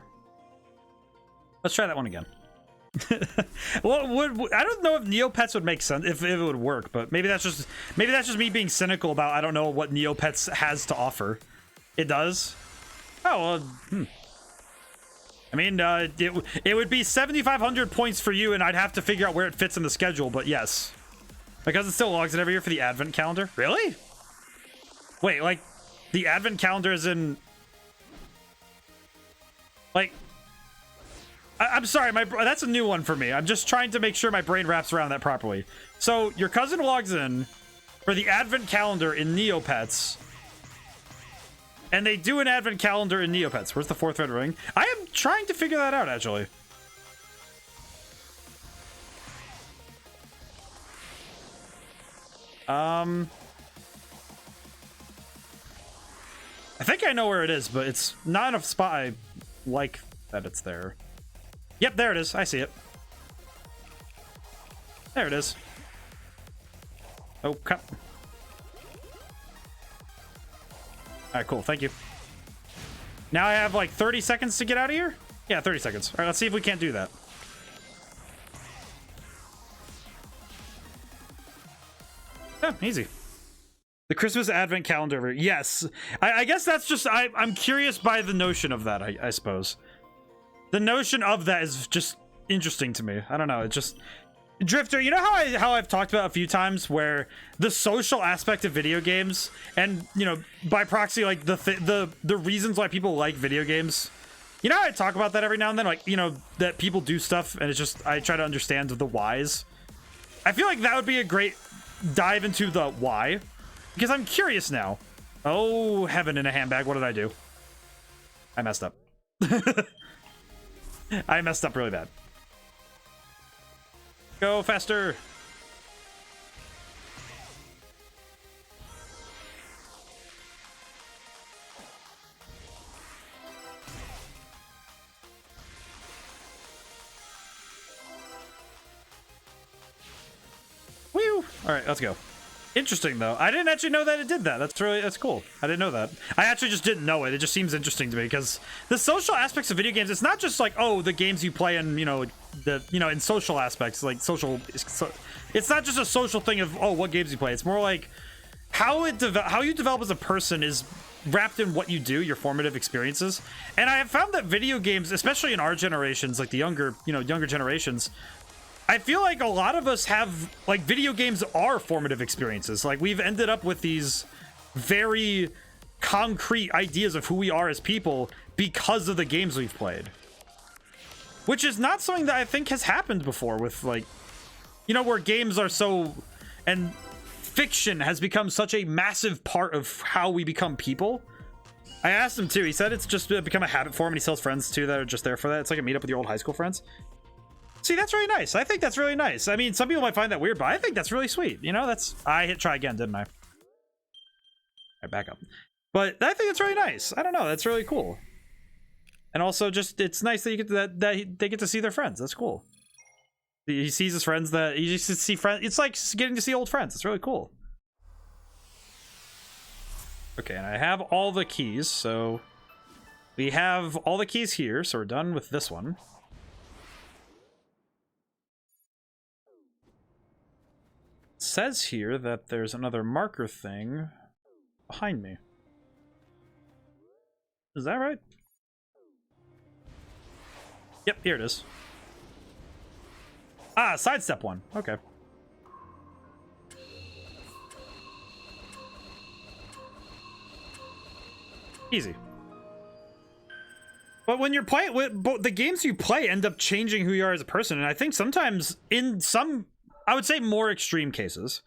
Let's try that one again. Well, I don't know if Neopets would make sense if it would work, but maybe that's just me being cynical about I don't know what Neopets has to offer. It does. Oh well. I mean, it would be 7,500 points for you, and I'd have to figure out where it fits in the schedule. But yes, because it still logs it every year for the advent calendar. Really? Wait, like the advent calendar is in like. I'm sorry, that's a new one for me. I'm just trying to make sure my brain wraps around that properly. So your cousin logs in for the advent calendar in Neopets, and they do an advent calendar in Neopets. Where's the fourth red ring? I am trying to figure that out, actually. I think I know where it is, but it's not enough spot I like that it's there. Yep, there it is. I see it. There it is. Oh, cut. Alright, cool. Thank you. Now I have like 30 seconds to get out of here? Yeah, 30 seconds. Alright, let's see if we can't do that. Oh, easy. The Christmas Advent calendar. Yes. I guess that's just... I'm curious by the notion of that, I suppose. The notion of that is just interesting to me. I don't know. It just... Drifter, you know how I've talked about a few times where the social aspect of video games and, you know, by proxy, like the reasons why people like video games. You know how I talk about that every now and then? Like, you know, that people do stuff and it's just, I try to understand the whys. I feel like that would be a great dive into the why. Because I'm curious now. Oh, heaven in a handbag. What did I do? I messed up. I messed up really bad. Go faster. Woo! All right, let's go. Interesting though. I didn't actually know that it did that. That's cool. I didn't know that. I actually just didn't know it. It just seems interesting to me because the social aspects of video games, it's not just like, oh, the games you play in, you know, in social aspects, like social, it's not just a social thing of, oh, what games you play. It's more like how you develop as a person is wrapped in what you do, your formative experiences. And I have found that video games, especially in our generations, like the younger generations, I feel like a lot of us have, like, video games are formative experiences. Like, we've ended up with these very concrete ideas of who we are as people because of the games we've played. Which is not something that I think has happened before with, like, you know, where games are so... And fiction has become such a massive part of how we become people. I asked him, too. He said it's just become a habit for him, and he sells friends, too, that are just there for that. It's like a meetup with your old high school friends. See, that's really nice. I think that's really nice. I mean, some people might find that weird, but I think that's really sweet. You know, that's... I hit try again, didn't I? All right, back up. But I think it's really nice. I don't know. That's really cool. And also, just, it's nice that you get that they get to see their friends. That's cool. He sees his friends that... You just see friends... It's like getting to see old friends. It's really cool. Okay, and I have all the keys, so... We have all the keys here, so we're done with this one. Says here that there's another marker thing behind me. Is that right? Yep, here it is. Ah, sidestep one. Okay. Easy. But when you're playing, the games you play end up changing who you are as a person, and I think sometimes in some... I would say more extreme cases.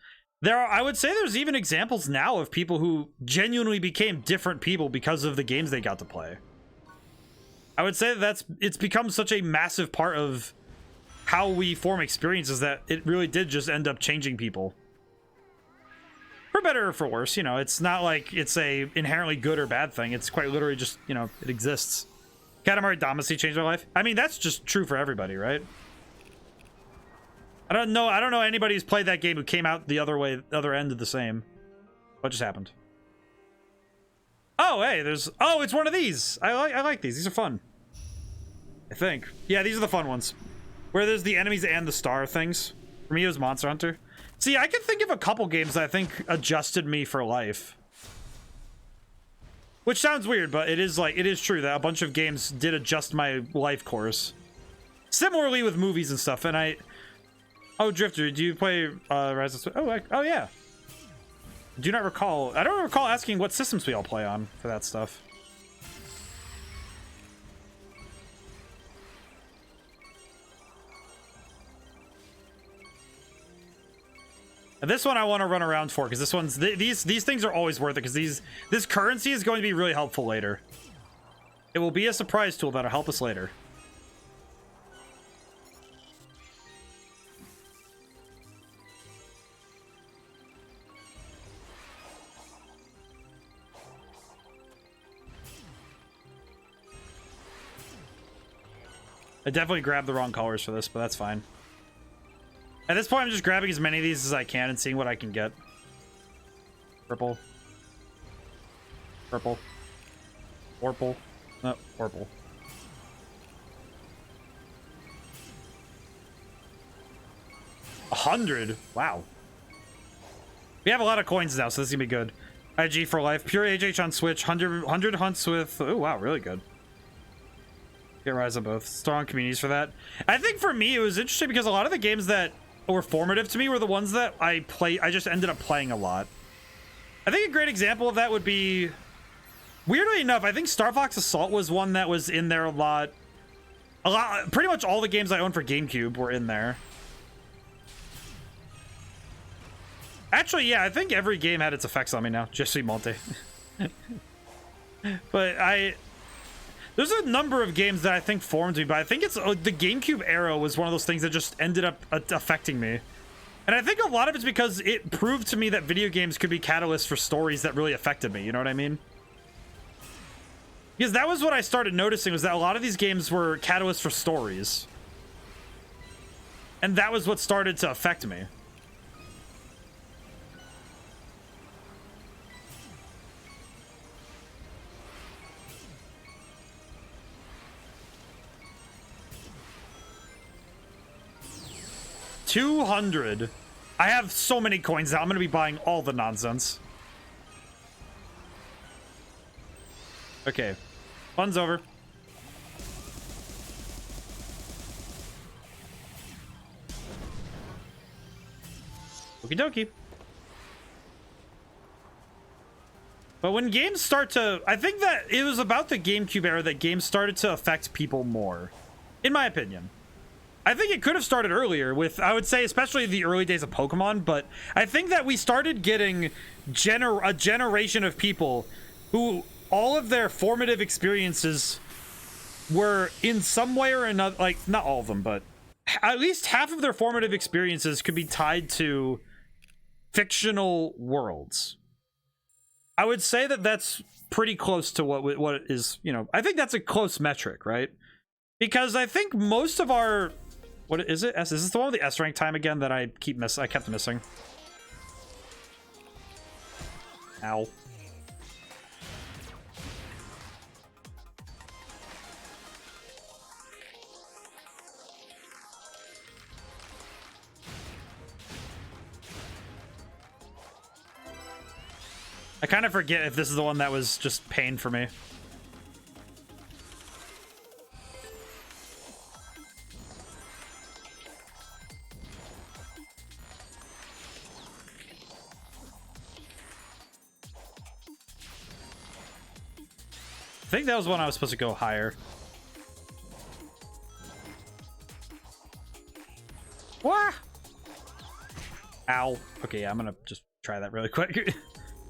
I would say there's even examples now of people who genuinely became different people because of the games they got to play. I would say it's become such a massive part of how we form experiences that it really did just end up changing people. For better or for worse, you know, it's not like it's a inherently good or bad thing. It's quite literally just, you know, it exists. Katamari Damacy changed my life. I mean, that's just true for everybody, right? I don't know anybody who's played that game who came out the other way, the other end of the same. What just happened? Oh, hey, oh, it's one of these. I like these. These are fun. I think. Yeah, these are the fun ones. where there's the enemies and the star things. For me, it was Monster Hunter. See, I can think of a couple games that I think adjusted me for life. Which sounds weird, but it is true that a bunch of games did adjust my life course. Similarly with movies and stuff, and oh, Drifter, do you play Rise of... Oh, yeah. Do not recall... I don't recall asking what systems we all play on for that stuff. And this one I want to run around for, because this one's... These things are always worth it, because this currency is going to be really helpful later. It will be a surprise tool that'll help us later. I definitely grabbed the wrong colors for this, but that's fine. At this point, I'm just grabbing as many of these as I can and seeing what I can get. Purple. Purple. Purple. No, purple. $100. Wow. We have a lot of coins now, so this is gonna be good. IG for life. Pure HH on Switch. 100 hunts with... Oh, wow, really good. Get Rise on both. Strong communities for that. I think for me, it was interesting because a lot of the games that were formative to me were the ones that I just ended up playing a lot. I think a great example of that would be... Weirdly enough, I think Star Fox Assault was one that was in there a lot. Pretty much all the games I owned for GameCube were in there. Actually, yeah, I think every game had its effects on me now. Just multi. But there's a number of games that I think formed me, but I think it's the GameCube era was one of those things that just ended up affecting me. And I think a lot of it's because it proved to me that video games could be catalysts for stories that really affected me. You know what I mean? Because that was what I started noticing, was that a lot of these games were catalysts for stories. And that was what started to affect me. $200. I have so many coins now. I'm going to be buying all the nonsense. Okay. Fun's over. Okie dokie. But when games start to... I think that it was about the GameCube era that games started to affect people more. In my opinion. I think it could have started earlier with, I would say, especially the early days of Pokemon, but I think that we started getting a generation of people who all of their formative experiences were in some way or another, like, not all of them, but at least half of their formative experiences could be tied to fictional worlds. I would say that that's pretty close to what is, you know, I think that's a close metric, right? Because I think most of our... What is it? Is this the one with the S rank time again that I kept missing? Ow. I kind of forget if this is the one that was just pain for me. I think that was one I was supposed to go higher. Wah! Ow. Okay, yeah, I'm gonna just try that really quick.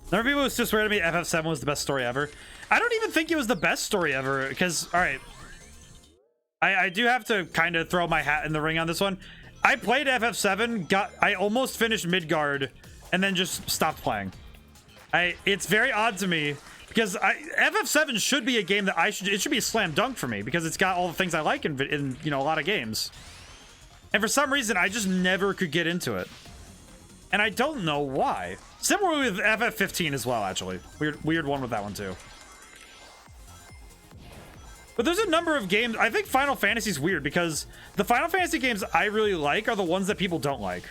There are people who still swear to me FF7 was the best story ever. I don't even think it was the best story ever, because, alright. I do have to kind of throw my hat in the ring on this one. I played FF7, I almost finished Midgard, and then just stopped playing. It's very odd to me. Because FF7 should be a game that it should be a slam dunk for me, because it's got all the things I like in you know, a lot of games. And for some reason, I just never could get into it. And I don't know why. Similarly with FF15 as well, actually. Weird one with that one, too. But there's a number of games. I think Final Fantasy's weird because the Final Fantasy games I really like are the ones that people don't like.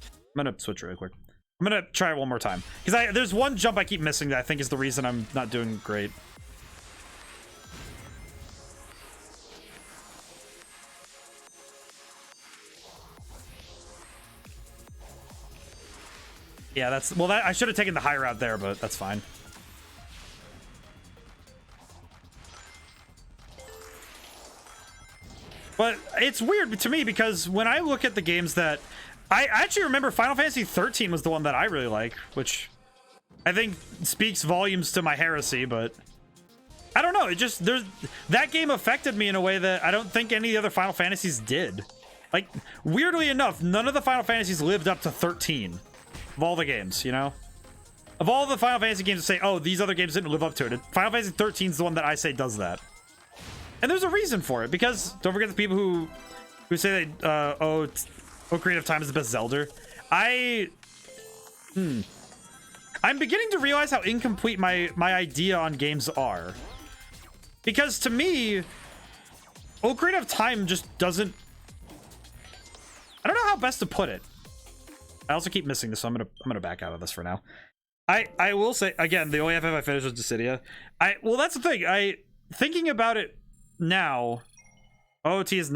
I'm gonna switch really quick. I'm gonna try it one more time because there's one jump I keep missing that I think is the reason I'm not doing great. Yeah, that's well. I should have taken the high route there, but that's fine. But it's weird to me because when I look at the games that I actually remember, Final Fantasy 13 was the one that I really like, which I think speaks volumes to my heresy, but I don't know. It just that game affected me in a way that I don't think any of the other Final Fantasies did. Like, weirdly enough, none of the Final Fantasies lived up to 13 of all the games, you know? Of all the Final Fantasy games that say, oh, these other games didn't live up to it, Final Fantasy 13 is the one that I say does that. And there's a reason for it, because don't forget the people who say that Ocarina of Time is the best Zelda. I'm beginning to realize how incomplete my idea on games are. Because to me, Ocarina of Time just doesn't... I don't know how best to put it. I also keep missing this, so I'm gonna back out of this for now. I will say again, the only FF I finished was Dissidia. Well, that's the thing. Thinking about it now, OOT is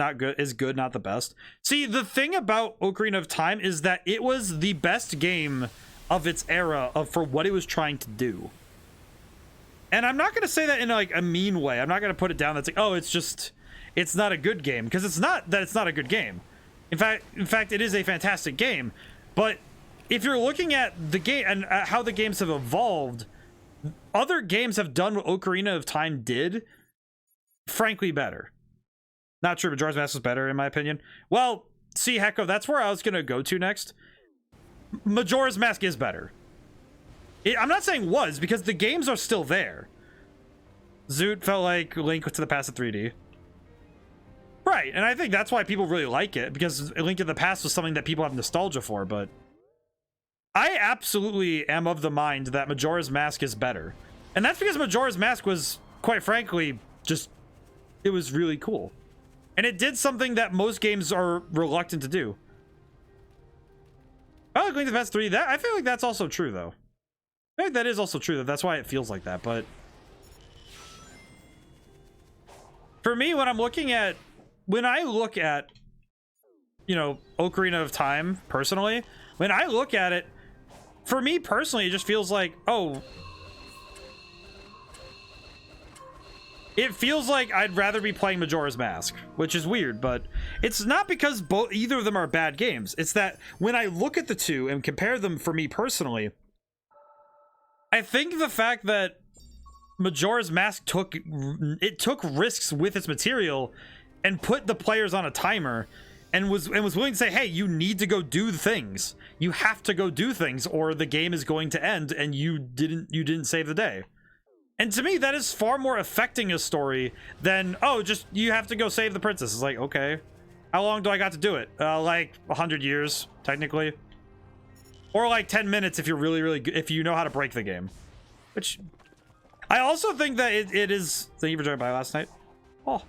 good, not the best. See, the thing about Ocarina of Time is that it was the best game of its era for what it was trying to do. And I'm not gonna say that in like a mean way. I'm not gonna put it down that's like, oh, it's not a good game, because it's not that it's not a good game. In fact, it is a fantastic game. But if you're looking at the game and how the games have evolved, other games have done what Ocarina of Time did, frankly, better. Not true, Majora's Mask was better, in my opinion. Well, see, Hecko, that's where I was going to go to next. Majora's Mask is better. I'm not saying was, because the games are still there. Zoot felt like Link to the Past of 3D. Right, and I think that's why people really like it, because Link to the Past was something that people have nostalgia for, but I absolutely am of the mind that Majora's Mask is better. And that's because Majora's Mask was, quite frankly, it was really cool. And it did something that most games are reluctant to do. I like Link to the Past 3D. I feel like that's also true, though. I think that is also true, that's why it feels like that, but... For me, when I look at, you know, Ocarina of Time, personally, when I look at it, for me personally, it just feels like, oh, it feels like I'd rather be playing Majora's Mask, which is weird, but it's not because either of them are bad games. It's that when I look at the two and compare them, for me personally, I think the fact that Majora's Mask took risks with its material and put the players on a timer and was willing to say, hey, you need to go do things. You have to go do things or the game is going to end and you didn't save the day. And to me, that is far more affecting a story than, oh, just you have to go save the princess. It's like, okay, how long do I got to do it? Like 100 years, technically. Or like 10 minutes if you're really, really good, if you know how to break the game. Which, I also think that it is, thank you for joining by last night. Oh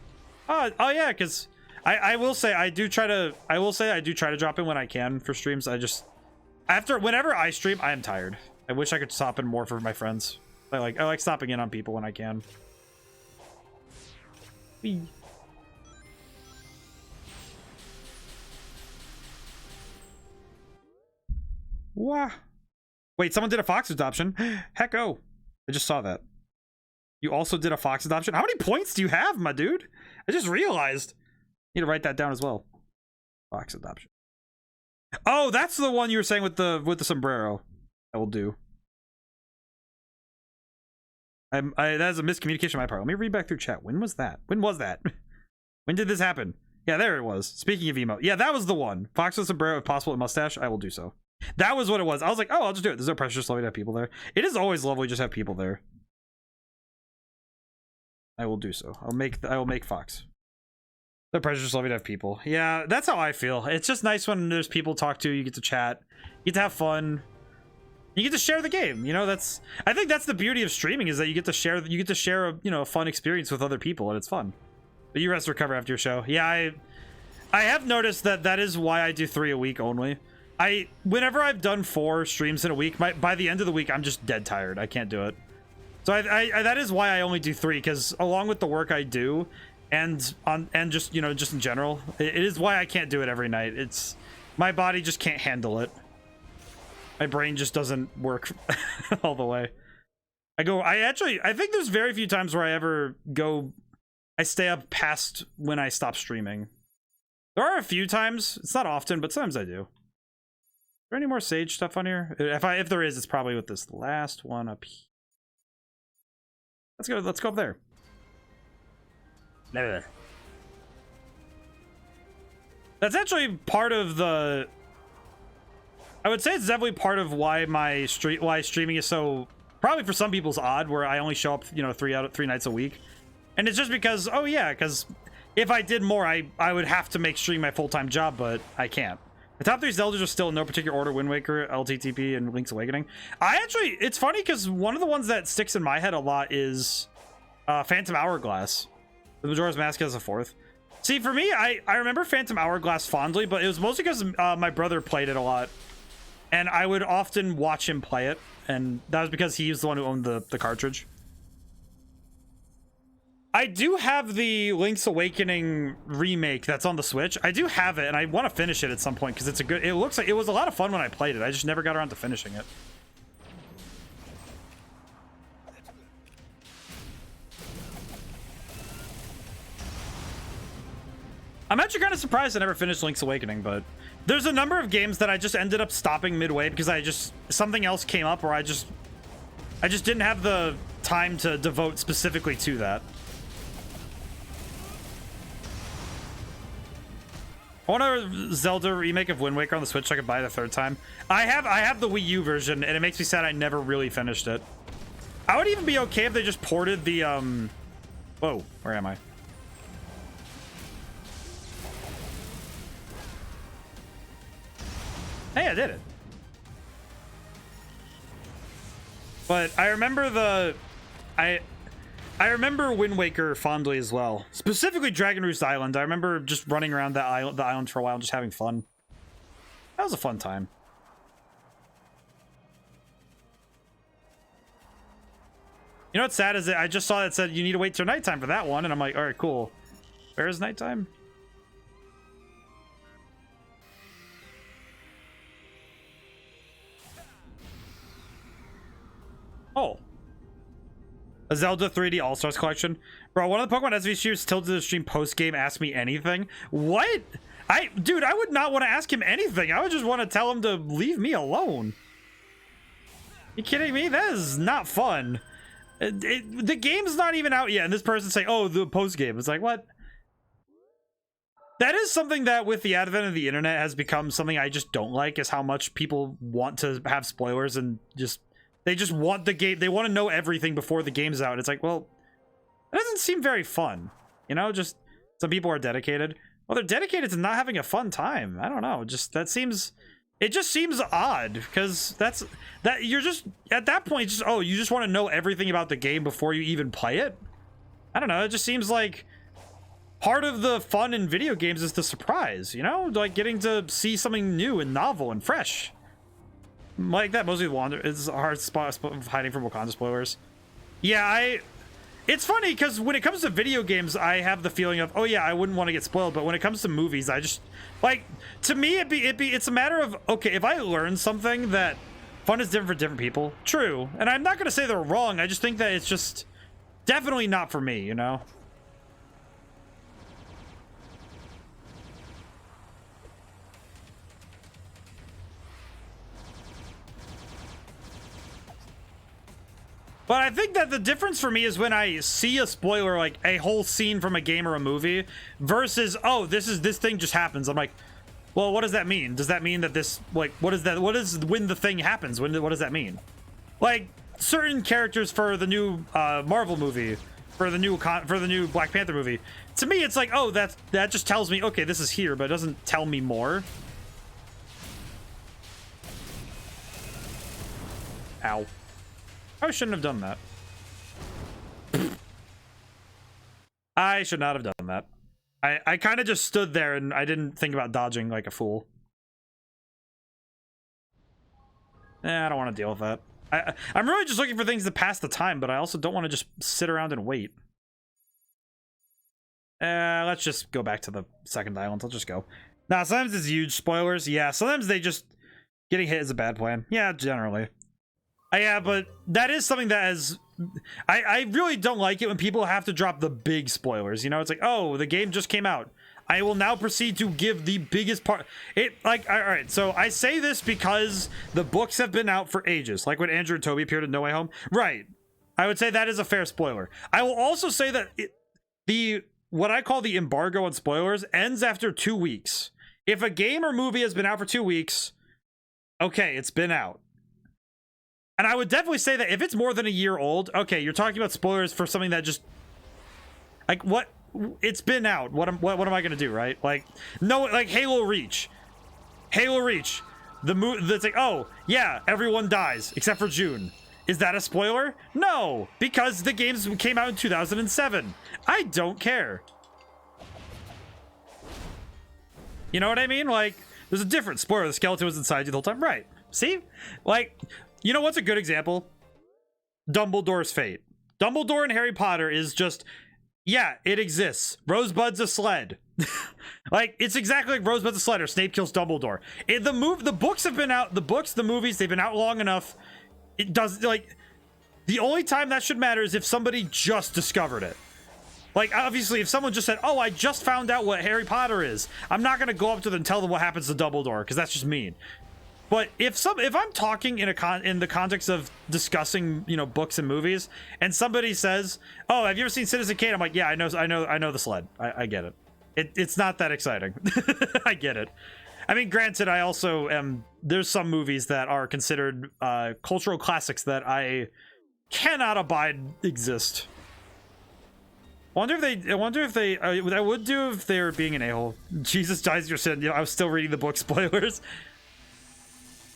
yeah, because I will say I do try to drop in when I can for streams. Whenever I stream, I am tired. I wish I could stop in more for my friends. I like stopping in on people when I can. Whee. Wow. Wait, someone did a Fox adoption. Hecko. I just saw that. You also did a Fox adoption? How many points do you have, my dude? I just realized. Need to write that down as well. Fox adoption. Oh, that's the one you were saying with the sombrero. I will do. That is a miscommunication on my part. Let me read back through chat. When was that? When did this happen? Yeah, there it was. Speaking of emo. Yeah, that was the one. Fox with sombrero, if possible, and mustache. I will do so. That was what it was. I was like, oh, I'll just do it. There's no pressure, just lovely to have people there. It is always lovely to just have people there. I will do so. I will make Fox. The pressure, just lovely to have people. Yeah, that's how I feel. It's just nice when there's people to talk to, you get to chat, you get to have fun. You get to share the game, you know. I think that's the beauty of streaming, is that you get to share a, you know, a fun experience with other people, and it's fun. But you rest and recover after your show. Yeah, I have noticed that is why I do 3 a week only. Whenever I've done 4 streams in a week, by the end of the week I'm just dead tired. I can't do it. So that is why I only do 3, because along with the work I do, and just, you know, just in general, it is why I can't do it every night. It's my body just can't handle it. My brain just doesn't work all the way. I think there's very few times where I stay up past when I stop streaming. There are a few times. It's not often, but sometimes I do. Is there any more Sage stuff on here? If there is, it's probably with this last one up here. Let's go up there. That's actually part of the... I would say it's definitely part of why why streaming is so, probably for some people's, odd, where I only show up, you know, 3 nights a week. And it's just because, oh yeah, because if I did more, I would have to make streaming my full-time job, but I can't. The top 3 Zeldas are still in no particular order: Wind Waker, LTTP, and Link's Awakening. It's funny because one of the ones that sticks in my head a lot is Phantom Hourglass. The Majora's Mask has a 4th. See, for me, I remember Phantom Hourglass fondly, but it was mostly because my brother played it a lot. And I would often watch him play it, and that was because he was the one who owned the cartridge. I do have the Awakening remake that's on the Switch. I do have it, and I want to finish it at some point because it's it looks like it was a lot of fun when I played it. I just never got around to finishing it. I'm actually kind of surprised I never finished Link's Awakening, but there's a number of games that I just ended up stopping midway because something else came up, or I just didn't have the time to devote specifically to that. I want a Zelda remake of Wind Waker on the Switch so I could buy it the 3rd time. I have the Wii U version, and it makes me sad I never really finished it. I would even be okay if they just ported the whoa, where am I? Hey, I did it. But I remember I remember Wind Waker fondly as well. Specifically Dragon Roost Island. I remember just running around the island for a while and just having fun. That was a fun time. You know what's sad is that I just saw it said you need to wait till nighttime for that one, and I'm like, all right, cool. Where is nighttime? Oh. A Zelda 3D All-Stars collection. Bro, one of the Pokemon SV streamers tilted the stream post-game asked me anything. What? Dude, I would not want to ask him anything. I would just want to tell him to leave me alone. You kidding me? That is not fun. The game's not even out yet, and this person's saying, oh, the post-game. It's like, what? That is something that, with the advent of the internet, has become something I just don't like, is how much people want to have spoilers and they just want the game. They want to know everything before the game's out. It's like, well, that doesn't seem very fun. You know, just some people are dedicated. Well, they're dedicated to not having a fun time. I don't know. It just seems odd because you're just at that point, you just want to know everything about the game before you even play it. I don't know. It just seems like part of the fun in video games is the surprise, you know, like getting to see something new and novel and fresh. Like that mostly it's a hard spot of hiding from Wakanda spoilers. Yeah, it's funny because when it comes to video games, I have the feeling of, oh yeah, I wouldn't want to get spoiled. But when it comes to movies, I just like, to me, it's a matter of, okay, if I learn something that fun is different for different people. True. And I'm not going to say they're wrong. I just think that it's just definitely not for me, you know? But I think that the difference for me is when I see a spoiler, like a whole scene from a game or a movie, versus, oh, this thing just happens. I'm like, well, what does that mean? Does that mean that this, like, what is when the thing happens? What does that mean? Like, certain characters for the new Marvel movie, for the new Black Panther movie, to me, it's like, oh, that just tells me, okay, this is here, but it doesn't tell me more. Ow. I shouldn't have done that. I should not have done that. I kind of just stood there and I didn't think about dodging like a fool. I don't want to deal with that. I'm really just looking for things to pass the time, but I also don't want to just sit around and wait. Let's just go back to the second island. Let's just go. Now, sometimes it's huge spoilers. Yeah, sometimes they just... Getting hit is a bad plan. Yeah, generally. Yeah, but that is something that is... I really don't like it when people have to drop the big spoilers. You know, it's like, oh, the game just came out. I will now proceed to give the biggest part. All right, so I say this because the books have been out for ages. Like when Andrew and Toby appeared in No Way Home. Right. I would say that is a fair spoiler. I will also say that what I call the embargo on spoilers ends after 2 weeks. If a game or movie has been out for 2 weeks, okay, it's been out. And I would definitely say that if it's more than a year old, okay, you're talking about spoilers for something that just... Like, what? It's been out. What am I gonna do, right? Like, no, like Halo Reach. Halo Reach. That's like, oh, yeah, everyone dies, except for June. Is that a spoiler? No, because the games came out in 2007. I don't care. You know what I mean? Like, there's a difference. Spoiler, the skeleton was inside you the whole time. Right. See? Like... You know what's a good example? Dumbledore's fate. Dumbledore in Harry Potter is just, yeah, it exists. Rosebud's a sled. Like, it's exactly like Rosebud's a sled or Snape kills Dumbledore. The books have been out, the books, the movies, they've been out long enough. It does, like, the only time that should matter is if somebody just discovered it. Like, obviously, if someone just said, oh, I just found out what Harry Potter is, I'm not going to go up to them and tell them what happens to Dumbledore, because that's just mean. But if I'm talking in the context of discussing, you know, books and movies, and somebody says, "Oh, have you ever seen Citizen Kane?" I'm like, "Yeah, I know the sled. I get it. It's not that exciting. I get it. I mean, granted, I also am. There's some movies that are considered cultural classics that I cannot abide exist. I wonder if they. I would do if they were being an a-hole. Jesus dies your sin. You know, I was still reading the book spoilers.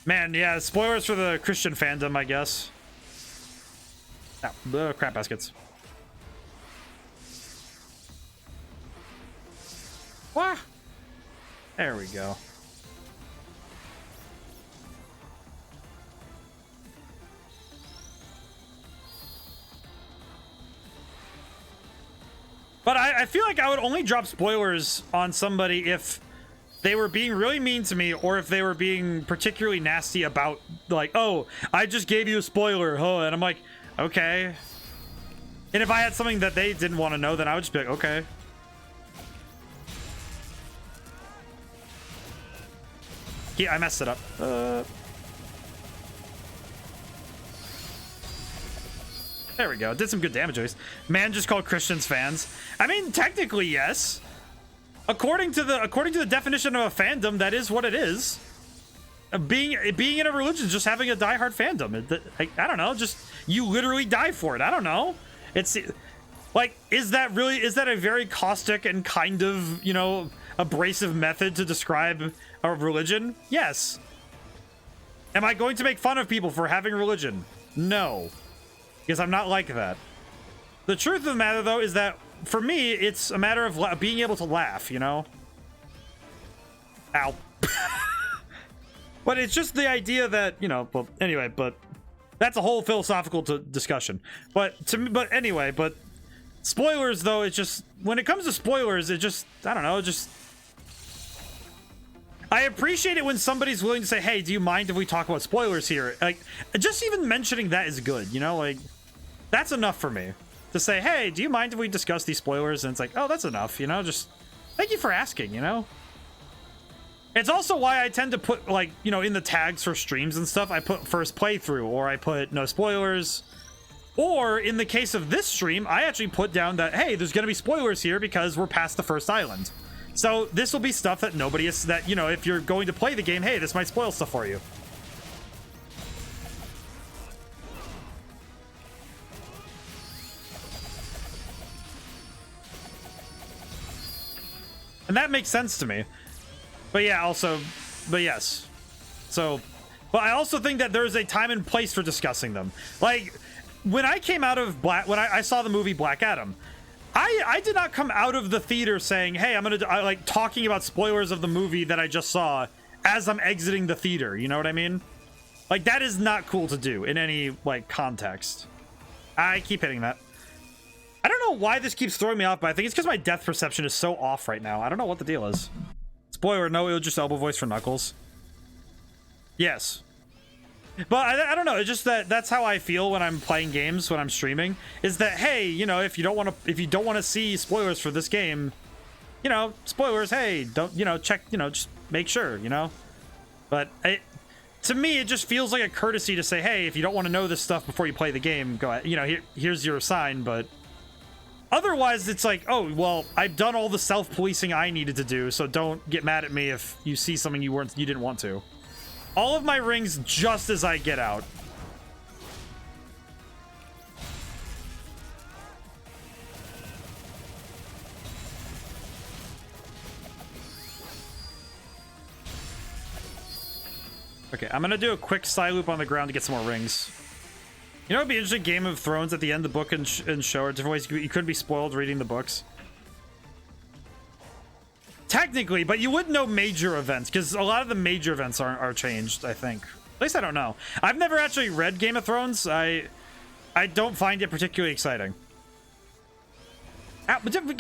Man, yeah, spoilers for the Christian fandom, I guess. Oh, crap baskets. Wah! There we go. But I feel like I would only drop spoilers on somebody if they were being really mean to me, or if they were being particularly nasty about, like, oh, I just gave you a spoiler, huh? And I'm like, okay. And if I had something that they didn't want to know, then I would just be like, okay. Yeah, I messed it up. There we go. Did some good damage, at least. Man just called Christians fans. I mean, technically, yes. According to the definition of a fandom, that is what it is. Being in a religion is just having a diehard fandom. I don't know, just you literally die for it. I don't know. It's like, is that a very caustic and kind of, you know, abrasive method to describe a religion? Yes. Am I going to make fun of people for having religion? No, because I'm not like that. The truth of the matter, though, is that for me, it's a matter of being able to laugh, you know? Ow. But it's just the idea that, you know, well, anyway, but that's a whole philosophical discussion. But anyway, spoilers, though, it's just, when it comes to spoilers, it just, I don't know, just, I appreciate it when somebody's willing to say, hey, do you mind if we talk about spoilers here? Like, just even mentioning that is good, you know? Like, that's enough for me. To say, hey, do you mind if we discuss these spoilers? And it's like, oh, that's enough, you know? Just thank you for asking, you know? It's also why I tend to put, like, you know, in the tags for streams and stuff, I put first playthrough, or I put no spoilers. Or in the case of this stream, I actually put down that, hey, there's going to be spoilers here because we're past the first island. So this will be stuff that nobody is, that, you know, if you're going to play the game, hey, this might spoil stuff for you. And that makes sense to me. But yeah, also, but yes. So but I also think that there's a time and place for discussing them. Like, when I came out of when I saw the movie Black Adam, I did not come out of the theater saying, hey, like talking about spoilers of the movie that I just saw as I'm exiting the theater. You know what I mean? Like, that is not cool to do in any, like, context. I keep hitting that. I don't know why this keeps throwing me off, but I think it's because my depth perception is so off right now. I don't know what the deal is. Spoiler, no, it was just elbow voice for Knuckles. Yes. But I don't know. It's just that's how I feel when I'm playing games, when I'm streaming. Is that, hey, you know, if you don't want to see spoilers for this game, you know, spoilers. Hey, don't, you know, check, you know, just make sure, you know. But to me, it just feels like a courtesy to say, hey, if you don't want to know this stuff before you play the game, go ahead. You know, here's your sign. But otherwise, it's like, oh, well, I've done all the self-policing I needed to do, so don't get mad at me if you see something you didn't want to. All of my rings just as I get out. Okay, I'm gonna do a quick side loop on the ground to get some more rings. You know, it'd be interesting. Game of Thrones at the end, the book and show are different ways you could be spoiled reading the books. Technically, but you wouldn't know major events because a lot of the major events are changed. I think. At least I don't know. I've never actually read Game of Thrones. I don't find it particularly exciting. Freaking.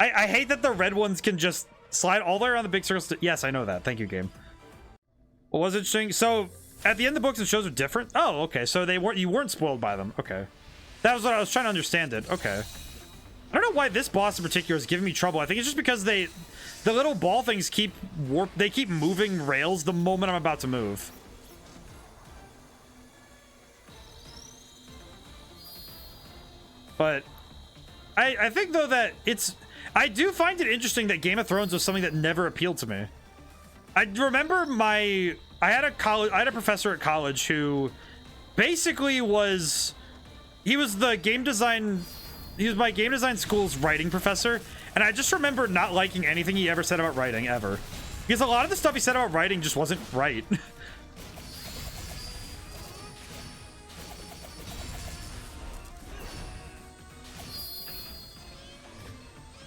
I hate that the red ones can just slide all the way around the big circles. Yes, I know that. Thank you, game. What was interesting? So at the end, the books and shows are different. Oh, okay. So you weren't spoiled by them. Okay, that was what I was trying to understand. It. Okay. I don't know why this boss in particular is giving me trouble. I think it's just because the little ball things keep moving rails the moment I'm about to move. But I think though that I do find it interesting that Game of Thrones was something that never appealed to me. I remember I had a professor at college who basically he was my game design school's writing professor, and I just remember not liking anything he ever said about writing ever, because a lot of the stuff he said about writing just wasn't right.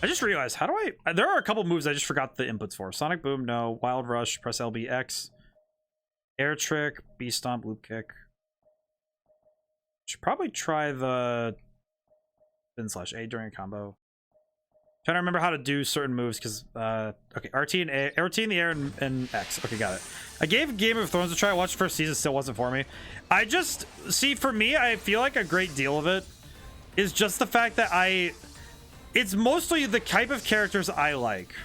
I just realized, how do there are a couple moves I just forgot the inputs for. Sonic Boom, no. Wild Rush, press LB, X. Air Trick, B Stomp, Loop Kick. Should probably try the Spin/A during a combo. Trying to remember how to do certain moves, because, okay, RT in the air and X. Okay, got it. I gave Game of Thrones a try. I watched the first season, still wasn't for me. For me, I feel like a great deal of it is just the fact that it's mostly the type of characters I like.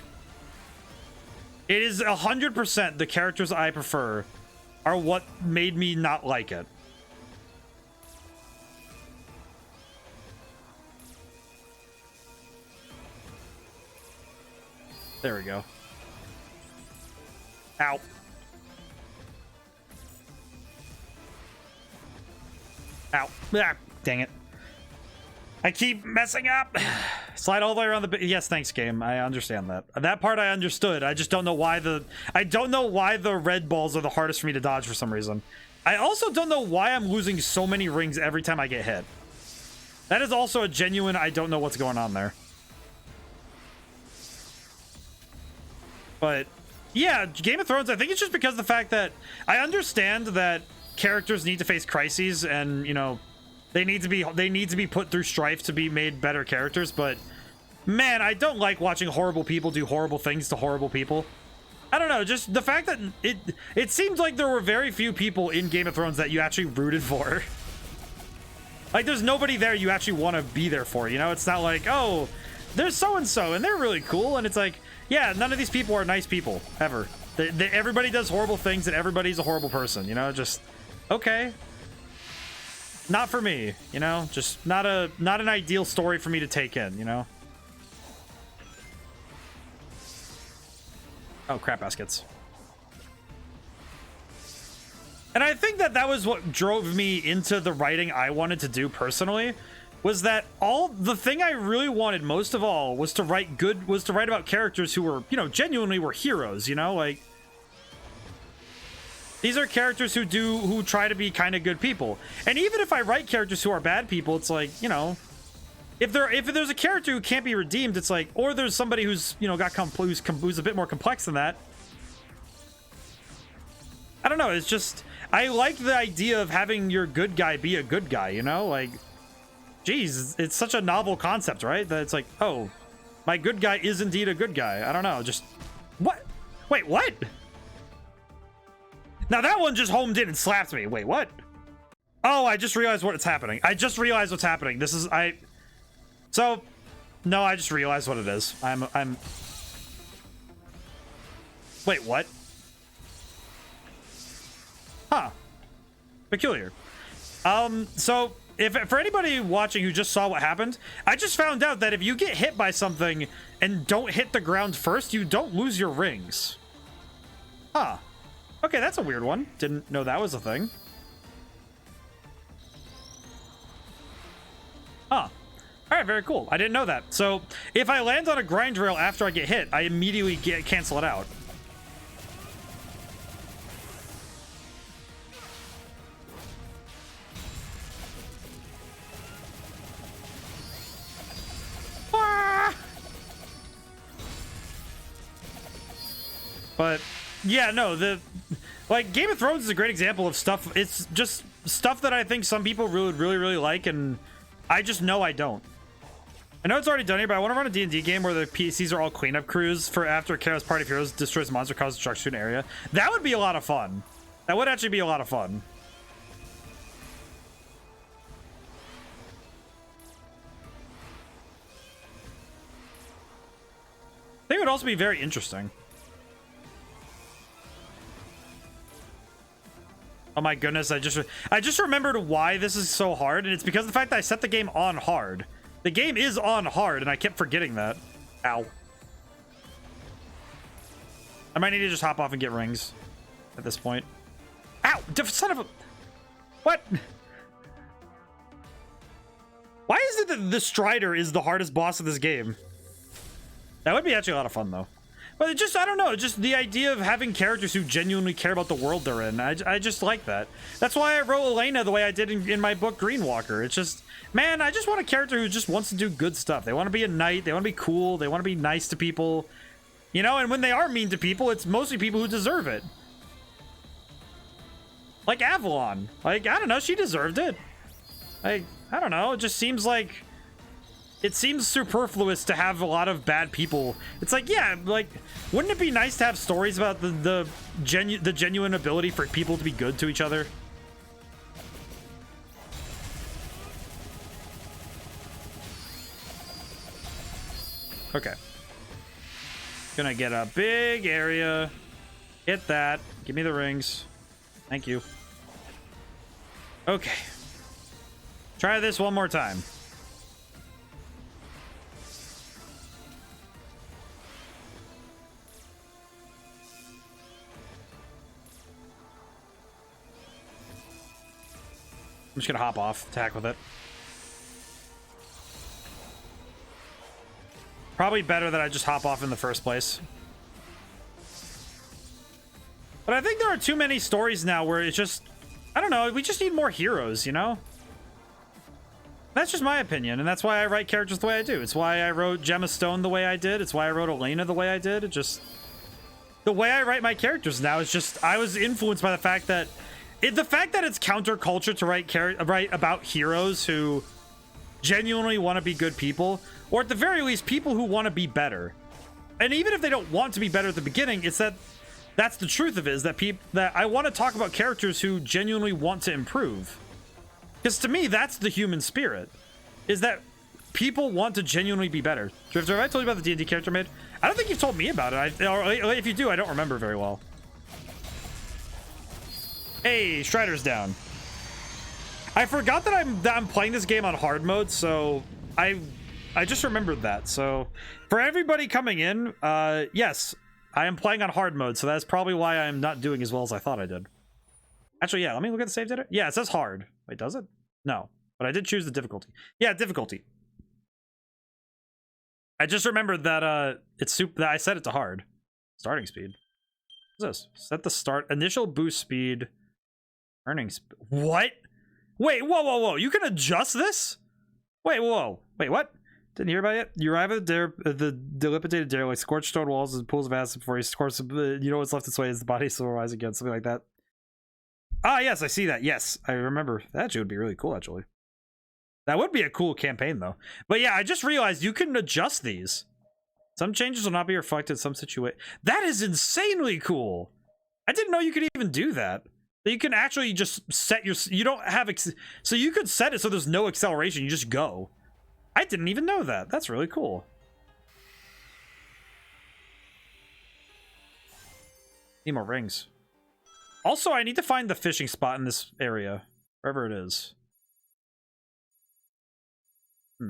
It is 100% the characters I prefer are what made me not like it. There we go. Ow. Ow. Ah, dang it. I keep messing up. Slide all the way around the... Yes, thanks, game. I understand that. That part I understood. I just don't know why the red balls are the hardest for me to dodge for some reason. I also don't know why I'm losing so many rings every time I get hit. That is also a genuine I don't know what's going on there. But yeah, Game of Thrones, I think it's just because of the fact that I understand that characters need to face crises, and, you know, they need to be put through strife to be made better characters, but man, I don't like watching horrible people do horrible things to horrible people. I don't know, just the fact that it seems like there were very few people in Game of Thrones that you actually rooted for. Like, there's nobody there you actually want to be there for, you know? It's not like, oh, there's so-and-so, and they're really cool, and it's like, yeah, none of these people are nice people, ever. Everybody does horrible things, and everybody's a horrible person, you know? Just, okay. Not for me, you know? Just not an ideal story for me to take in, you know? Oh, crap baskets. And I think that was what drove me into the writing I wanted to do personally. was that the thing I really wanted most of all was to write about characters who were, you know, genuinely were heroes, you know, like these are characters who try to be kind of good people. And even if I write characters who are bad people, it's like, you know, if there's a character who can't be redeemed, it's like, or there's somebody who's, you know, who's a bit more complex than that. I don't know, it's just, I like the idea of having your good guy be a good guy, you know, like, geez, it's such a novel concept, right? That it's like, oh, my good guy is indeed a good guy. I don't know, just, what? Wait, what? Now that one just homed in and slapped me. Wait, what? Oh, I just realized what's happening. I just realized what's happening. This is, so, no, I just realized what it is. Wait, what? Huh. Peculiar. So, for anybody watching who just saw what happened, I just found out that if you get hit by something and don't hit the ground first, you don't lose your rings. Huh. Okay, that's a weird one. Didn't know that was a thing. Huh. Alright, very cool. I didn't know that. So, if I land on a grind rail after I get hit, I immediately cancel it out. Ah! But, yeah, no, like, Game of Thrones is a great example of stuff. It's just stuff that I think some people really like, and I just know I don't. I know it's already done here, but I want to run a D&D game where the PCs are all cleanup crews for after Chaos Party of Heroes destroys a monster, causes destruction to an area. That would be a lot of fun. That would actually be a lot of fun. I think it would also be very interesting. Oh my goodness, I just remembered why this is so hard, and it's because of the fact that I set the game on hard. The game is on hard, and I kept forgetting that. Ow. I might need to just hop off and get rings at this point. Ow! Son of a... What? Why is it that the Strider is the hardest boss of this game? That would be actually a lot of fun, though. But it just, I don't know, just the idea of having characters who genuinely care about the world they're in. I just like that. That's why I wrote Elena the way I did in my book Green Walker. It's just, man, I just want a character who just wants to do good stuff. They want to be a knight. They want to be cool. They want to be nice to people. You know, and when they are mean to people, it's mostly people who deserve it. Like Avalon. Like, I don't know, she deserved it. I don't know, it just seems like... It seems superfluous to have a lot of bad people. It's like, yeah, like, wouldn't it be nice to have stories about the genuine ability for people to be good to each other? Okay. Gonna get a big area. Hit that. Give me the rings. Thank you. Okay. Try this one more time. I'm just gonna hop off, attack with it. Probably better that I just hop off in the first place. But I think there are too many stories now where it's just, I don't know, we just need more heroes, you know? That's just my opinion, and that's why I write characters the way I do. It's why I wrote Gemma Stone the way I did. It's why I wrote Elena the way I did. It just... The way I write my characters now is just... I was influenced by the fact that... the fact that it's counterculture to write about heroes who genuinely want to be good people, or at the very least, people who want to be better. And even if they don't want to be better at the beginning, it's that that's the truth of it, is that that I want to talk about characters who genuinely want to improve. Because to me, that's the human spirit, is that people want to genuinely be better. Drifter, have I told you about the D&D character I made? I don't think you've told me about it. Or if you do, I don't remember very well. Hey, Strider's down. I forgot that I'm playing this game on hard mode, so I just remembered that. So for everybody coming in, yes, I am playing on hard mode, so that's probably why I'm not doing as well as I thought I did. Actually, yeah, let me look at the save data. Yeah, it says hard. Wait, does it? No. but I did choose the difficulty. Yeah, difficulty. I just remembered that it's super. That I set it to hard. Starting speed. What's this? Set the start initial boost speed. Earnings. What? Wait, whoa. You can adjust this? Wait, whoa. Wait, what? Didn't hear about it? You arrive at the dilapidated derelict, scorched stone walls and pools of acid before you scorch. You know what's left its way is the body still rise again, something like that. Ah, yes, I see that. Yes, I remember. That actually would be really cool, actually. That would be a cool campaign, though. But yeah, I just realized you can adjust these. Some changes will not be reflected in some situation. That is insanely cool. I didn't know you could even do that. You can actually just set your... You don't have... So you could set it so there's no acceleration. You just go. I didn't even know that. That's really cool. Need more rings. Also, I need to find the fishing spot in this area. Wherever it is. Let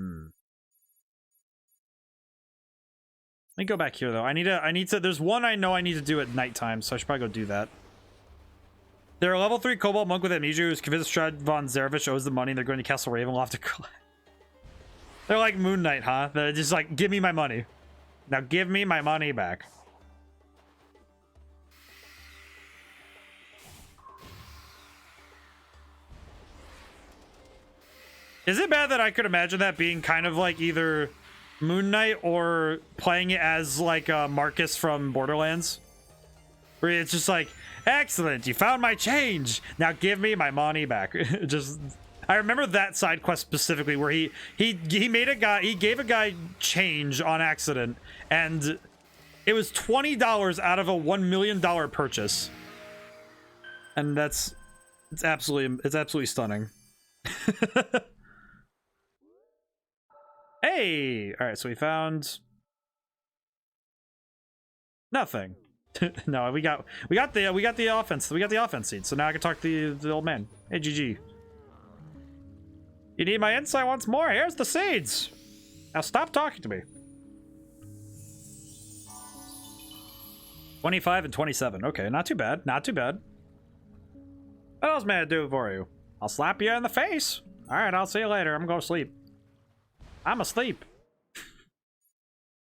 me go back here, though. I need to... There's one I know I need to do at nighttime, so I should probably go do that. They're a level 3 Cobalt monk with amnesia who's convinced Strad von Zarevich owes the money and they're going to Castle Ravenloft to collect. They're like Moon Knight, huh? They're just like, give me my money. Now give me my money back. Is it bad that I could imagine that being kind of like either Moon Knight or playing it as like Marcus from Borderlands? Where it's just like, excellent, you found my change. Now give me my money back. Just... I remember that side quest specifically where he made a guy, he gave a guy change on accident, and it was $20 out of a $1 million purchase, and it's absolutely stunning. Hey, all right, so we found nothing. No, we got the offense seed. So now I can talk to the old man. Hey, GG. You need my insight once more? Here's the seeds. Now stop talking to me. 25 and 27. Okay, not too bad. Not too bad. What else may I do for you? I'll slap you in the face. All right, I'll see you later. I'm going to sleep. I'm asleep.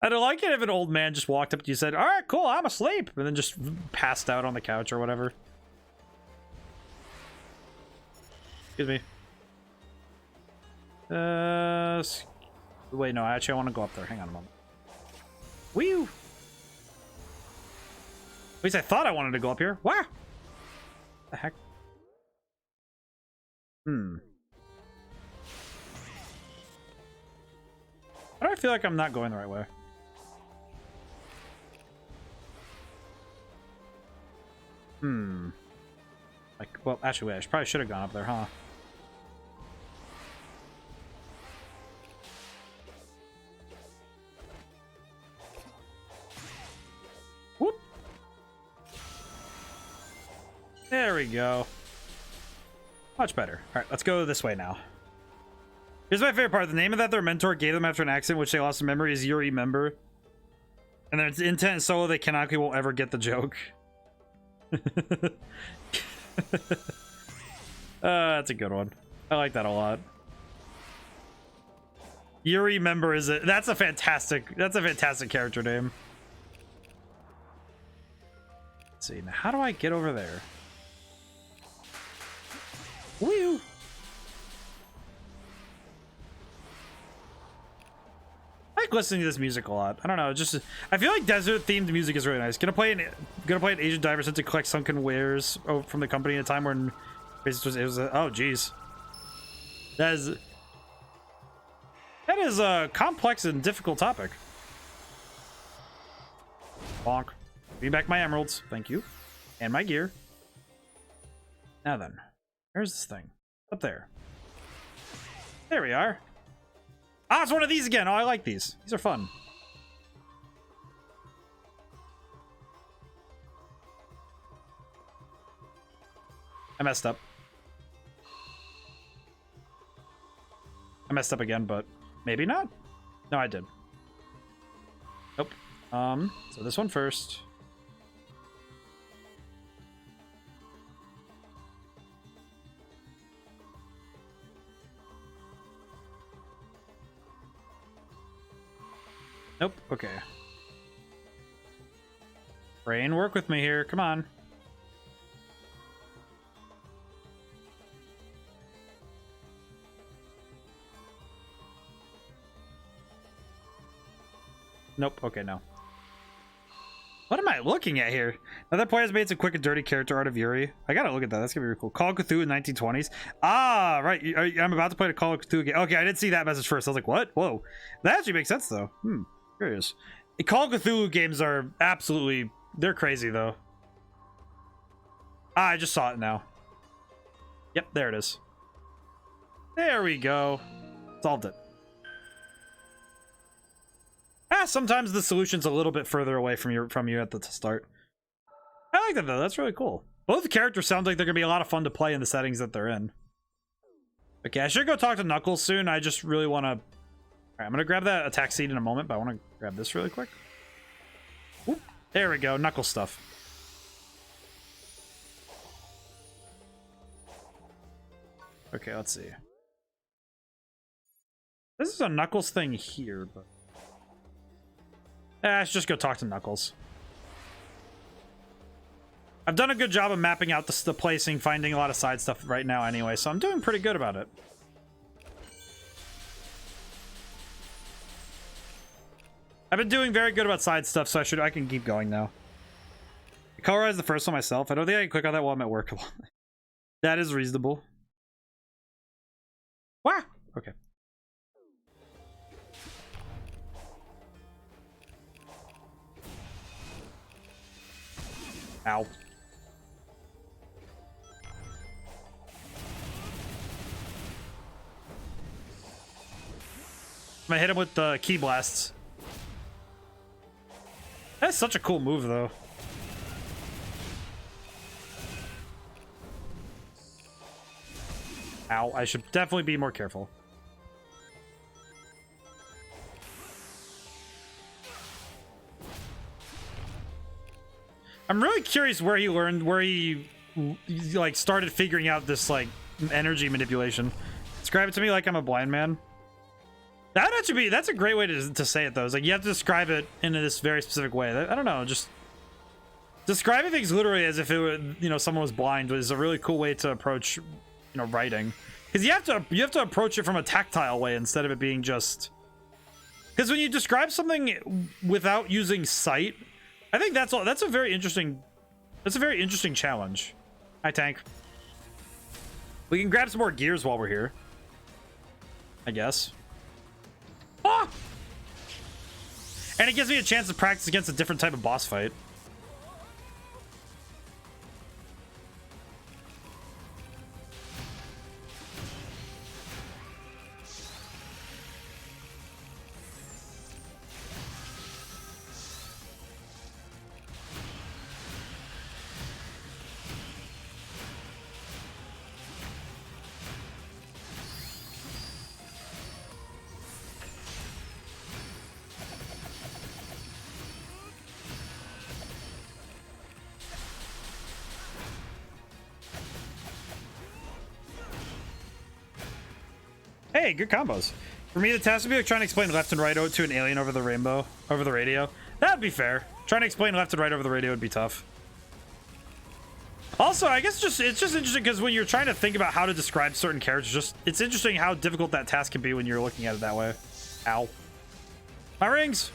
I'd like it if an old man just walked up to you and said, all right, cool, I'm asleep. And then just passed out on the couch or whatever. Excuse me. Wait, no, actually I want to go up there. Hang on a moment. Whew. At least I thought I wanted to go up here. What the heck? Why do I feel like I'm not going the right way? Like, well, actually, wait, I probably should have gone up there, huh? Whoop. There we go. Much better. All right, let's go this way now. Here's my favorite part. The name of that their mentor gave them after an accident which they lost in memory is Yuri Member. And their intent is so they canonically won't ever get the joke. That's a good one. I like that a lot. Yuri Member is it? That's a fantastic character name. Let's see, now how do I get over there? Woo! I like listening to this music a lot. I don't know, just I feel like desert themed music is really nice. Gonna play an Asian diver sent to collect sunken wares from the company at a time when it was oh geez. That is a complex and difficult topic. Bonk. Give me back my emeralds, thank you. And my gear. Now then, where's this thing? Up there. There we are. Ah, it's one of these again. Oh, I like these. These are fun. I messed up. I messed up again, but maybe not. No, I did. Nope. So this one first. Nope. Okay. Brain, work with me here. Come on. Nope. Okay, no. What am I looking at here? Another player has made some quick and dirty character art of Yuri. I gotta look at that. That's gonna be really cool. Call of Cthulhu in 1920s. Ah, right. I'm about to play the Call of Cthulhu game. Okay, I didn't see that message first. I was like, what? Whoa. That actually makes sense, though. Curious. The Call of Cthulhu games are absolutely... They're crazy, though. Ah, I just saw it now. Yep, there it is. There we go. Solved it. Sometimes the solution's a little bit further away from you at the start. I like that, though. That's really cool. Both the characters sound like they're gonna be a lot of fun to play in the settings that they're in. Okay, I should go talk to Knuckles soon. I just really want to... Alright, I'm gonna grab that attack seed in a moment, but I want to grab this really quick. Oop, there we go. Knuckles stuff. Okay, let's see. This is a Knuckles thing here, but... let's just go talk to Knuckles. I've done a good job of mapping out the placing, finding a lot of side stuff right now anyway, so I'm doing pretty good about it. I've been doing very good about side stuff, so I can keep going now. I colorized the first one myself. I don't think I can click on that while I'm at work. That is reasonable. Wow. Okay. Ow. I'm gonna hit him with the key blasts. That's such a cool move, though. Ow, I should definitely be more careful. I'm really curious where he like started figuring out this like energy manipulation. Describe it to me like I'm a blind man. That actually be, that's a great way to say it though. It's like you have to describe it in this very specific way. I don't know, just describing things literally as if it were, you know, someone was blind is a really cool way to approach, you know, writing. Because you have to approach it from a tactile way instead of it being just. Because when you describe something without using sight, I think that's a very interesting challenge. Hi, tank. We can grab some more gears while we're here, I guess. Ah! And it gives me a chance to practice against a different type of boss fight. Hey, good combos. For me, the task would be like trying to explain left and right to an alien over the radio. That'd be fair. Trying to explain left and right over the radio would be tough. Also, I guess it's just interesting because when you're trying to think about how to describe certain characters, it's interesting how difficult that task can be when you're looking at it that way. Ow. My rings!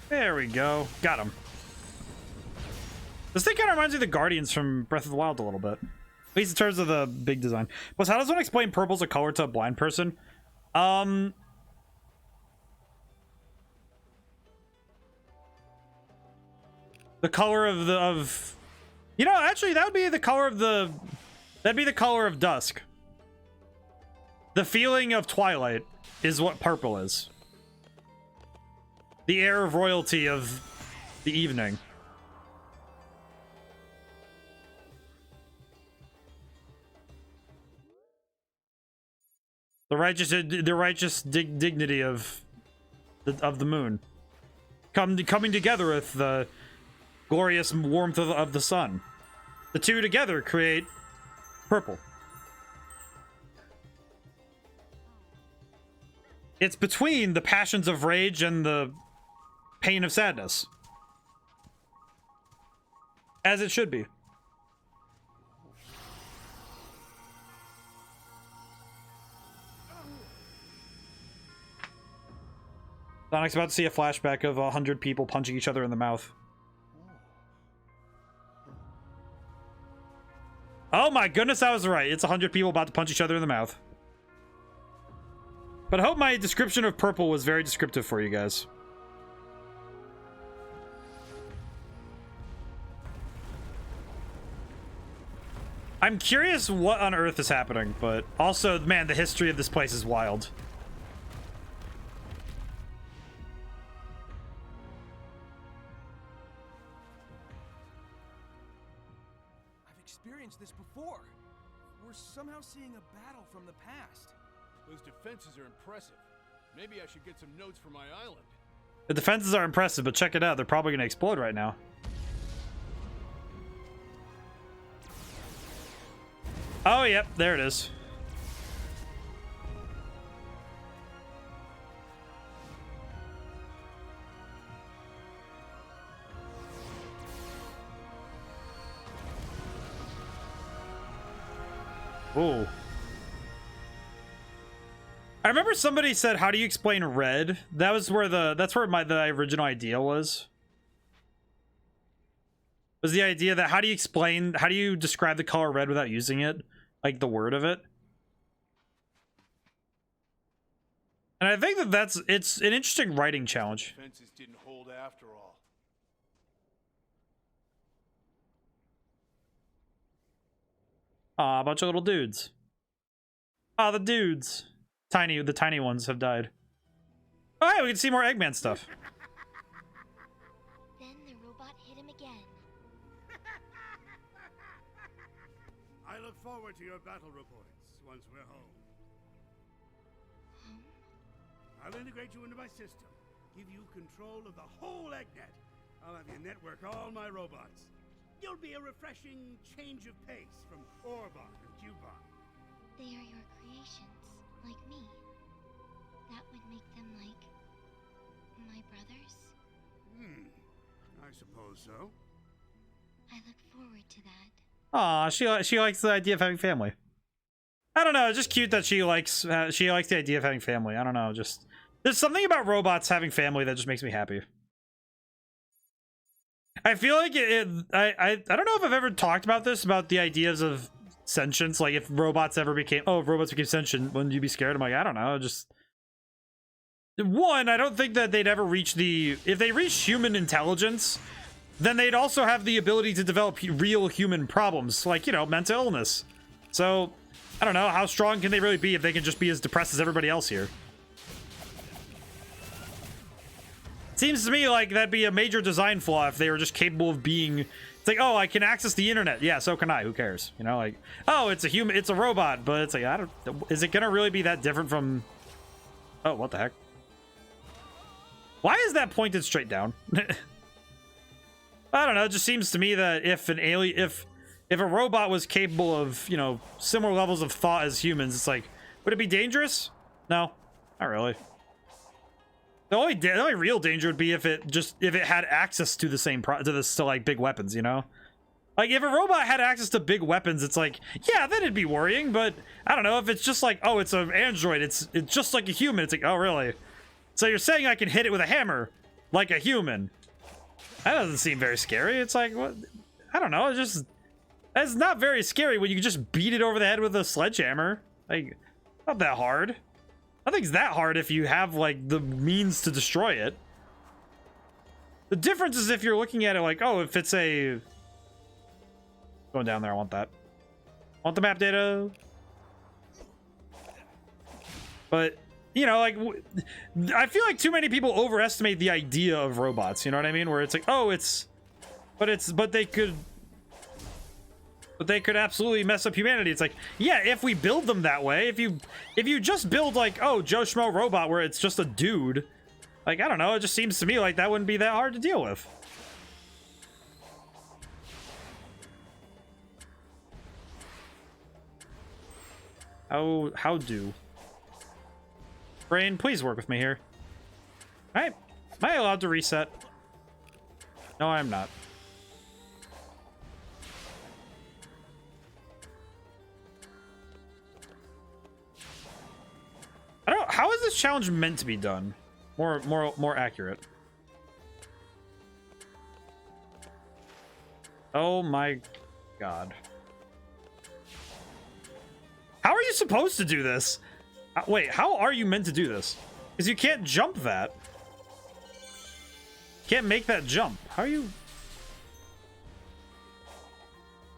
There we go. Got him. This thing kind of reminds me of the Guardians from Breath of the Wild a little bit. At least in terms of the big design. Plus, how does one explain purple as a color to a blind person? The color of you know, actually that would be the color of that'd be the color of dusk. The feeling of twilight is what purple is. The air of royalty of the evening. The righteous dignity of the moon, coming together with the glorious warmth of the sun. The two together create purple. It's between the passions of rage and the pain of sadness, as it should be. Sonic's about to see a flashback of 100 people punching each other in the mouth. Oh my goodness, I was right. It's 100 people about to punch each other in the mouth. But I hope my description of purple was very descriptive for you guys. I'm curious what on earth is happening, but also, man, the history of this place is wild. This before. We're somehow seeing a battle from the past. Those defenses are impressive. Maybe I should get some notes for my island. The defenses are impressive, but check it out. They're probably going to explode right now. Oh, yep. There it is. Ooh. I remember somebody said, "How do you explain red?" That was where that's where the original idea was. Was the idea that how do you describe the color red without using it, like the word of it? And I think it's an interesting writing challenge. Defenses didn't hold after all. Aw, a bunch of little dudes. Ah, the dudes. The tiny ones have died. Oh, hey, we can see more Eggman stuff. Then the robot hit him again. I look forward to your battle reports once we're home. Home? I'll integrate you into my system, give you control of the whole EggNet. I'll have you network all my robots. You'll be a refreshing change of pace from Orbot and Cubot. They are your creations, like me. That would make them like my brothers. I suppose so. I look forward to that. Aw, she likes the idea of having family. I don't know, it's just cute that she likes the idea of having family. I don't know, just there's something about robots having family that just makes me happy. I feel like I don't know if I've ever talked about this, about the ideas of sentience. Like if robots became sentient, wouldn't you be scared? I'm like, I don't know, just one, I don't think that they'd ever reach if they reached human intelligence, then they'd also have the ability to develop real human problems, like, you know, mental illness. So I don't know, how strong can they really be if they can just be as depressed as everybody else here? Seems to me like that'd be a major design flaw if they were just capable of being. It's like, oh, I can access the internet. Yeah, so can I. Who cares? You know, like, oh, it's a robot, but it's like, I don't. Is it gonna really be that different from? Oh, what the heck? Why is that pointed straight down? I don't know. It just seems to me that if a robot was capable of, you know, similar levels of thought as humans, it's like, would it be dangerous? No, not really. The only real danger would be if it had access to the same to like big weapons, you know? Like if a robot had access to big weapons, it's like, yeah, then it'd be worrying, but I don't know if it's just like, oh, it's an android, it's just like a human. It's like, oh, really? So you're saying I can hit it with a hammer like a human? That doesn't seem very scary. It's like, what? I don't know. It's not very scary when you can just beat it over the head with a sledgehammer. Like, not that hard. Nothing's that hard if you have, like, the means to destroy it. The difference is if you're looking at it like, oh, if it's a... Going down there, I want that. I want the map data. But you know, like, I feel like too many people overestimate the idea of robots, you know what I mean? Where it's like, oh, but they could absolutely mess up humanity. It's like, yeah, if we build them that way, if you just build like, oh, Joe Schmo robot where it's just a dude, like, I don't know, it just seems to me like that wouldn't be that hard to deal with. How do? Brain, please work with me here. Alright. Am I allowed to reset? No, I'm not. I don't. How is this challenge meant to be done? More accurate. Oh my god. How are you supposed to do this? Wait, how are you meant to do this? Because you can't jump that. Can't make that jump. How are you?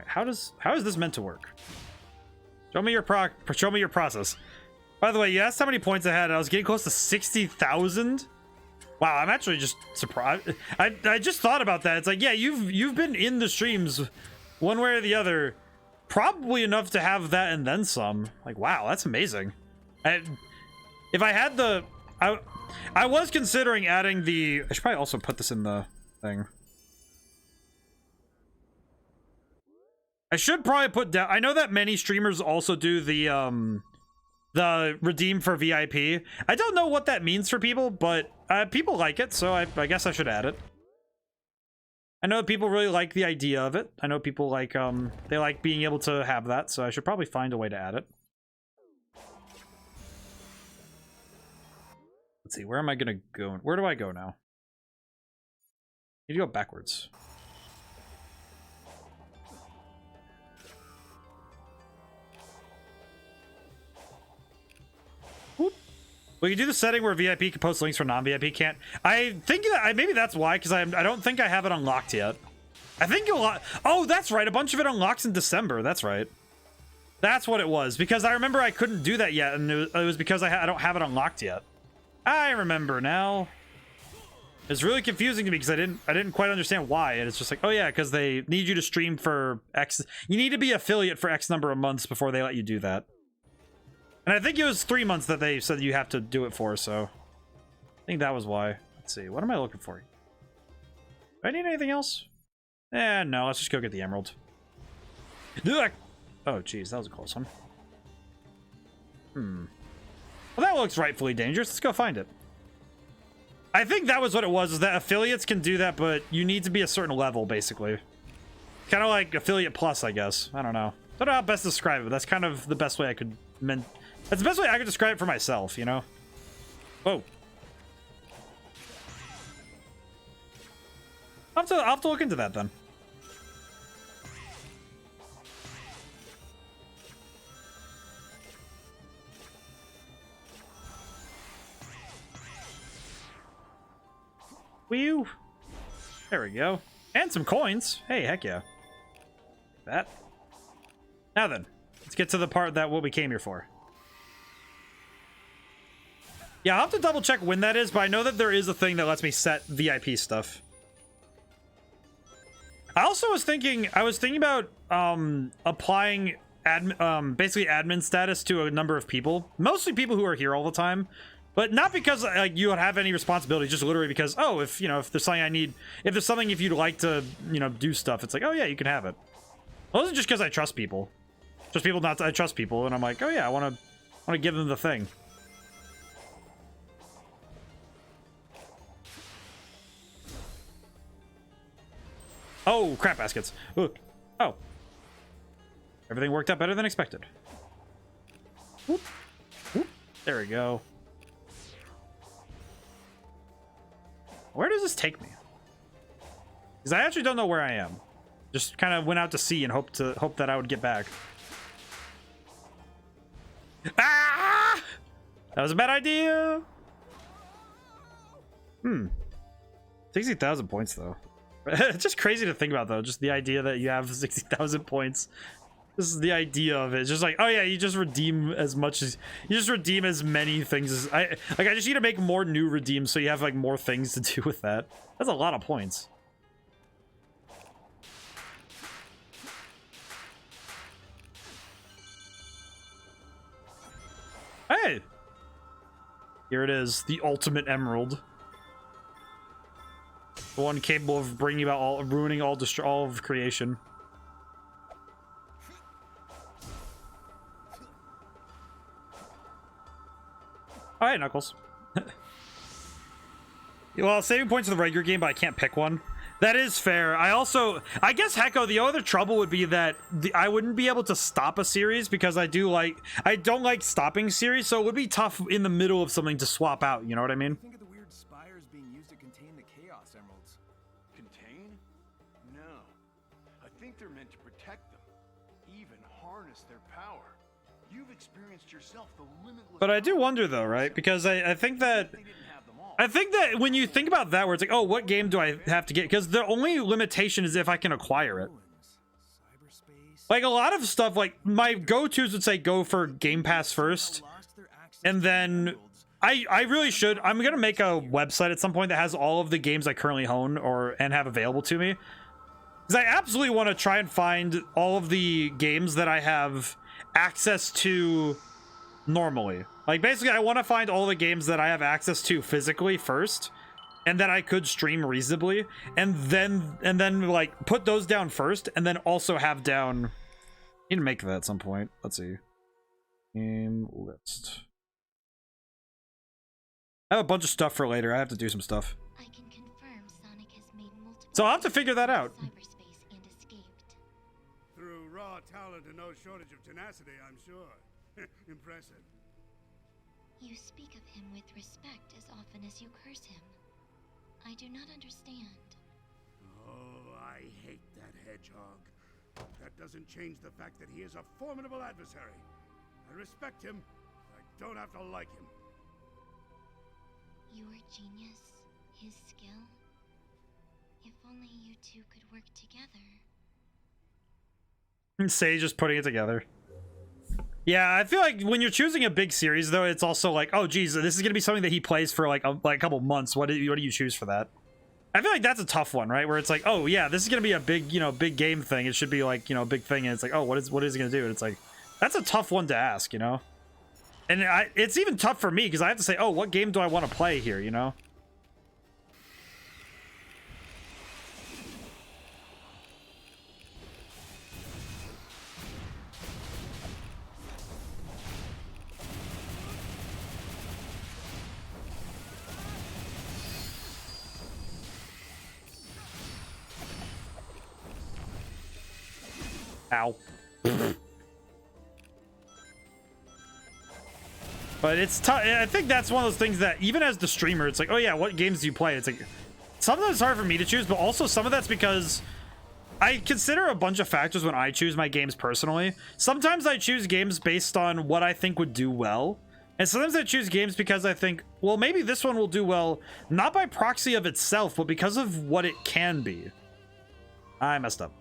How is this meant to work? Show me your process. By the way, you asked how many points I had. I was getting close to 60,000. Wow, I'm actually just surprised. I just thought about that. It's like, yeah, you've been in the streams one way or the other, probably enough to have that and then some. Like, wow, that's amazing. If I had the, I was considering adding the. I should probably also put this in the thing. I should probably put down. I know that many streamers also do the redeem for VIP. I don't know what that means for people, but people like it, so I guess I should add it. I know that people really like the idea of it. I know people like they like being able to have that, so I should probably find a way to add it. Let's see, where am I gonna go? Where do I go now? I need to go backwards. Whoop. Well, you do the setting where VIP can post links for non-VIP can't. I think that maybe that's why, because I don't think I have it unlocked yet. I think you'll. Oh, that's right. A bunch of it unlocks in December. That's right. That's what it was. Because I remember I couldn't do that yet, and it was because I don't have it unlocked yet. I remember now. It's really confusing to me because I didn't quite understand why, and it's just like, oh yeah, because they need you to stream for X. You need to be affiliate for X number of months before they let you do that. And I think it was 3 months that they said you have to do it for, so I think that was why. Let's see, what am I looking for? Do I need anything else? Eh, no, let's just go get the emerald. Oh, geez, that was a close one. Well, that looks rightfully dangerous. Let's go find it. I think that was what it was, is that affiliates can do that, but you need to be a certain level, basically. Kind of like Affiliate Plus, I guess. I don't know. Don't know how best to describe it, but that's kind of the best way I could... That's the best way I could describe it for myself, you know? Whoa. I'll have to look into that, then. Whew. There we go. And some coins. Hey, heck yeah. That. Now then, let's get to the part that what we came here for. Yeah, I'll have to double check when that is, but I know that there is a thing that lets me set VIP stuff. I also was thinking about applying basically admin status to a number of people, mostly people who are here all the time. But not because like you would have any responsibility, just literally because, oh, if there's something I need, if there's something if you'd like to, do stuff, it's like, oh yeah, you can have it. Well, it wasn't just because I trust people. Just people I trust people, and I'm like, oh yeah, I want to give them the thing. Oh, crap baskets. Ooh. Oh. Everything worked out better than expected. Whoop. Whoop. There we go. Where does this take me? Because I actually don't know where I am. Just kind of went out to sea and hope that I would get back. Ah! That was a bad idea. 60,000 points though. It's just crazy to think about though. Just the idea that you have 60,000 points. This is the idea of it. It's just like, oh yeah, you just redeem as much as you just redeem as many things as I just need to make more new redeems so you have like more things to do with that. That's a lot of points. Hey, here it is, the ultimate emerald, the one capable of bringing about all, ruining all of creation. All right, Knuckles. Well, saving points in the regular game, but I can't pick one. That is fair. I guess, Hecko, the other trouble would be that I wouldn't be able to stop a series because I don't like stopping series, so it would be tough in the middle of something to swap out, you know what I mean? Think of the weird spires being used to contain the Chaos Emeralds. Contain? No. I think they're meant to protect them, even harness their power. You've experienced yourself the limitless. But I do wonder though, right? Because I think that when you think about that, where it's like, oh, what game do I have to get? Because the only limitation is if I can acquire it. Like a lot of stuff, like my go-tos would say go for Game Pass first, and then I really should. I'm gonna make a website at some point that has all of the games I currently own and have available to me, because I absolutely want to try and find all of the games that I have access to normally. Like basically I want to find all the games that I have access to physically first, and that I could stream reasonably, and then like put those down first, and then also have down. I need to make that at some point. Let's see. Game list. I have a bunch of stuff for later. I have to do some stuff. I can confirm Sonic has made multiple So I'll have to figure that out. cyberspace and escaped. Through raw talent and no shortage of tenacity, I'm sure. Impressive. You speak of him with respect as often as you curse him. I do not understand. Oh, I hate that hedgehog. That doesn't change the fact that he is a formidable adversary. I respect him. I don't have to like him. Your genius, his skill. If only you two could work together. Sage just putting it together. Yeah, I feel like when you're choosing a big series, though, it's also like, oh, geez, this is gonna be something that he plays for like a couple months. What do you choose for that? I feel like that's a tough one, right? Where it's like, oh yeah, this is gonna be a big, big game thing. It should be like, big thing, and it's like, oh, what is it gonna do? And it's like, that's a tough one to ask, And it's even tough for me because I have to say, oh, what game do I want to play here? Ow. But it's tough. I think that's one of those things that even as the streamer, it's like, oh yeah, what games do you play? It's like, sometimes it's hard for me to choose, but also some of that's because I consider a bunch of factors when I choose my games personally. Sometimes I choose games based on what I think would do well. And sometimes I choose games because I think, well, maybe this one will do well, not by proxy of itself, but because of what it can be. I messed up.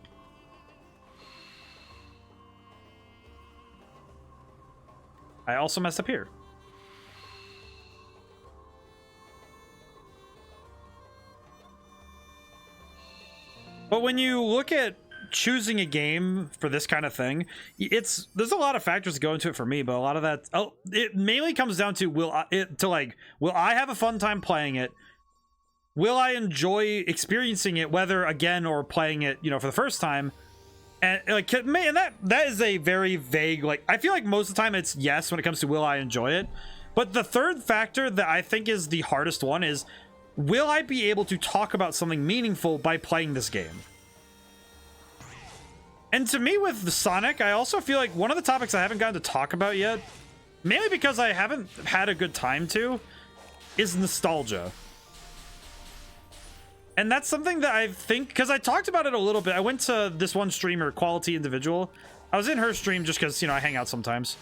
I also messed up here. But when you look at choosing a game for this kind of thing, there's a lot of factors that go into it for me, but a lot of that, it mainly comes down to will I have a fun time playing it? Will I enjoy experiencing it, whether again or playing it, for the first time? And like, man, that is a very vague, like, I feel like most of the time it's yes when it comes to will I enjoy it. But the third factor that I think is the hardest one is, will I be able to talk about something meaningful by playing this game? And to me with the Sonic, I also feel like one of the topics I haven't gotten to talk about yet, mainly because I haven't had a good time to, is nostalgia. And that's something that I think, because I talked about it a little bit. I went to this one streamer, Quality Individual. I was in her stream just because, I hang out sometimes.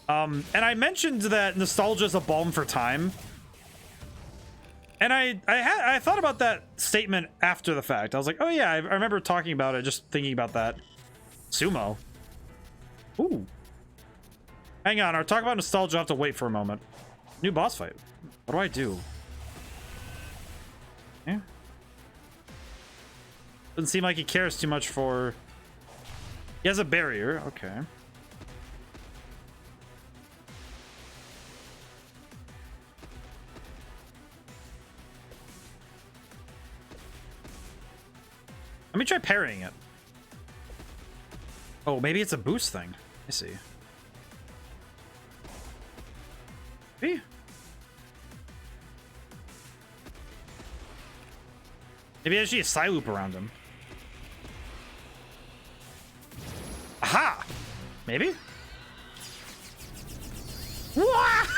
And I mentioned that nostalgia is a balm for time. And I thought about that statement after the fact. I was like, oh yeah, I remember talking about it, just thinking about that. Sumo. Ooh. Hang on, our talk about nostalgia, I'll have to wait for a moment. New boss fight. What do I do? Yeah. Doesn't seem like he cares too much for... He has a barrier, okay. Let me try parrying it. Oh, maybe it's a boost thing. I see. Maybe? Maybe actually a side loop around him. Aha! Maybe? What?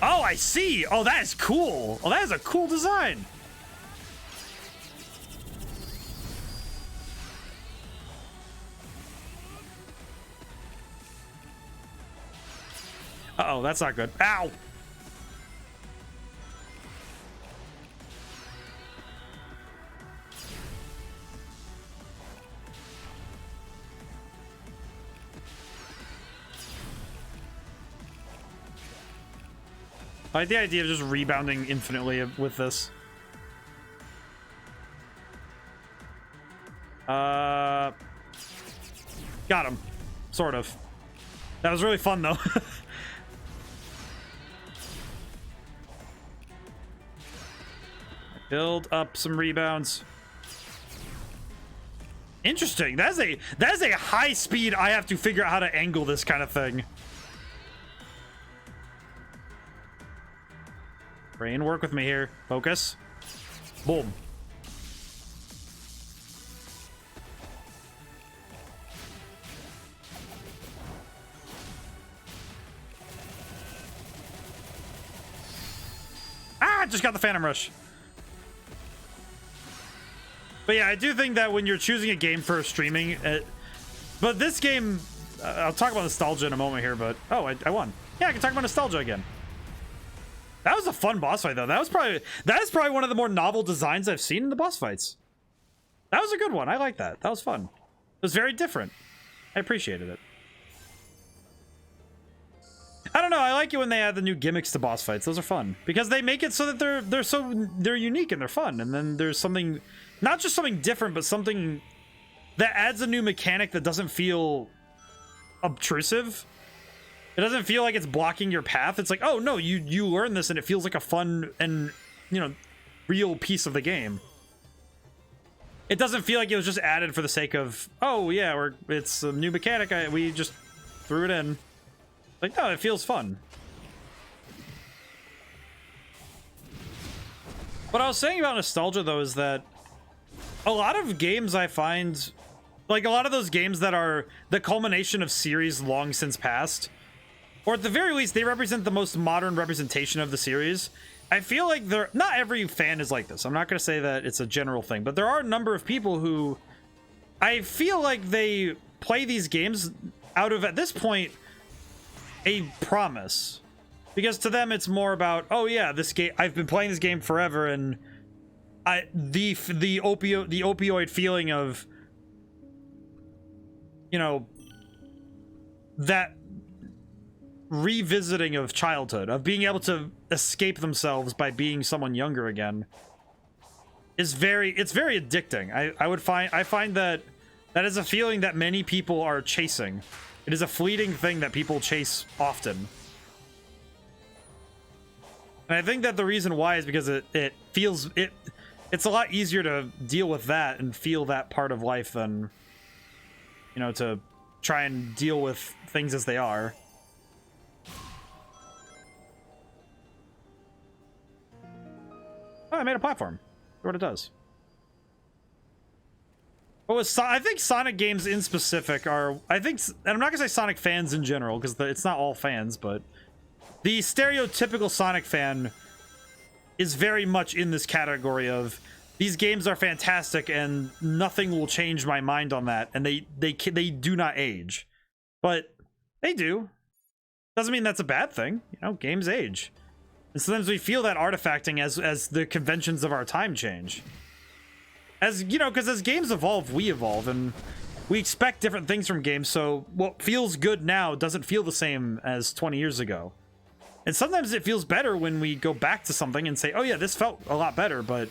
Oh, I see. Oh, that is cool. Oh, that is a cool design. Uh-oh, that's not good. Ow! I like the idea of just rebounding infinitely with this. Got him. Sort of. That was really fun, though. Build up some rebounds. Interesting. That is a high speed. I have to figure out how to angle this kind of thing. Brain, work with me here. Focus. Boom. Ah, just got the Phantom Rush. But yeah, I do think that when you're choosing a game for streaming, but this game, I'll talk about nostalgia in a moment here, but oh, I won. Yeah, I can talk about nostalgia again. That was a fun boss fight, though. That is probably one of the more novel designs I've seen in the boss fights. That was a good one. I like that. That was fun. It was very different. I appreciated it. I don't know. I like it when they add the new gimmicks to boss fights. Those are fun because they make it so that they're unique and they're fun. And then there's something, not just something different, but something that adds a new mechanic that doesn't feel obtrusive. It doesn't feel like it's blocking your path. It's like, oh no, you learn this and it feels like a fun and, you know, real piece of the game. It doesn't feel like it was just added for the sake of, oh yeah, it's a new mechanic. We just threw it in. Like, no, it feels fun. What I was saying about nostalgia, though, is that a lot of games I find, like a lot of those games that are the culmination of series long since past, or at the very least, they represent the most modern representation of the series. I feel like not every fan is like this. I'm not going to say that it's a general thing, but there are a number of people who I feel like they play these games out of, at this point, a promise. Because to them, it's more about, oh yeah, this game, I've been playing this game forever, and the opioid feeling of, you know, that revisiting of childhood, of being able to escape themselves by being someone younger again, is very addicting. I find that is a feeling that many people are chasing. It is a fleeting thing that people chase often. And I think that the reason why is because it's a lot easier to deal with that and feel that part of life than, you know, to try and deal with things as they are. Oh, I made a platform. See what it does. But I think Sonic games in specific are, and I'm not gonna say Sonic fans in general, because it's not all fans, but the stereotypical Sonic fan is very much in this category of, these games are fantastic and nothing will change my mind on that, and they do not age. But they do. Doesn't mean that's a bad thing. You know, games age. And sometimes we feel that artifacting as the conventions of our time change. As, you know, because as games evolve, we evolve, and we expect different things from games, so what feels good now doesn't feel the same as 20 years ago. And sometimes it feels better when we go back to something and say, oh yeah, this felt a lot better, but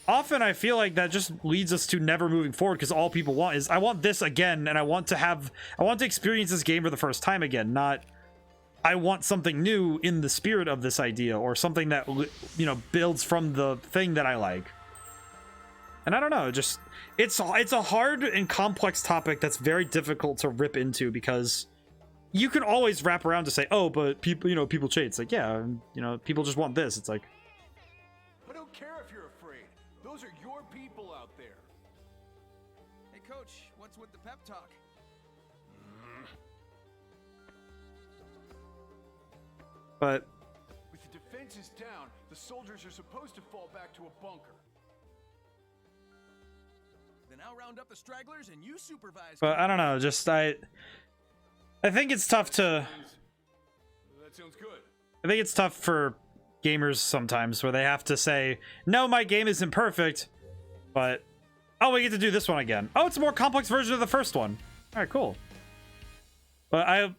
often I feel like that just leads us to never moving forward, because all people want is, I want this again, and I want to experience this game for the first time again, not I want something new in the spirit of this idea, or something that, you know, builds from the thing that I like. And I don't know, just it's a hard and complex topic that's very difficult to rip into, because you can always wrap around to say, oh, but people, you know, people change. It's like, yeah, you know, people just want this. It's like, I don't care if you're afraid. Those are your people out there. Hey, Coach, what's with the pep talk? but With the defenses down, the soldiers are supposed to fall back to a bunker. Then I'll round up the stragglers and you supervise. I don't know, just I think it's tough to, That sounds good. I think it's tough for gamers sometimes, where they have to say, no, my game isn't perfect, but oh, we get to do this one again. Oh, it's a more complex version of the first one. All right, cool. But I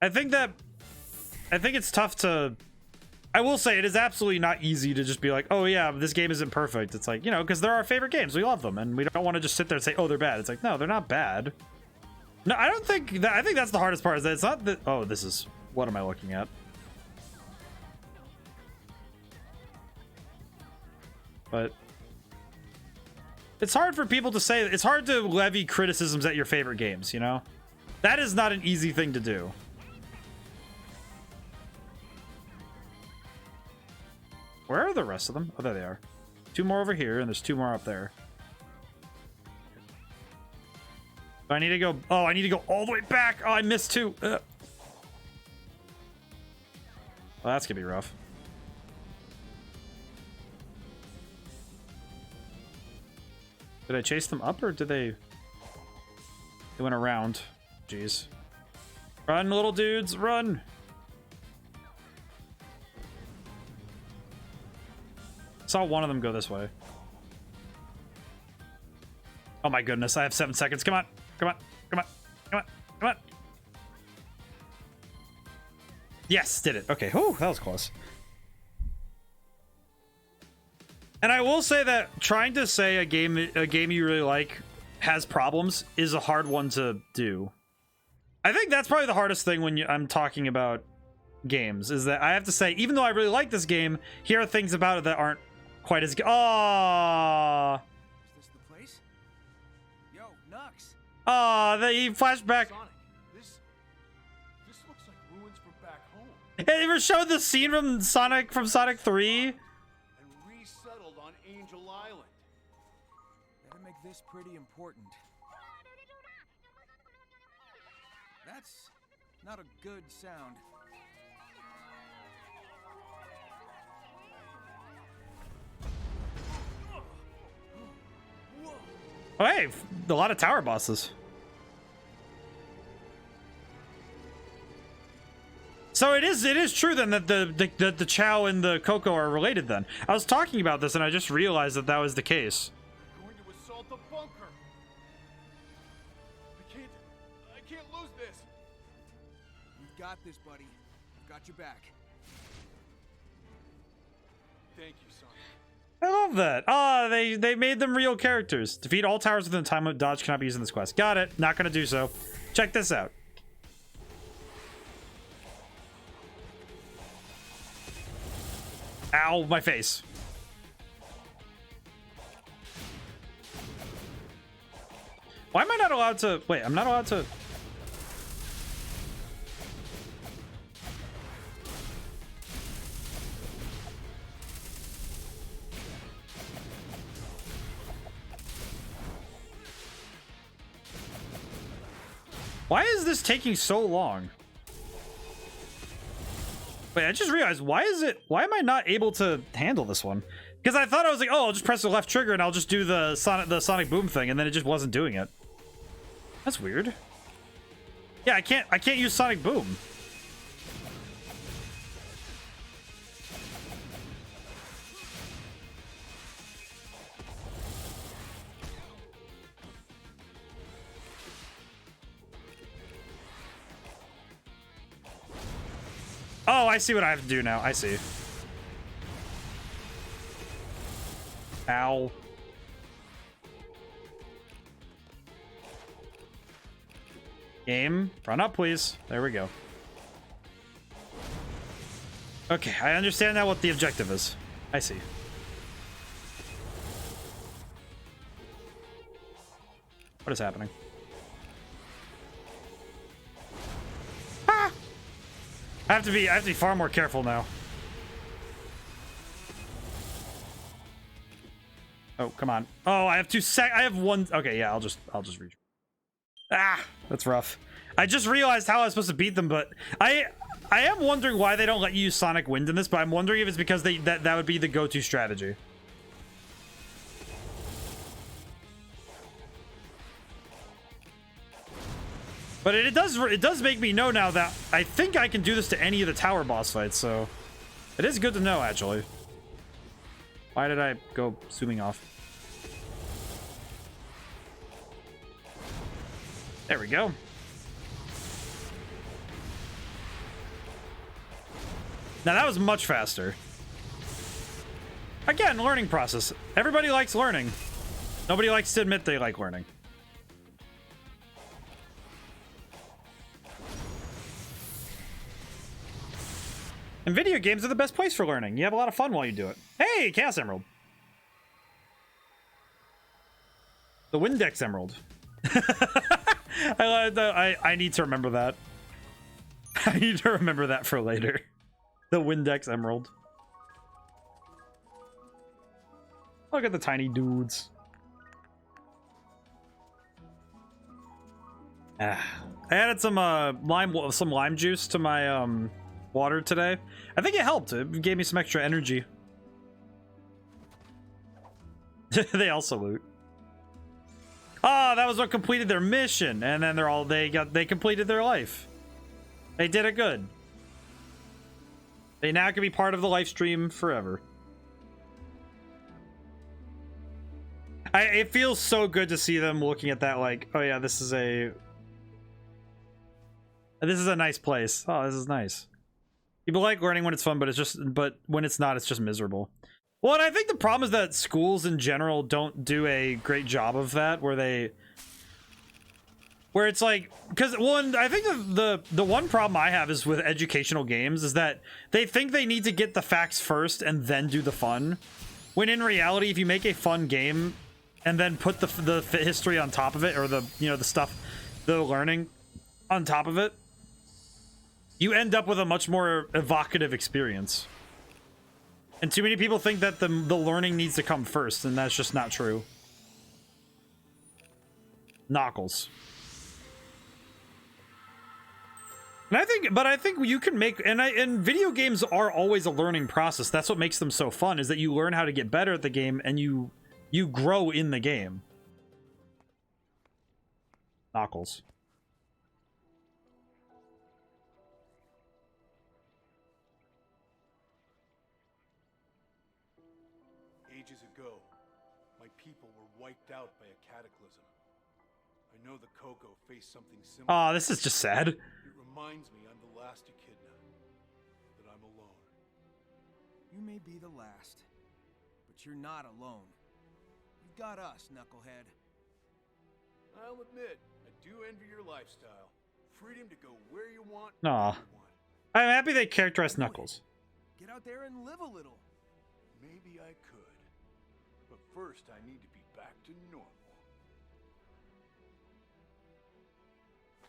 think it's tough to, I will say it is absolutely not easy to just be like, oh yeah, this game isn't perfect. It's like, you know, because they're our favorite games, we love them, and we don't want to just sit there and say, oh, they're bad. It's like, no, they're not bad. No, I don't think that, I think that's the hardest part, is that it's not that, oh, this is, what am I looking at? But it's hard for people to say, it's hard to levy criticisms at your favorite games, you know? That is not an easy thing to do. Where are the rest of them? Oh, there they are. 2 more over here, and there's 2 more up there. Do I need to go? Oh, I need to go all the way back. Oh, I missed 2. Well, that's gonna be rough. Did I chase them up, or did they went around? Jeez. Run, little dudes, run! Saw one of them go this way. Oh my goodness, I have 7 seconds. Come on, come on, come on, come on, come on. Yes, did it. Okay, whew, that was close. And I will say that trying to say a game you really like has problems is a hard one to do. I think that's probably the hardest thing when I'm talking about games, is that I have to say, even though I really like this game, here are things about it that aren't quite as good. Aww. Is this the place? Yo, Nux. Aww, they flashback. Sonic, this looks like ruins from back home. They ever showed the scene from Sonic 3? And resettled on Angel Island. Better make this pretty important. That's not a good sound. Oh, hey, a lot of tower bosses. So it is true then that the Chow and the Coco are related then. I was talking about this and I just realized that that was the case. Going to assault the bunker. I can't lose this. You've got this, buddy. I've got your back. Thank you, Sonic. I love that. Ah, they made them real characters. Defeat all towers within the time limit. Dodge cannot be used in this quest. Got it. Not gonna do so. Check this out. Ow, my face. Why am I not allowed to... Wait, I'm not allowed to... Why is this taking so long? Wait, I just realized, why am I not able to handle this one? Because I thought I was like, oh, I'll just press the left trigger and I'll just do the sonic boom thing, and then it just wasn't doing it. That's weird. Yeah, I can't use sonic boom. Oh, I see what I have to do now. I see. Ow. Game, run up, please. There we go. Okay, I understand now what the objective is. I see. What is happening? Ah! I have to be far more careful now. Oh, come on. Oh, I have I have one. Okay, yeah, I'll just reach. Ah, that's rough. I just realized how I was supposed to beat them, but I am wondering why they don't let you use Sonic Wind in this, but I'm wondering if it's because that would be the go-to strategy. But it does make me know now that I think I can do this to any of the tower boss fights, so it is good to know, actually. Why did I go zooming off? There we go. Now that was much faster. Again, learning process. Everybody likes learning. Nobody likes to admit they like learning. And video games are the best place for learning. You have a lot of fun while you do it. Hey, Chaos Emerald. The Windex Emerald. I need to remember that. I need to remember that for later. The Windex Emerald. Look at the tiny dudes. I added some lime juice to my water today. I think it helped. It gave me some extra energy. They all salute. Oh, that was what completed their mission, and then they completed their life. They did it good. They now can be part of the live stream forever. It feels so good to see them looking at that like, oh yeah, this is a nice place. Oh, this is nice. People like learning when it's fun, but when it's not, it's just miserable. Well, and I think the problem is that schools in general don't do a great job of that, where it's like, because one, I think the one problem I have is with educational games is that they think they need to get the facts first and then do the fun, when in reality, if you make a fun game and then put the history on top of it, or the the learning on top of it, you end up with a much more evocative experience. And too many people think that the learning needs to come first, and that's just not true. Knuckles. And I think you can make, and video games are always a learning process. That's what makes them so fun, is that you learn how to get better at the game, and you grow in the game. Knuckles. Ages ago, my people were wiped out by a cataclysm. I know the Coco faced something similar. Oh, this is just sad. It reminds me I'm the last echidna, that I'm alone. You may be the last, but you're not alone. You've got us, Knucklehead. I'll admit, I do envy your lifestyle. Freedom to go where you want. Aw. when you want. I'm happy they characterized Knuckles. Get out there and live a little. Maybe I could. But first, I need to be back to normal.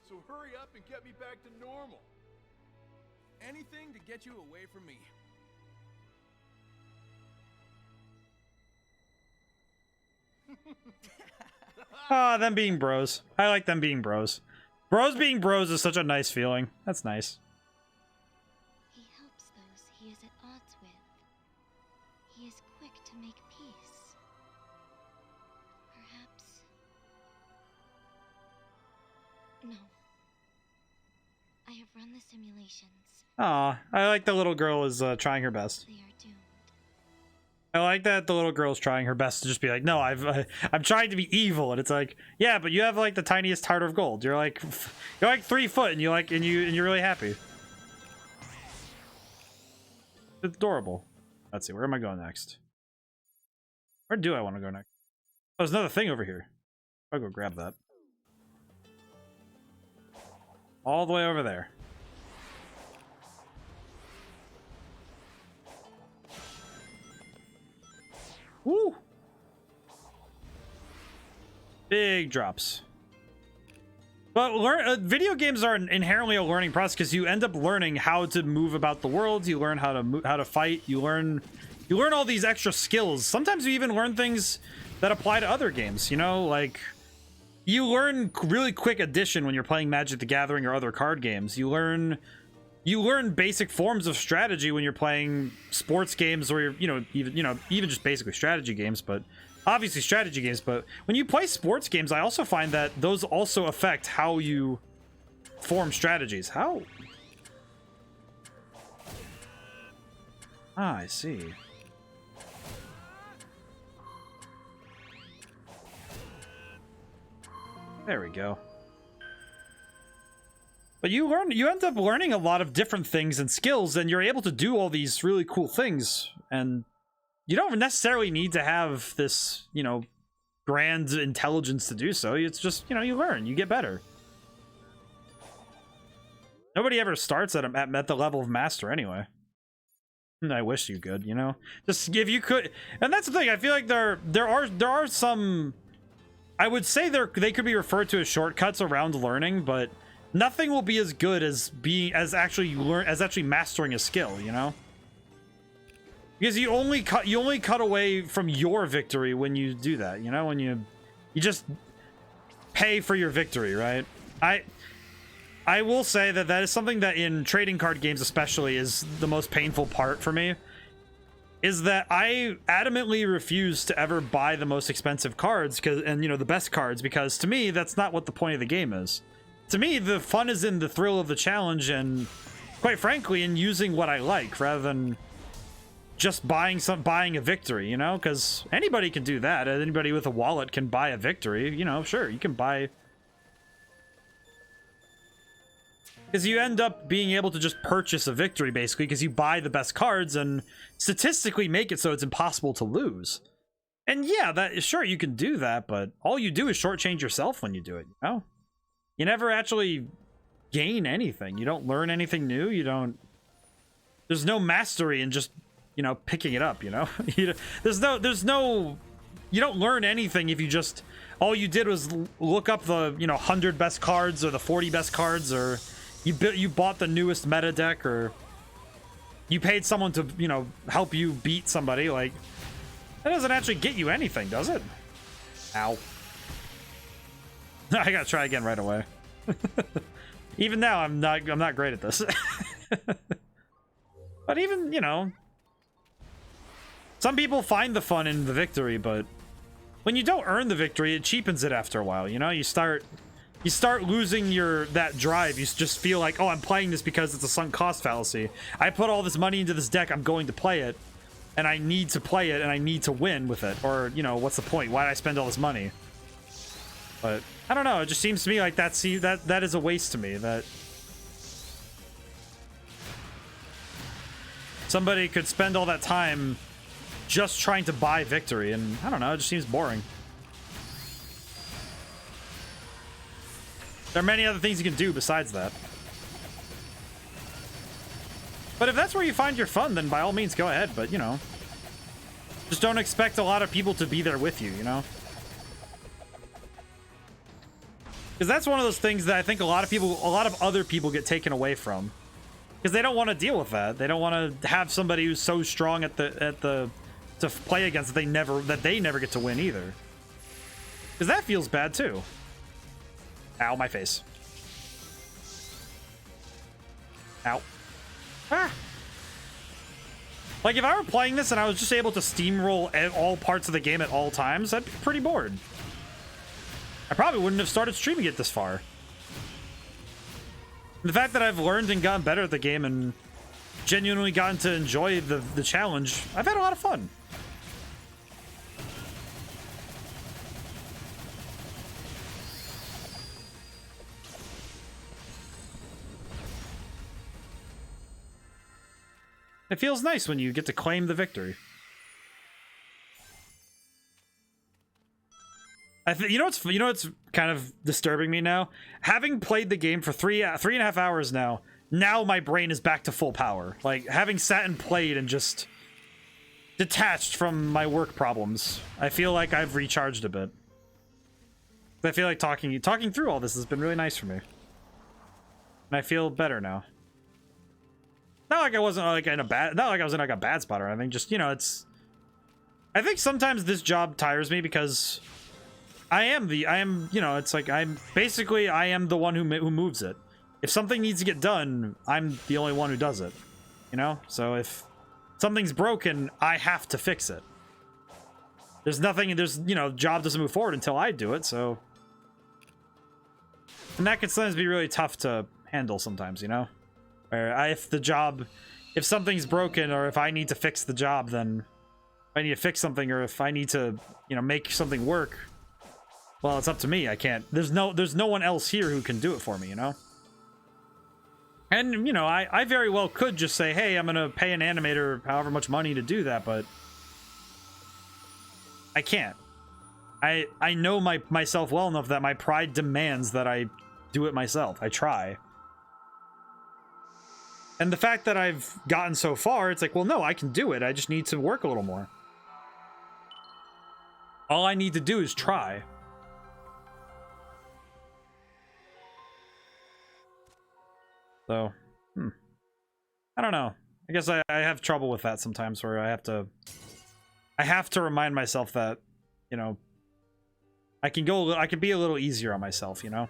So hurry up and get me back to normal. Anything to get you away from me. Ah, them being bros. I like them being bros. Bros being bros is such a nice feeling. That's nice. He helps those he is at odds with. He is quick to make peace. Perhaps... No. I have run the simulations. Aw, I like the little girl is trying her best. They are doomed. I like that the little girl's trying her best to just be like, no, I'm trying to be evil, and it's like, yeah, but you have like the tiniest heart of gold. You're like 3 foot, and you're really happy. It's adorable. Let's see, where am I going next? Where do I want to go next? Oh, there's another thing over here. I'll go grab that. All the way over there. Woo! Big drops. But video games are inherently a learning process because you end up learning how to move about the world. You learn how to fight. You learn all these extra skills. Sometimes you even learn things that apply to other games. You know, like you learn really quick addition when you're playing Magic the Gathering or other card games. You learn basic forms of strategy when you're playing sports games or even just basically strategy games, but obviously strategy games. But when you play sports games, I also find that those also affect how you form strategies. How? Ah, I see. There we go. But you end up learning a lot of different things and skills, and you're able to do all these really cool things. And you don't necessarily need to have this, grand intelligence to do so. It's just, you learn, you get better. Nobody ever starts at the level of master anyway. And I wish you could, just if you could. And that's the thing. I feel like there are some. I would say they could be referred to as shortcuts around learning, but nothing will be as good as actually mastering a skill, because you only cut away from your victory when you do that, when you just pay for your victory, right? I will say that is something that in trading card games especially is the most painful part for me, is that I adamantly refuse to ever buy the most expensive cards and the best cards, because to me that's not what the point of the game is. To me, the fun is in the thrill of the challenge and, quite frankly, in using what I like rather than just buying a victory, because anybody can do that. Anybody with a wallet can buy a victory, sure, you can buy. Because you end up being able to just purchase a victory, basically, because you buy the best cards and statistically make it so it's impossible to lose. And yeah, sure, you can do that, but all you do is shortchange yourself when you do it, You never actually gain anything. You don't learn anything new. There's no mastery in just, picking it up, there's no, you don't learn anything if you just, all you did was look up the, 100 best cards or the 40 best cards, or you bought the newest meta deck, or you paid someone to, help you beat somebody. Like, that doesn't actually get you anything, does it? Ow. I gotta try again right away. Even now, I'm not great at this. But even, some people find the fun in the victory, but when you don't earn the victory, it cheapens it after a while. You start losing that drive. You just feel like, oh, I'm playing this because it's a sunk cost fallacy. I put all this money into this deck. I'm going to play it, and I need to play it, and I need to win with it. Or what's the point? Why did I spend all this money? But I don't know. It just seems to me like that is a waste to me. That somebody could spend all that time just trying to buy victory, and I don't know. It just seems boring. There are many other things you can do besides that. But if that's where you find your fun, then by all means go ahead. But just don't expect a lot of people to be there with you. Because that's one of those things that I think a lot of other people get taken away from, because they don't want to deal with that. They don't want to have somebody who's so strong to play against that they never get to win either. Because that feels bad too. Ow, my face. Ow. Ah. Like, if I were playing this and I was just able to steamroll all parts of the game at all times, I'd be pretty bored. I probably wouldn't have started streaming it this far. The fact that I've learned and gotten better at the game and genuinely gotten to enjoy the challenge, I've had a lot of fun. It feels nice when you get to claim the victory. You know what's kind of disturbing me now? Having played the game for three and a half hours now my brain is back to full power. Like, having sat and played and just detached from my work problems, I feel like I've recharged a bit. I feel like talking through all this has been really nice for me. And I feel better now. Not like I wasn't like in a bad, not like I was in like a bad spot or anything. Just, you know, I think sometimes this job tires me because I am, you know, it's like I am the one who moves it. If something needs to get done, I'm the only one who does it. You know? So if something's broken, I have to fix it. You know, job doesn't move forward until I do it, so. And that can sometimes be really tough to handle sometimes, you know? Where if something's broken or if I need to fix the job, then if I need to fix something or if I need to, you know, make something work, well, it's up to me. I can't. There's no one else here who can do it for me, you know? And, you know, I very well could just say, hey, I'm gonna pay an animator however much money to do that, but I can't. I know myself well enough that my pride demands that I do it myself. I try. And the fact that I've gotten so far, it's like, well, no, I can do it. I just need to work a little more. All I need to do is try. So, I don't know. I guess I have trouble with that sometimes where I have to remind myself that, you know, I can be a little easier on myself, you know?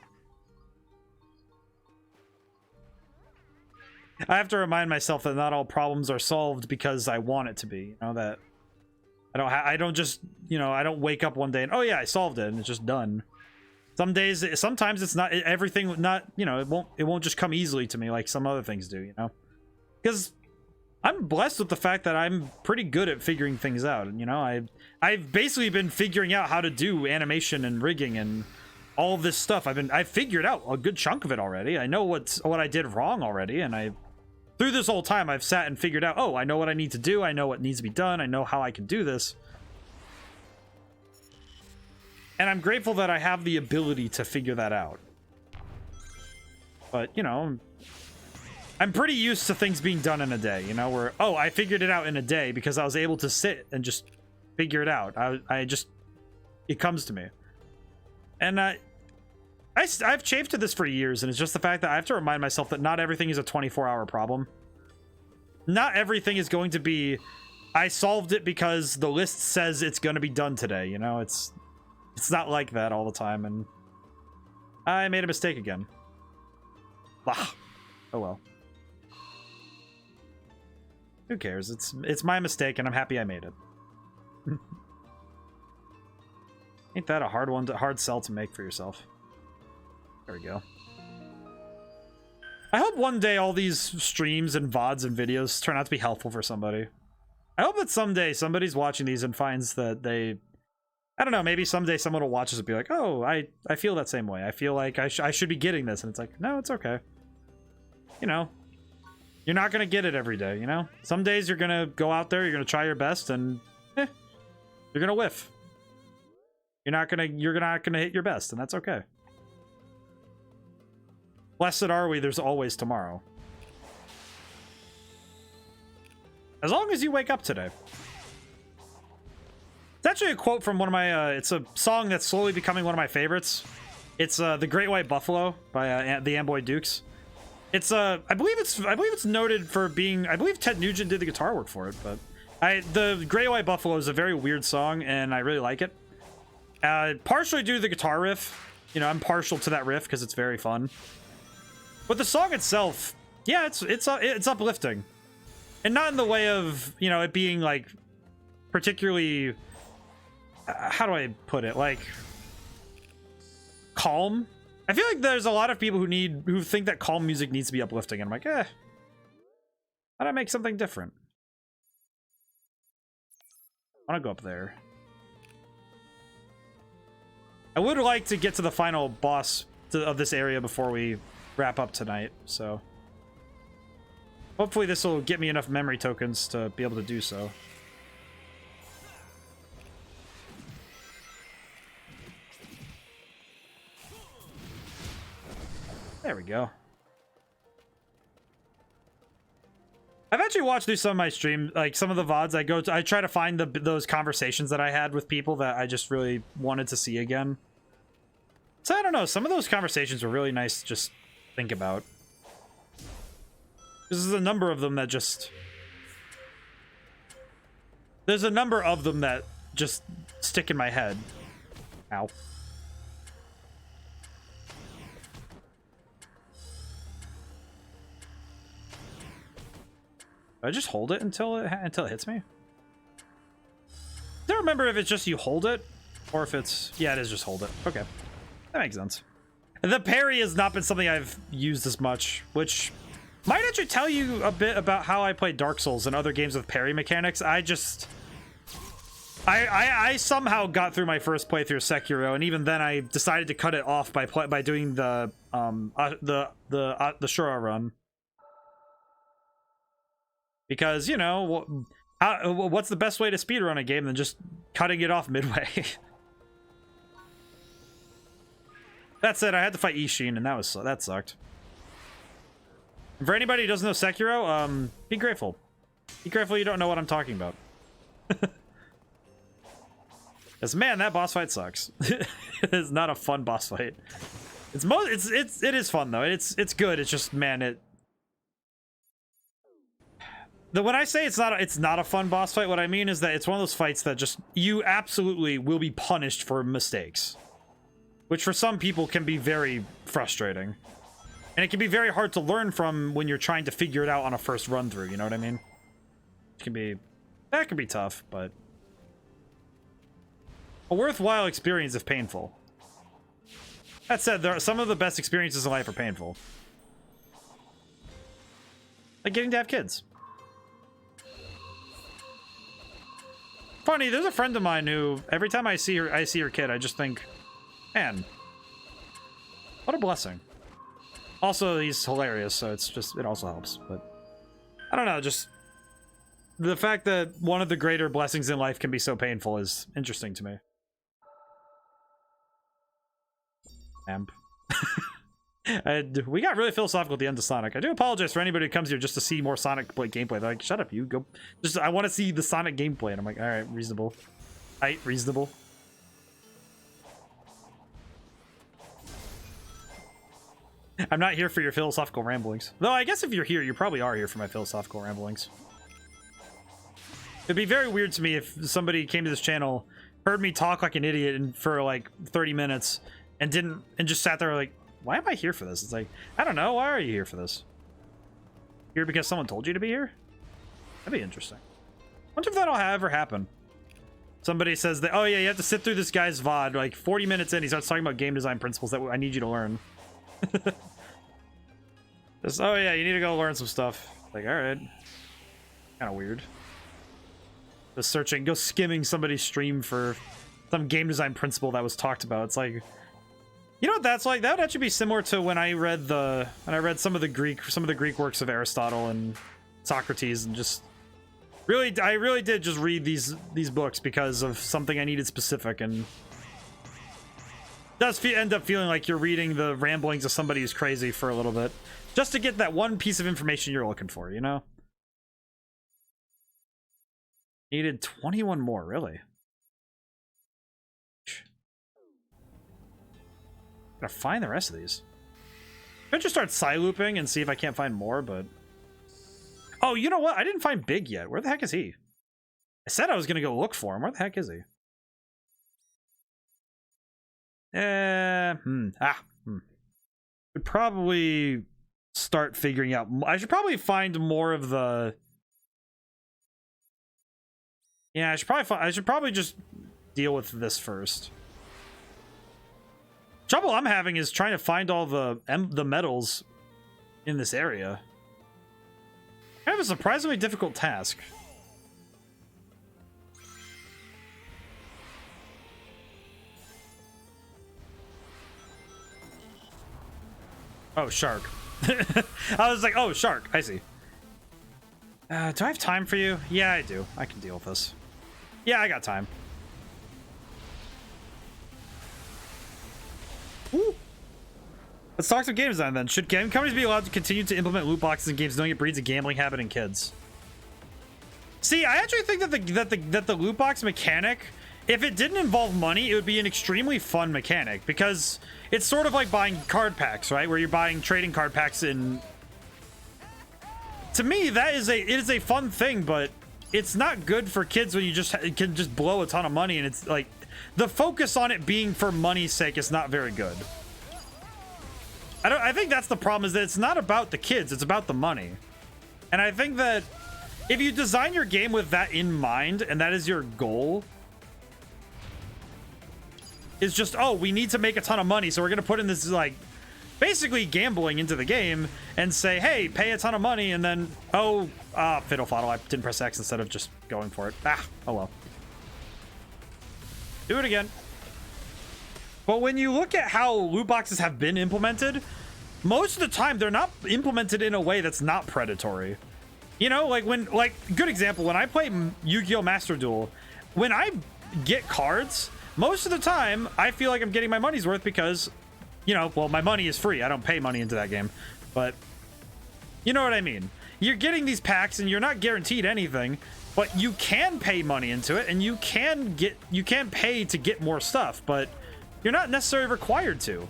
I have to remind myself that not all problems are solved because I want it to be, you know, that I don't just, you know, I don't wake up one day and, oh yeah, I solved it and it's just done. Sometimes it's not everything, not, you know, it won't just come easily to me like some other things do, you know? Because I'm blessed with the fact that I'm pretty good at figuring things out, and, you know, I've basically been figuring out how to do animation and rigging and all of this stuff. I've figured out a good chunk of it already. I know what I did wrong already, and through this whole time I've sat and figured out, oh, I know what I need to do, I know what needs to be done, I know how I can do this. And I'm grateful that I have the ability to figure that out. But, you know, I'm pretty used to things being done in a day, you know, where, oh, I figured it out in a day because I was able to sit and just figure it out. It comes to me. And I've chafed to this for years, and it's just the fact that I have to remind myself that not everything is a 24-hour problem. Not everything is going to be, I solved it because the list says it's going to be done today, you know? It's not like that all the time, and I made a mistake again. Ah, oh well. Who cares? It's my mistake, and I'm happy I made it. Ain't that a hard sell to make for yourself? There we go. I hope one day all these streams and VODs and videos turn out to be helpful for somebody. I hope that someday somebody's watching these and finds that I don't know, maybe someday someone will watch this and be like, oh, I feel that same way. I feel like I should be getting this. And it's like, no, it's okay. You know, you're not going to get it every day, you know? Some days you're going to go out there, you're going to try your best, and you're going to whiff. You're not going to hit your best, and that's okay. Blessed are we, there's always tomorrow. As long as you wake up today. It's actually a quote from one of my, it's a song that's slowly becoming one of my favorites. It's The Great White Buffalo by the Amboy Dukes. It's, I believe it's noted for being, I believe Ted Nugent did the guitar work for it, but the Great White Buffalo is a very weird song, and I really like it. Partially due to the guitar riff. You know, I'm partial to that riff because it's very fun. But the song itself, yeah, it's uplifting. And not in the way of, you know, it being, like, particularly, how do I put it, like, calm. I feel like there's a lot of people who think that calm music needs to be uplifting, and I'm like, how do I make something different? I want to go up there. I would like to get to the final boss of this area before we wrap up tonight, so Hopefully this will get me enough memory tokens to be able to do so. There we go. I've actually watched through some of my stream, like some of the VODs I go to. I try to find those conversations that I had with people that I just really wanted to see again. So I don't know, some of those conversations were really nice to just think about. There's a number of them that just... There's a number of them that just stick in my head. Ow. Do I just hold it until it hits me? I don't remember if it's just you hold it, or if it's... Yeah, it is just hold it. Okay. That makes sense. The parry has not been something I've used as much, which might actually tell you a bit about how I play Dark Souls and other games with parry mechanics. I somehow got through my first playthrough of Sekiro, and even then I decided to cut it off by doing the Shura run. Because, you know, what's the best way to speedrun a game than just cutting it off midway? That said, I had to fight Ishin, and that sucked. And for anybody who doesn't know Sekiro, be grateful. Be grateful you don't know what I'm talking about. Because, man, that boss fight sucks. It is not a fun boss fight. It is fun, though. It's good. It's just, man, when I say it's not a fun boss fight, what I mean is that it's one of those fights that just, you absolutely will be punished for mistakes. Which for some people can be very frustrating. And it can be very hard to learn from when you're trying to figure it out on a first run through, you know what I mean? That can be tough, but a worthwhile experience if painful. That said, some of the best experiences in life are painful. Like getting to have kids. Funny, there's a friend of mine who, every time I see her kid, I just think, man, what a blessing. Also, he's hilarious, so it also helps. But I don't know, just the fact that one of the greater blessings in life can be so painful is interesting to me. Amp. We got really philosophical at the end of Sonic. I do apologize for anybody who comes here just to see more Sonic gameplay. They're like, shut up, you go. I want to see the Sonic gameplay, and I'm like, all right, reasonable. Reasonable. I'm not here for your philosophical ramblings. Though I guess if you're here, you probably are here for my philosophical ramblings. It'd be very weird to me if somebody came to this channel, heard me talk like an idiot for like 30 minutes, and just sat there like, why am I here for this? It's like, I don't know. Why are you here for this? Here because someone told you to be here? That'd be interesting. I wonder if that'll ever happen. Somebody says that, oh yeah, you have to sit through this guy's VOD. Like 40 minutes in, he starts talking about game design principles that I need you to learn. Just, oh yeah, you need to go learn some stuff. Like, alright. Kind of weird. Just go skimming somebody's stream for some game design principle that was talked about. It's like, you know what that's like? That would actually be similar to when I read some of the Greek works of Aristotle and Socrates, and just I really did just read these books because of something I needed specific, and it does end up feeling like you're reading the ramblings of somebody who's crazy for a little bit, just to get that one piece of information you're looking for, you know? Needed 21 more, really? Gotta find the rest of these. I could just start side-looping and see if I can't find more, but... Oh, you know what? I didn't find Big yet. Where the heck is he? I said I was gonna go look for him. Where the heck is he? Could probably start figuring out... I should probably find more of the... Yeah, I should probably just deal with this first. Trouble I'm having is trying to find all the medals in this area. I have a surprisingly difficult task. Oh, shark. I was like, oh, shark. I see. Do I have time for you? Yeah, I do. I can deal with this. Yeah, I got time. Woo. Let's talk some game design then. Should game companies be allowed to continue to implement loot boxes in games knowing it breeds a gambling habit in kids? See, I actually think that the loot box mechanic, if it didn't involve money, it would be an extremely fun mechanic, because it's sort of like buying card packs, right? Where you're buying trading card packs in. To me, it is a fun thing, but it's not good for kids when you can just blow a ton of money, and it's like the focus on it being for money's sake is not very good. I think that's the problem, is that it's not about the kids, it's about the money. And I think that if you design your game with that in mind, and that is your goal, is just, oh, we need to make a ton of money, so we're gonna put in this, like, basically gambling into the game and say, hey, pay a ton of money, and then, oh, fiddle faddle, I didn't press X instead of just going for it. Oh well. Do it again. But when you look at how loot boxes have been implemented, most of the time they're not implemented in a way that's not predatory. You know, like good example, when I play Yu-Gi-Oh! Master Duel, when I get cards, most of the time I feel like I'm getting my money's worth because, you know, well, my money is free. I don't pay money into that game, but you know what I mean? You're getting these packs and you're not guaranteed anything, but you can pay money into it, and you can pay to get more stuff, but you're not necessarily required to.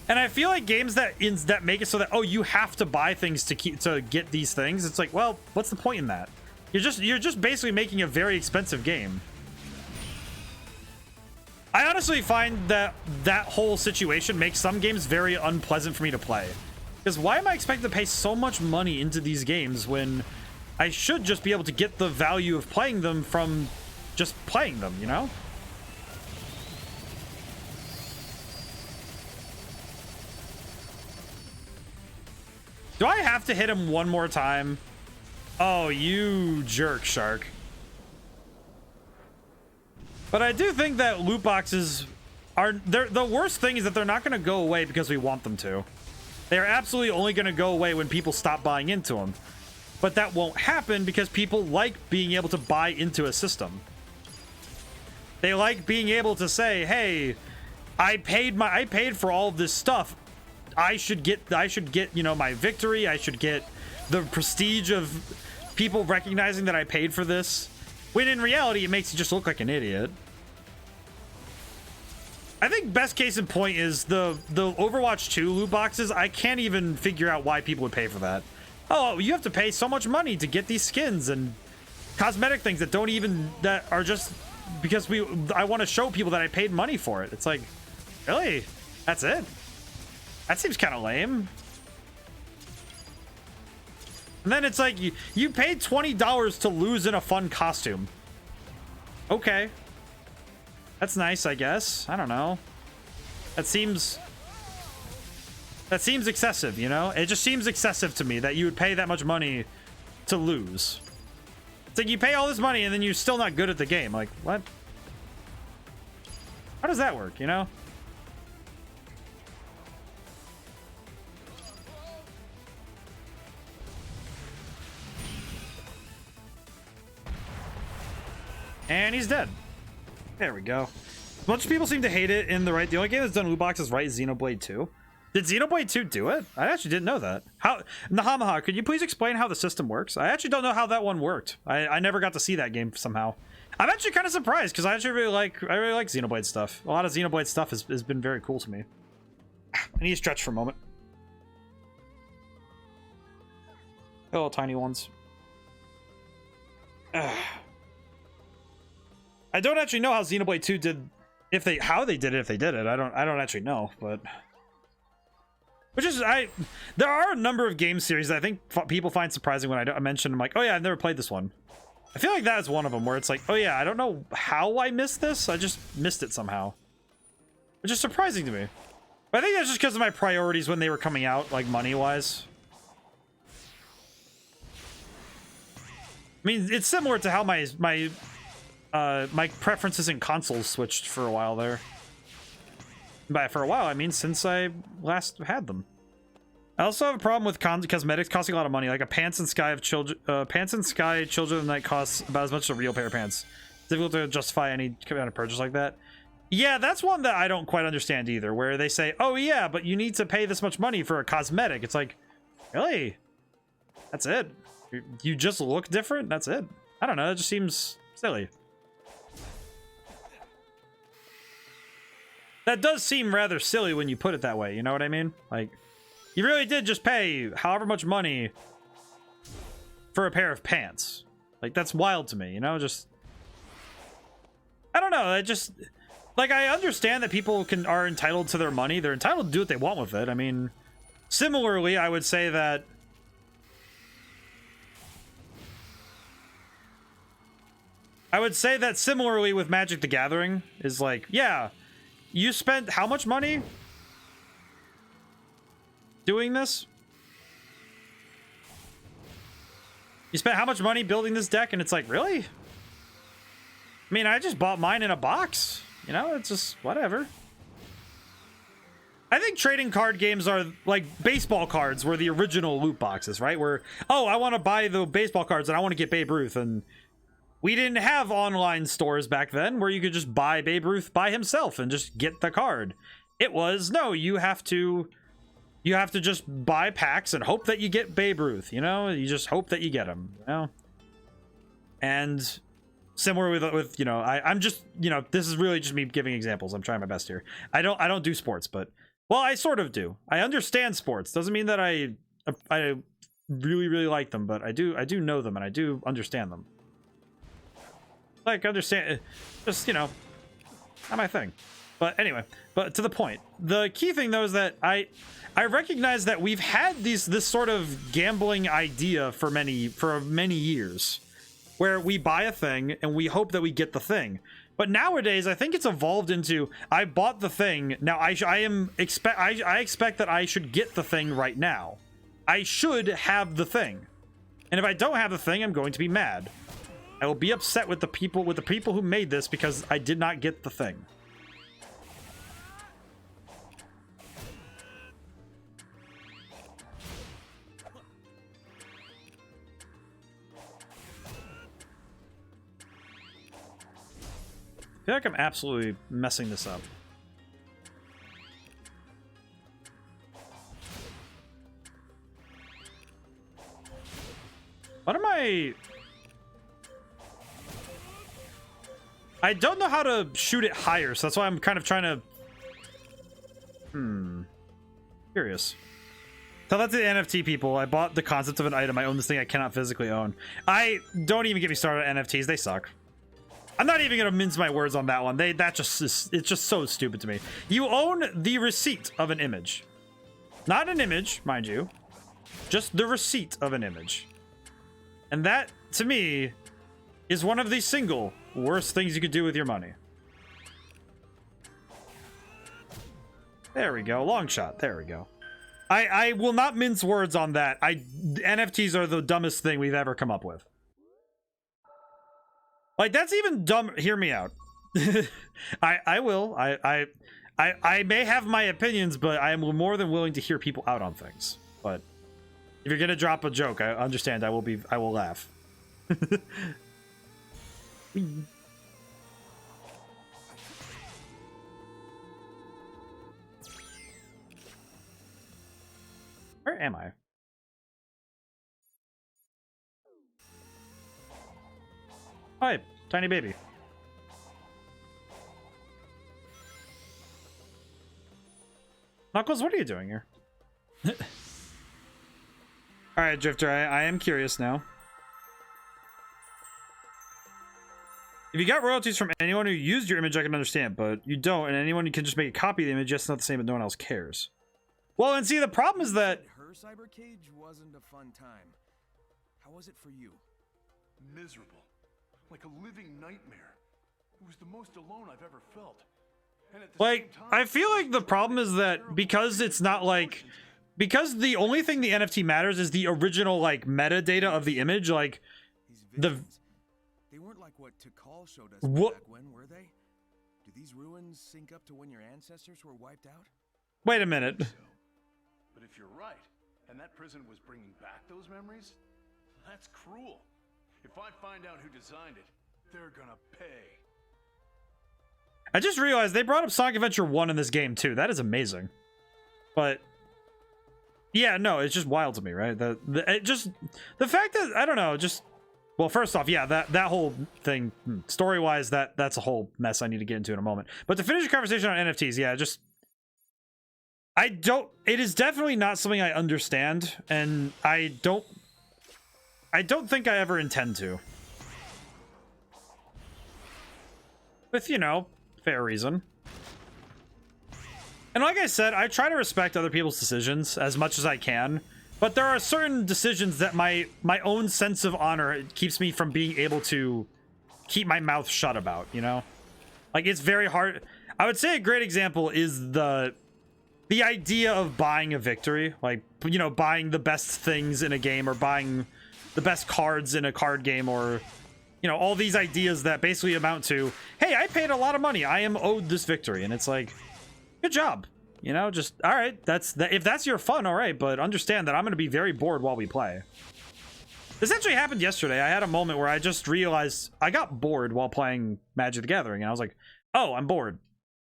And I feel like games that make it so that, oh, you have to buy things to get these things. It's like, well, what's the point in that? You're just basically making a very expensive game. I honestly find that whole situation makes some games very unpleasant for me to play. Because why am I expected to pay so much money into these games when I should just be able to get the value of playing them from just playing them, you know? Do I have to hit him one more time? Oh, you jerk, Shark. But I do think that loot boxes are... the worst thing is that they're not going to go away because we want them to. They're absolutely only going to go away when people stop buying into them. But that won't happen because people like being able to buy into a system. They like being able to say, hey, I paid for all of this stuff. I should get, you know, my victory. I should get the prestige of people recognizing that I paid for this. When in reality, it makes you just look like an idiot. I think best case in point is the Overwatch 2 loot boxes. I can't even figure out why people would pay for that. Oh, you have to pay so much money to get these skins and cosmetic things that are just because I want to show people that I paid money for it. It's like, really? That's it? That seems kind of lame. And then it's like, you paid $20 to lose in a fun costume. Okay. That's nice, I guess. I don't know. That seems excessive, you know? It just seems excessive to me that you would pay that much money to lose. It's like you pay all this money and then you're still not good at the game. Like, what? How does that work, you know? And he's dead. There we go. A bunch of people seem to hate it in the right. The only game that's done loot boxes right is Xenoblade 2. Did Xenoblade 2 do it? I actually didn't know that. How, Nahamaha, could you please explain how the system works? I actually don't know how that one worked. I never got to see that game somehow. I'm actually kind of surprised because I actually really like Xenoblade stuff. A lot of Xenoblade stuff has been very cool to me. I need to stretch for a moment. Little tiny ones. I don't actually know how Xenoblade 2 did, how they did it. I don't actually know, but there are a number of game series that I think people find surprising when I mention. I'm like, oh yeah, I've never played this one. I feel like that is one of them where it's like, oh yeah, I don't know how I missed this. I just missed it somehow, which is surprising to me. But I think that's just because of my priorities when they were coming out, like money wise. I mean, it's similar to how my preferences in consoles switched for a while there. By for a while, I mean since I last had them. I also have a problem with cosmetics costing a lot of money. Like a Pants and Sky Children of the Night costs about as much as a real pair of pants. It's difficult to justify any kind of purchase like that. Yeah, that's one that I don't quite understand either, where they say, oh yeah, but you need to pay this much money for a cosmetic. It's like, really? That's it? You just look different? That's it? I don't know, it just seems silly. That does seem rather silly when you put it that way, you know what I mean? Like, you really did just pay however much money for a pair of pants. Like, that's wild to me, you know? Just, I don't know, it just, like, I understand that people are entitled to their money. They're entitled to do what they want with it. I mean, similarly, I would say that similarly with Magic the Gathering is like, yeah, you spent how much money doing this? You spent how much money building this deck? And it's like, really? I mean, I just bought mine in a box. You know, it's just whatever. I think trading card games are like baseball cards were the original loot boxes, right? Where, oh, I want to buy the baseball cards and I want to get Babe Ruth. And we didn't have online stores back then where you could just buy Babe Ruth by himself and just get the card. It was, no, you have to just buy packs and hope that you get Babe Ruth, you know? You just hope that you get him, you know? And similar with you know, I'm just, you know, this is really just me giving examples. I'm trying my best here. I don't do sports, but, well, I sort of do. I understand sports. Doesn't mean that I really, really like them, but I do know them and I do understand them. Like, understand, just, you know, not my thing. But anyway, but to the point. The key thing, though, is that I recognize that we've had this sort of gambling idea for many years, where we buy a thing and we hope that we get the thing. But nowadays, I think it's evolved into, I bought the thing, now I expect that I should get the thing right now. I should have the thing. And if I don't have the thing, I'm going to be mad. I will be upset with the people who made this because I did not get the thing. I feel like I'm absolutely messing this up. What am I don't know how to shoot it higher, so that's why I'm kind of trying to... Curious. Tell that to the NFT people. I bought the concept of an item. I own this thing I cannot physically own. I don't even get me started on NFTs. They suck. I'm not even gonna mince my words on that one. It's just so stupid to me. You own the receipt of an image. Not an image, mind you. Just the receipt of an image. And that, to me, is one of the single worst things you could do with your money. There we go. Long shot. There we go. I will not mince words on that. NFTs are the dumbest thing we've ever come up with. Like, that's even dumb. Hear me out. I will. I may have my opinions, but I am more than willing to hear people out on things. But if you're gonna drop a joke, I understand. I will laugh. Where am I? Hi, tiny baby. Knuckles, what are you doing here? Alright, Drifter, I am curious now. If you got royalties from anyone who used your image, I can understand, but you don't, and anyone who can just make a copy of the image, it's not the same, but no one else cares. Well, and see, the problem is that... Her cyber cage wasn't a fun time. How was it for you? Miserable. Like a living nightmare. It was the most alone I've ever felt. And at the like, same time, I feel like the problem is that because it's not like... Because the only thing the NFT matters is the original, like, metadata of the image, like... They weren't like what Tikal showed us back when, were they? Do these ruins sync up to when your ancestors were wiped out? Wait a minute. But if you're right, And that prison was bringing back those memories? That's cruel. If I find out who designed it, they're gonna pay. I just realized they brought up Sonic Adventure 1 in this game too. That is amazing. But yeah, no, it's just wild to me, right? The fact that I don't know, just well, first off, yeah, that whole thing, story-wise, that's a whole mess I need to get into in a moment. But to finish the conversation on NFTs, yeah, just it is definitely not something I understand, and I don't think I ever intend to. With, you know, fair reason. And like I said, I try to respect other people's decisions as much as I can, but there are certain decisions that my own sense of honor keeps me from being able to keep my mouth shut about, you know? Like, it's very hard. I would say a great example is the idea of buying a victory, like, you know, buying the best things in a game or buying the best cards in a card game, or, you know, all these ideas that basically amount to, hey, I paid a lot of money, I am owed this victory. And it's like, good job, you know, just all right, if that's your fun, all right, but understand that I'm going to be very bored while we play. This actually happened yesterday. I had a moment where I just realized I got bored while playing Magic the Gathering, and I was like, oh, I'm bored,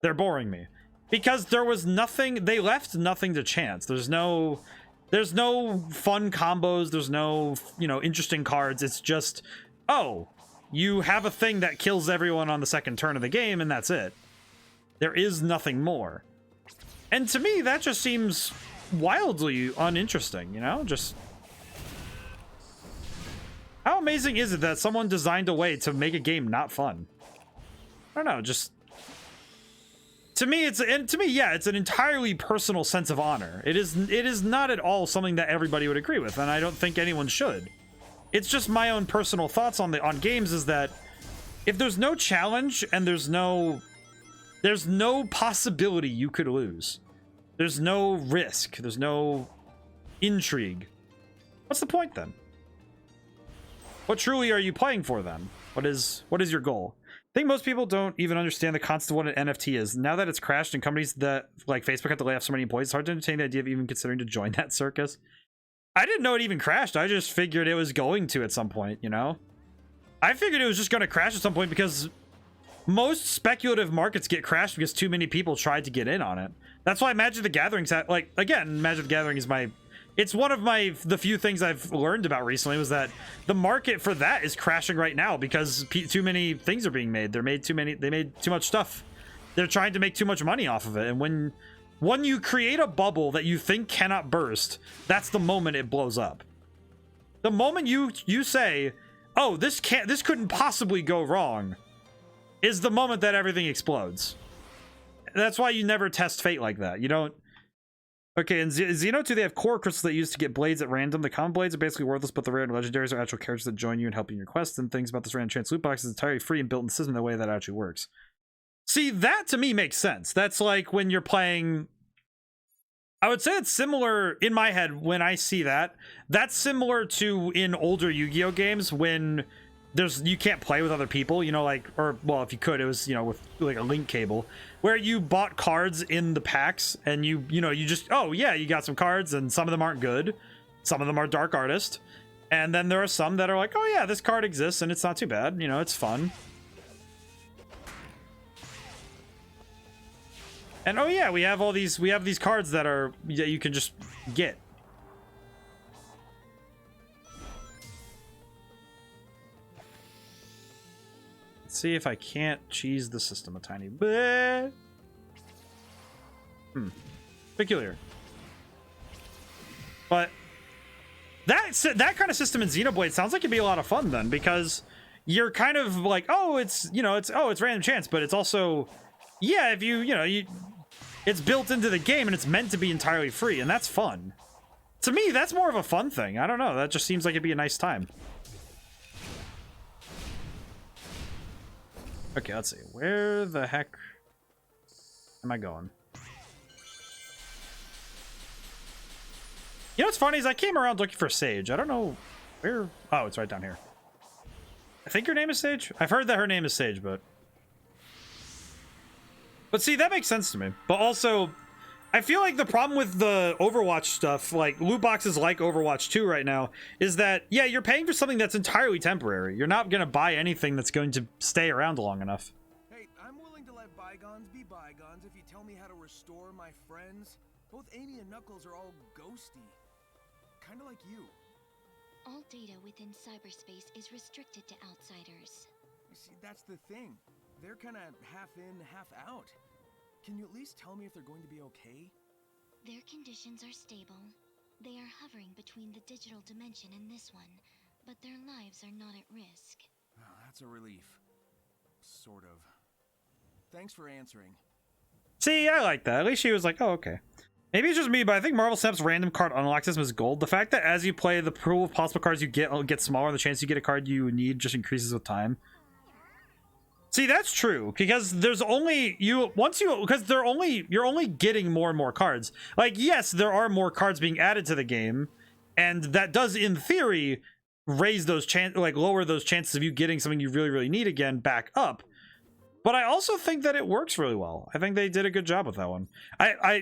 they're boring me, because there was nothing, they left nothing to chance. There's no fun combos, there's no, you know, interesting cards. It's just, oh, you have a thing that kills everyone on the second turn of the game, and that's it. There is nothing more. And to me, that just seems wildly uninteresting, you know? Just how amazing is it that someone designed a way to make a game not fun? I don't know, just to me, yeah, it's an entirely personal sense of honor. It is not at all something that everybody would agree with, and I don't think anyone should. It's just my own personal thoughts on games, is that if there's no challenge and there's no possibility you could lose, there's no risk, there's no intrigue, what's the point then? What truly are you playing for then? What is your goal? I think most people don't even understand the concept of what an NFT is. Now that it's crashed and companies that like Facebook have to lay off so many employees, it's hard to entertain the idea of even considering to join that circus. I didn't know it even crashed. I just figured it was going to at some point, you know? I figured it was just going to crash at some point because most speculative markets get crashed because too many people tried to get in on it. That's why Magic the Gathering's like, again, Magic the Gathering is it's one of the few things I've learned about recently, was that the market for that is crashing right now because too many things are being made. They made too much stuff. They're trying to make too much money off of it. And when you create a bubble that you think cannot burst, that's the moment it blows up. The moment you say, oh, this couldn't possibly go wrong, is the moment that everything explodes. That's why you never test fate like that. You don't. Okay, in Xeno 2, they have core crystals that you use to get blades at random. The common blades are basically worthless, but the rare and legendaries are actual characters that join you in helping your quests, and things about this random chance loot box is entirely free and built in the system the way that actually works. See, that to me makes sense. That's like when you're playing, I would say it's similar in my head when I see that. That's similar to in older Yu-Gi-Oh games when you can't play with other people, you know, like, or well, if you could, it was, you know, with like a link cable where you bought cards in the packs and you just, oh yeah, you got some cards and some of them aren't good, some of them are dark artist, and then there are some that are like, oh yeah, this card exists and it's not too bad, you know, it's fun. And oh yeah, we have these cards that you can just get. See if I can't cheese the system a tiny bit. Peculiar. But that kind of system in Xenoblade sounds like it'd be a lot of fun then, because you're kind of like, oh, it's random chance, but it's also, yeah, if it's built into the game and it's meant to be entirely free, and that's fun. To me, that's more of a fun thing. I don't know. That just seems like it'd be a nice time. Okay, let's see. Where the heck am I going? You know what's funny is I came around looking for Sage. I don't know where. Oh, it's right down here. I think her name is Sage. I've heard that her name is Sage, but see, that makes sense to me. But also, I feel like the problem with the Overwatch stuff, like loot boxes like Overwatch 2 right now, is that, yeah, you're paying for something that's entirely temporary. You're not going to buy anything that's going to stay around long enough. Hey, I'm willing to let bygones be bygones if you tell me how to restore my friends. Both Amy and Knuckles are all ghosty. Kind of like you. All data within cyberspace is restricted to outsiders. You see, that's the thing. They're kind of half in, half out. Can you at least tell me if they're going to be okay? Their conditions are stable. They are hovering between the digital dimension and this one, but their lives are not at risk. Oh, that's a relief. Sort of. Thanks for answering. See, I like that. At least she was like, oh, okay. Maybe it's just me, but I think Marvel Snap's random card unlock system is gold. The fact that as you play, the pool of possible cards you get smaller, the chance you get a card you need just increases with time. See, that's true, because there's only you're only getting more and more cards. Like, yes, there are more cards being added to the game, and that does, in theory, raise those lower those chances of you getting something you really, really need again back up. But I also think that it works really well. I think they did a good job with that one.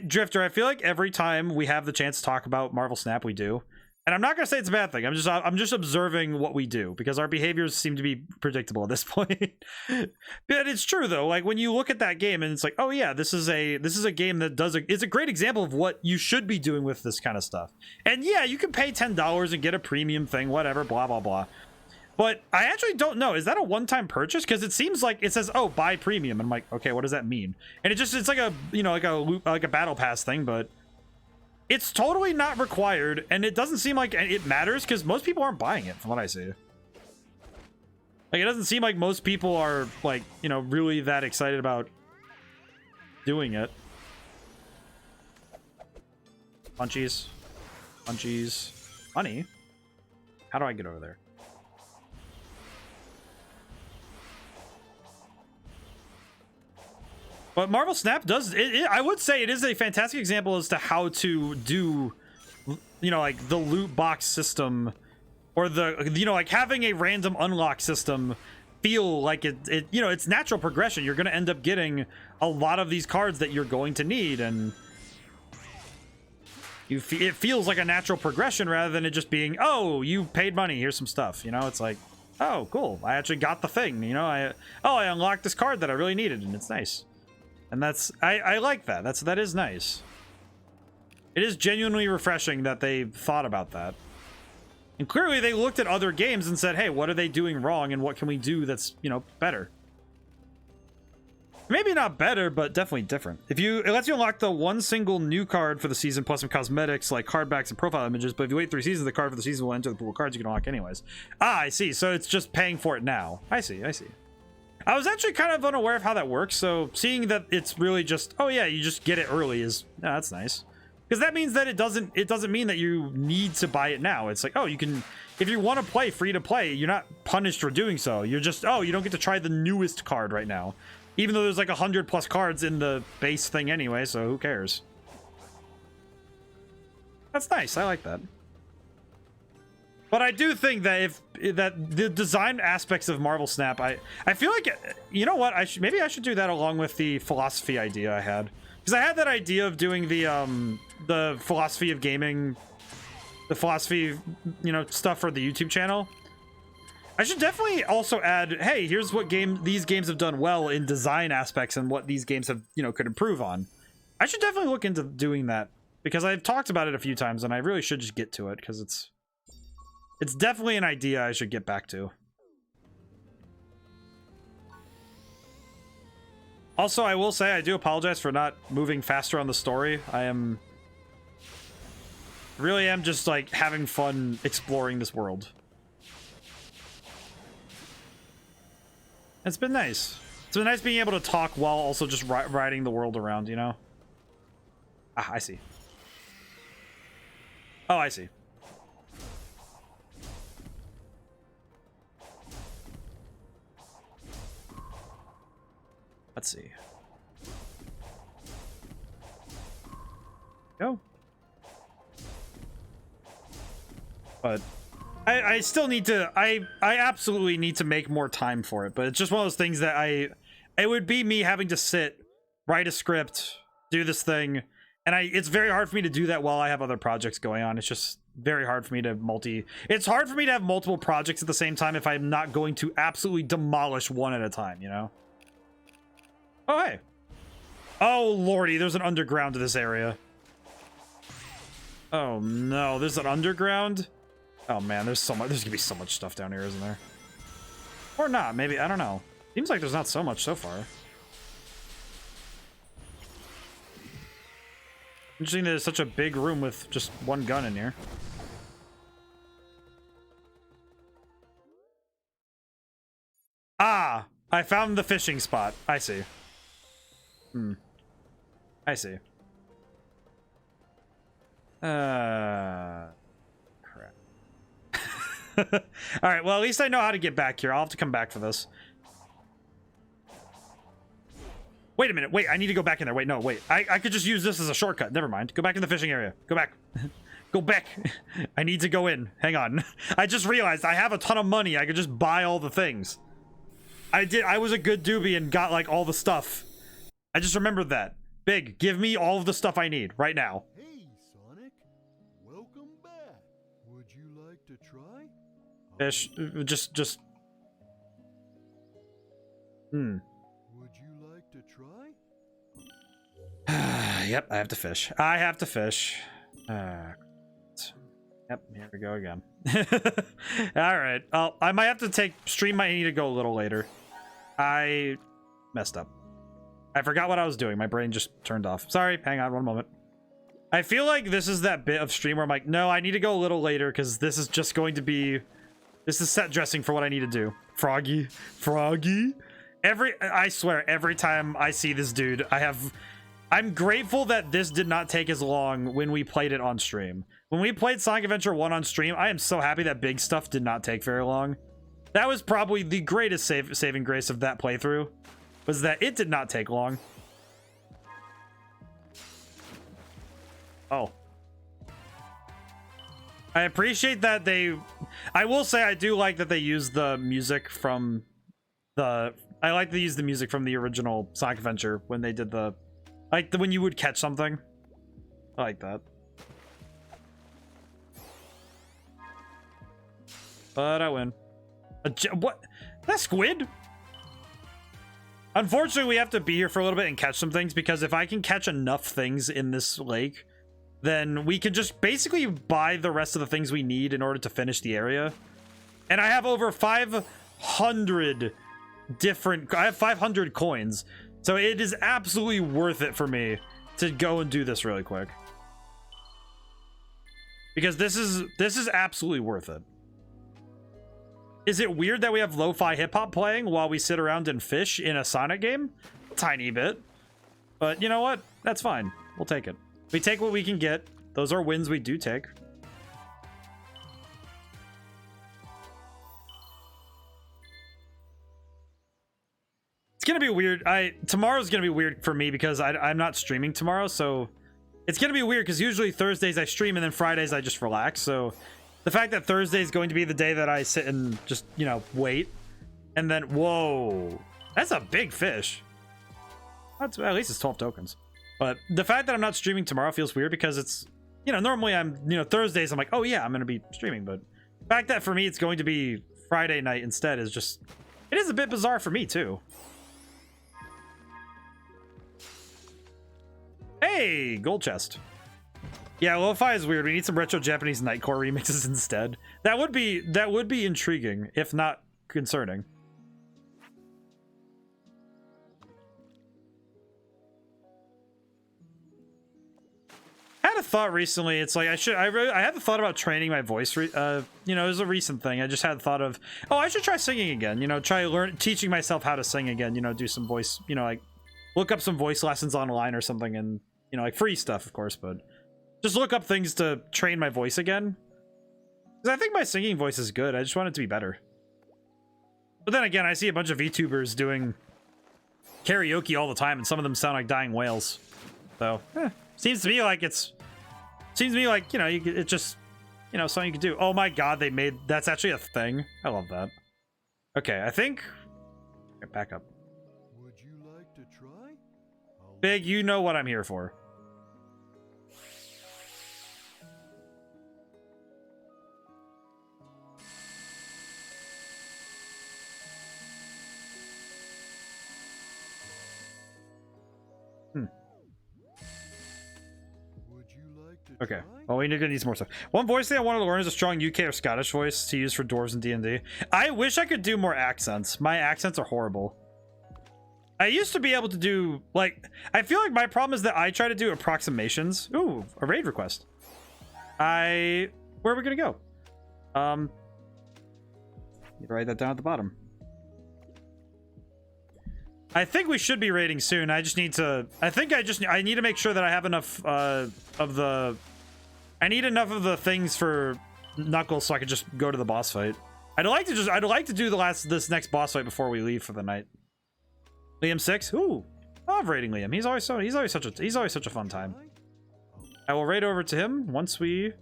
Drifter, I feel like every time we have the chance to talk about Marvel Snap, we do. And I'm not gonna say it's a bad thing. I'm just observing what we do, because our behaviors seem to be predictable at this point. But it's true though. Like when you look at that game and it's like, oh yeah, this is a game that it's a great example of what you should be doing with this kind of stuff. And yeah, you can pay $10 and get a premium thing, whatever, blah blah blah. But I actually don't know. Is that a one-time purchase? Because it seems like it says, "Oh, buy premium." And I'm like, okay, what does that mean? And it's like a like a battle pass thing, but it's totally not required, and it doesn't seem like it matters because most people aren't buying it, from what I see. Like, it doesn't seem like most people are like, really that excited about doing it. Punchies, money. How do I get over there? But Marvel Snap does, I would say it is a fantastic example as to how to do, like the loot box system, or the, like having a random unlock system feel like it's natural progression. You're going to end up getting a lot of these cards that you're going to need, and it feels like a natural progression rather than it just being, oh, you paid money, here's some stuff. It's like, oh, cool, I actually got the thing. I unlocked this card that I really needed, and it's nice. And I like that. That is nice. It is genuinely refreshing that they thought about that. And clearly they looked at other games and said, hey, what are they doing wrong and what can we do that's, better? Maybe not better, but definitely different. It lets you unlock the one single new card for the season plus some cosmetics like card backs and profile images, but if you wait 3 seasons, the card for the season will enter the pool of cards you can unlock anyways. Ah, I see. So it's just paying for it now. I see. I was actually kind of unaware of how that works, so seeing that it's really just, oh yeah, you just get it early is, that's nice. Because that means that it doesn't mean that you need to buy it now. It's like, oh, you can, if you want to play free to play, you're not punished for doing so. You're just, oh, you don't get to try the newest card right now. Even though there's like 100+ cards in the base thing anyway, so who cares? That's nice, I like that. But I do think that that the design aspects of Marvel Snap, I feel like, you know what, maybe I should do that along with the philosophy idea I had, because I had that idea of doing the philosophy of gaming, the philosophy, stuff for the YouTube channel. I should definitely also add, hey, here's what these games have done well in design aspects and what these games have could improve on. I should definitely look into doing that, because I've talked about it a few times and I really should just get to it, because it's definitely an idea I should get back to. Also, I will say I do apologize for not moving faster on the story. Really am just like having fun exploring this world. It's been nice. It's been nice being able to talk while also just riding the world around, Ah, I see. Oh, I see. Let's see. Go. But I still need to, I absolutely need to make more time for it, but it's just one of those things that it would be me having to sit, write a script, do this thing, And it's very hard for me to do that while I have other projects going on. It's just very hard for me to it's hard for me to have multiple projects at the same time if I'm not going to absolutely demolish one at a time, you know? Oh, hey. Oh, lordy, there's an underground to this area. Oh, no, there's an underground? Oh, man, there's gonna be so much stuff down here, isn't there? Or not, maybe, I don't know. Seems like there's not so much so far. Interesting that there's such a big room with just one gun in here. Ah! I found the fishing spot. I see. I see. Crap. Alright, well, at least I know how to get back here. I'll have to come back for this. Wait a minute. Wait, I need to go back in there. Wait, no, wait. I could just use this as a shortcut. Never mind. Go back in the fishing area. Go back. Go back. I need to go in. Hang on. I just realized I have a ton of money. I could just buy all the things. I was a good doobie and got, like, all the stuff. I just remembered that. Big, give me all of the stuff I need right now. Hey, Sonic. Welcome back. Would you like to try? Fish, just. Would you like to try? Yep, I have to fish. I have to fish. Yep, here we go again. All right. Oh, I might have to stream might need to go a little later. I messed up. I forgot what I was doing. My brain just turned off. Sorry, hang on one moment. I feel like this is that bit of stream where I'm like, no, I need to go a little later because this is just going to be... This is set dressing for what I need to do. Froggy. Froggy. I swear, every time I see this dude, I'm grateful that this did not take as long when we played it on stream. When we played Sonic Adventure 1 on stream, I am so happy that big stuff did not take very long. That was probably the greatest saving grace of that playthrough, was that it did not take long. Oh. I appreciate that I will say I do like that they use the music from I like to use the music from the original Sonic Adventure when they did when you would catch something. I like that. But I win. What? That squid? Unfortunately, we have to be here for a little bit and catch some things, because if I can catch enough things in this lake, then we can just basically buy the rest of the things we need in order to finish the area. And I have over 500 I have 500 coins. So it is absolutely worth it for me to go and do this really quick. Because this is absolutely worth it. Is it weird that we have lo-fi hip-hop playing while we sit around and fish in a Sonic game? A tiny bit. But you know what? That's fine. We'll take it. We take what we can get. Those are wins we do take. It's gonna be weird. Tomorrow's gonna be weird for me because I'm not streaming tomorrow, so it's gonna be weird because usually Thursdays I stream and then Fridays I just relax. So the fact that Thursday is going to be the day that I sit and just, you know, wait, and then whoa, that's a big fish. That's, at least it's 12 tokens. But the fact that I'm not streaming tomorrow feels weird because it's, you know, normally Thursdays I'm like, oh yeah, I'm gonna be streaming, but the fact that for me it's going to be Friday night instead is just, it is a bit bizarre for me too. Hey, gold chest. Yeah, lo-fi is weird. We need some retro Japanese Nightcore remixes instead. That would be intriguing, if not concerning. I had a thought recently. It's like I had the thought about training my voice. You know, it was a recent thing. I just had the thought of, oh, I should try singing again. You know, teaching myself how to sing again. You know, do some voice. You know, like look up some voice lessons online or something, and you know, like free stuff, of course, but just look up things to train my voice again. Because I think my singing voice is good. I just want it to be better. But then again, I see a bunch of VTubers doing karaoke all the time, and some of them sound like dying whales. So, seems to me like you know, it's just, you know, something you could do. Oh my god, that's actually a thing. I love that. Okay, I think. Okay, back up. Would you like to try? Big, you know what I'm here for. Okay. try? Well, we need some more stuff. One voice thing I wanted to learn is a strong UK or Scottish voice to use for dwarves in D&D. I wish I could do more accents. My accents are horrible. I used to be able to do, like, I feel like my problem is that I try to do approximations. Ooh, a raid request. Where are we gonna go? Need to write that down at the bottom. I think we should be raiding soon. I just need to, I need to make sure that I have enough, I need enough of the things for Knuckles so I can just go to the boss fight. I'd like to do this next boss fight before we leave for the night. Liam 6? Ooh. I love raiding Liam. He's always such a fun time. I will raid over to him once we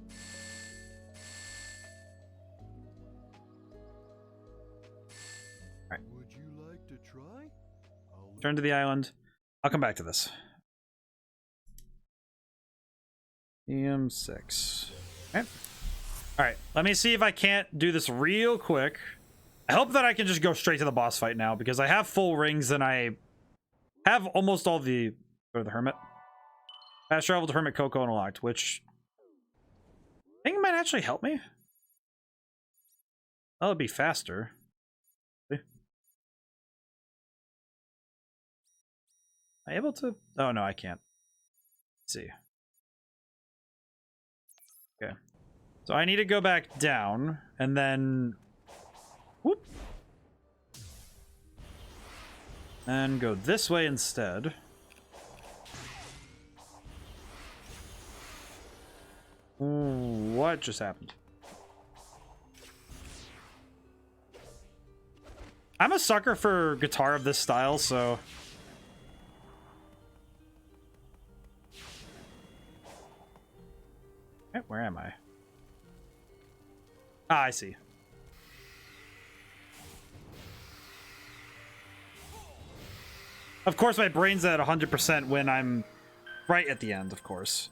Would you like to try? I'll turn to the island. I'll come back to this. Liam 6. Okay. Alright, let me see if I can't do this real quick. I hope that I can just go straight to the boss fight now, because I have full rings and I have almost all the... Go to the Hermit. Fast travel to Hermit Coco unlocked, which I think might actually help me. That'll be faster. Am I able to? Oh no, I can't. Let's see. Okay. So I need to go back down and then whoop. And go this way instead. Ooh, what just happened? I'm a sucker for guitar of this style, so... Okay, where am I? Ah, I see. Of course, my brain's at 100% when I'm right at the end, of course.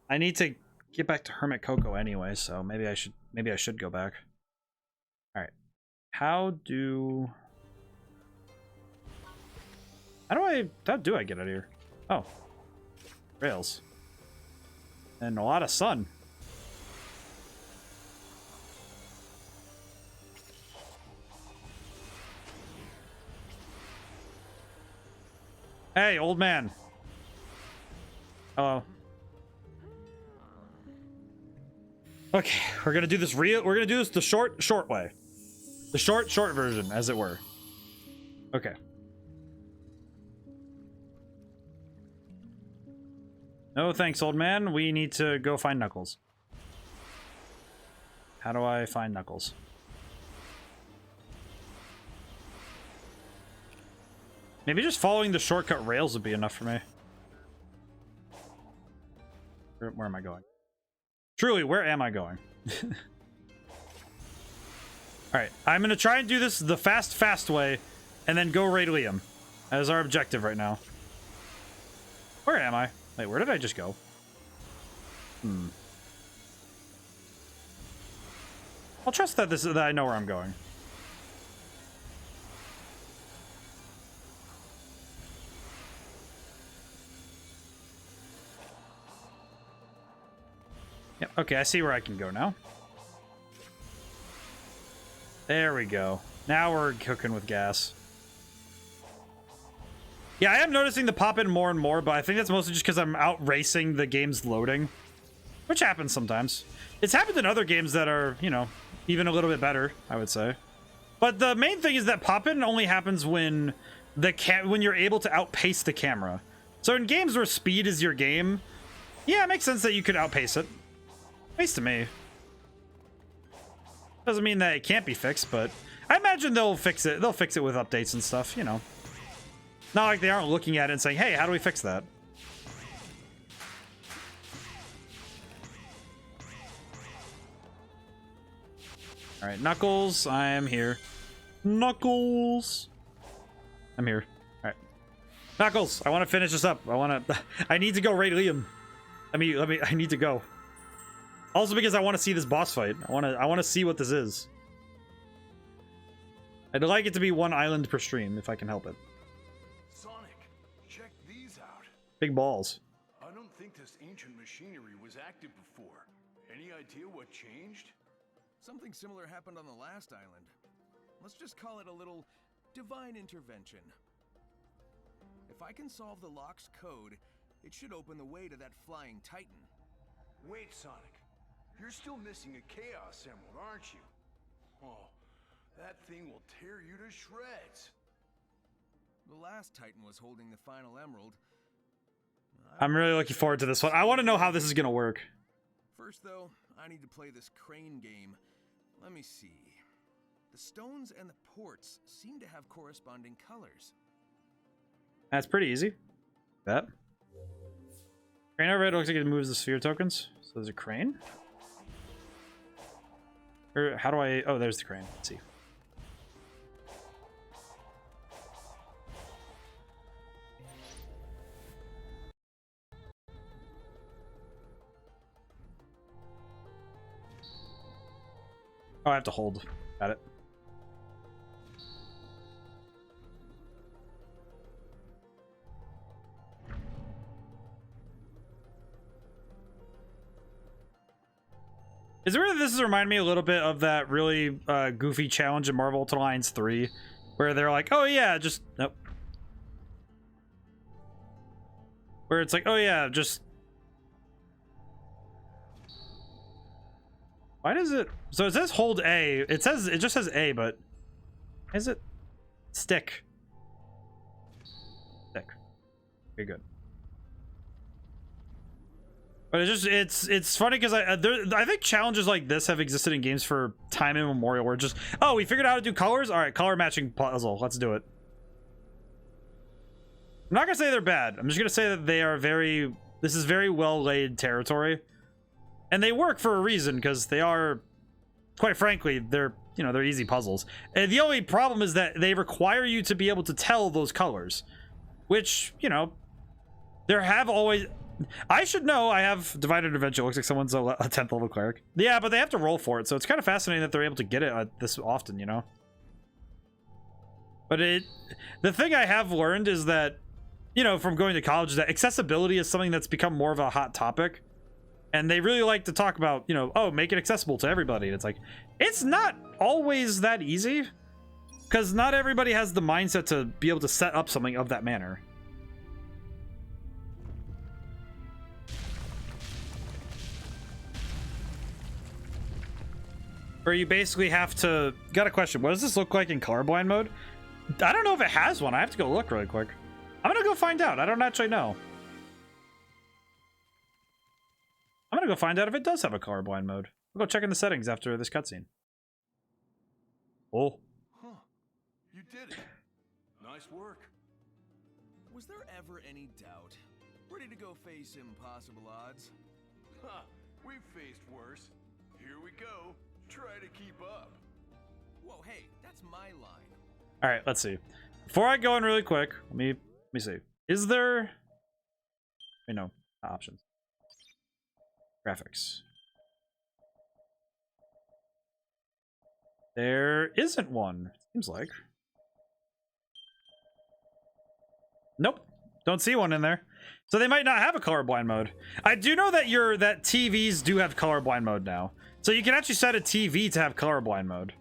I need to get back to Hermit Coco anyway, so maybe I should go back. All right. How do I get out of here? Oh. Rails. And a lot of sun. Hey, old man. Hello. Okay, we're gonna do this the short way. The short version, as it were. Okay. No thanks, old man. We need to go find Knuckles. How do I find Knuckles? Maybe just following the shortcut rails would be enough for me. Where am I going? Truly, where am I going? Alright, I'm gonna try and do this the fast way, and then go raid Liam. That is our objective right now. Where am I? Wait, where did I just go? I'll trust that I know where I'm going. Yep, okay, I see where I can go now. There we go. Now we're cooking with gas. Yeah, I am noticing the pop-in more and more, but I think that's mostly just because I'm out racing the game's loading. Which happens sometimes. It's happened in other games that are, you know, even a little bit better, I would say. But the main thing is that pop-in only happens when when you're able to outpace the camera. So in games where speed is your game, yeah, it makes sense that you could outpace it. At least to me. Doesn't mean that it can't be fixed, but I imagine they'll fix it. They'll fix it with updates and stuff, you know. Not like they aren't looking at it and saying, hey, how do we fix that? All right, Knuckles, I am here. Knuckles. I'm here. All right. Knuckles, I want to finish this up. I need to go raid Liam. I need to go. Also because I want to see this boss fight. I want to see what this is. I'd like it to be one island per stream if I can help it. Sonic, check these out. Big balls. ancient machinery was active before. Any idea what changed? Something similar happened on the last island. Let's just call it a little divine intervention. If I can solve the lock's code, it should open the way to that flying titan. Wait, Sonic. You're still missing a Chaos Emerald, aren't you? Oh, that thing will tear you to shreds. The last titan was holding the final emerald. I'm really looking forward to this one. I want to know how this is gonna work. First, though, I need to play this crane game. Let me see. The stones and the ports seem to have corresponding colors. That's pretty easy. That. Crane overhead looks like it moves the sphere tokens. So there's a crane. Or how do I? Oh, there's the crane. Let's see. Oh, I have to hold. Got it. Is it really, this is remind me a little bit of that really goofy challenge in Marvel Ultimate Alliance 3, where they're like, oh yeah, just nope. Where it's like, oh yeah, just why does it? So it says hold A. It just says A, but is it stick? Stick. Very good. But it's funny because I think challenges like this have existed in games for time immemorial. Where just, oh, we figured out how to do colors. All right, color matching puzzle. Let's do it. I'm not gonna say they're bad. I'm just gonna say that they are very. This is very well laid territory, and they work for a reason because they are, quite frankly, they're easy puzzles. And the only problem is that they require you to be able to tell those colors, which there have always. I should know. I have Divine Intervention. Looks like someone's a 10th level cleric. Yeah, but they have to roll for it, so it's kind of fascinating that they're able to get it this often, But the thing I have learned is that, from going to college, is that accessibility is something that's become more of a hot topic. And they really like to talk about, oh, make it accessible to everybody. And it's like, it's not always that easy. Because not everybody has the mindset to be able to set up something of that manner. Where you basically have to... Got a question. What does this look like in colorblind mode? I don't know if it has one. I have to go look really quick. I'm gonna go find out. I don't actually know. I'm gonna go find out if it does have a colorblind mode. We'll go check in the settings after this cutscene. Oh. Huh. You did it. Nice work. Was there ever any doubt? Ready to go face impossible odds? Ha! We've faced worse. Here we go. Try to keep up. Whoa, hey, that's my line. All right, let's see. Before I go in really quick, let me see. Is there? Wait, no, options. Graphics. There isn't one. Seems like. Nope, don't see one in there. So they might not have a colorblind mode. I do know that that TVs do have colorblind mode now. So you can actually set a TV to have colorblind mode.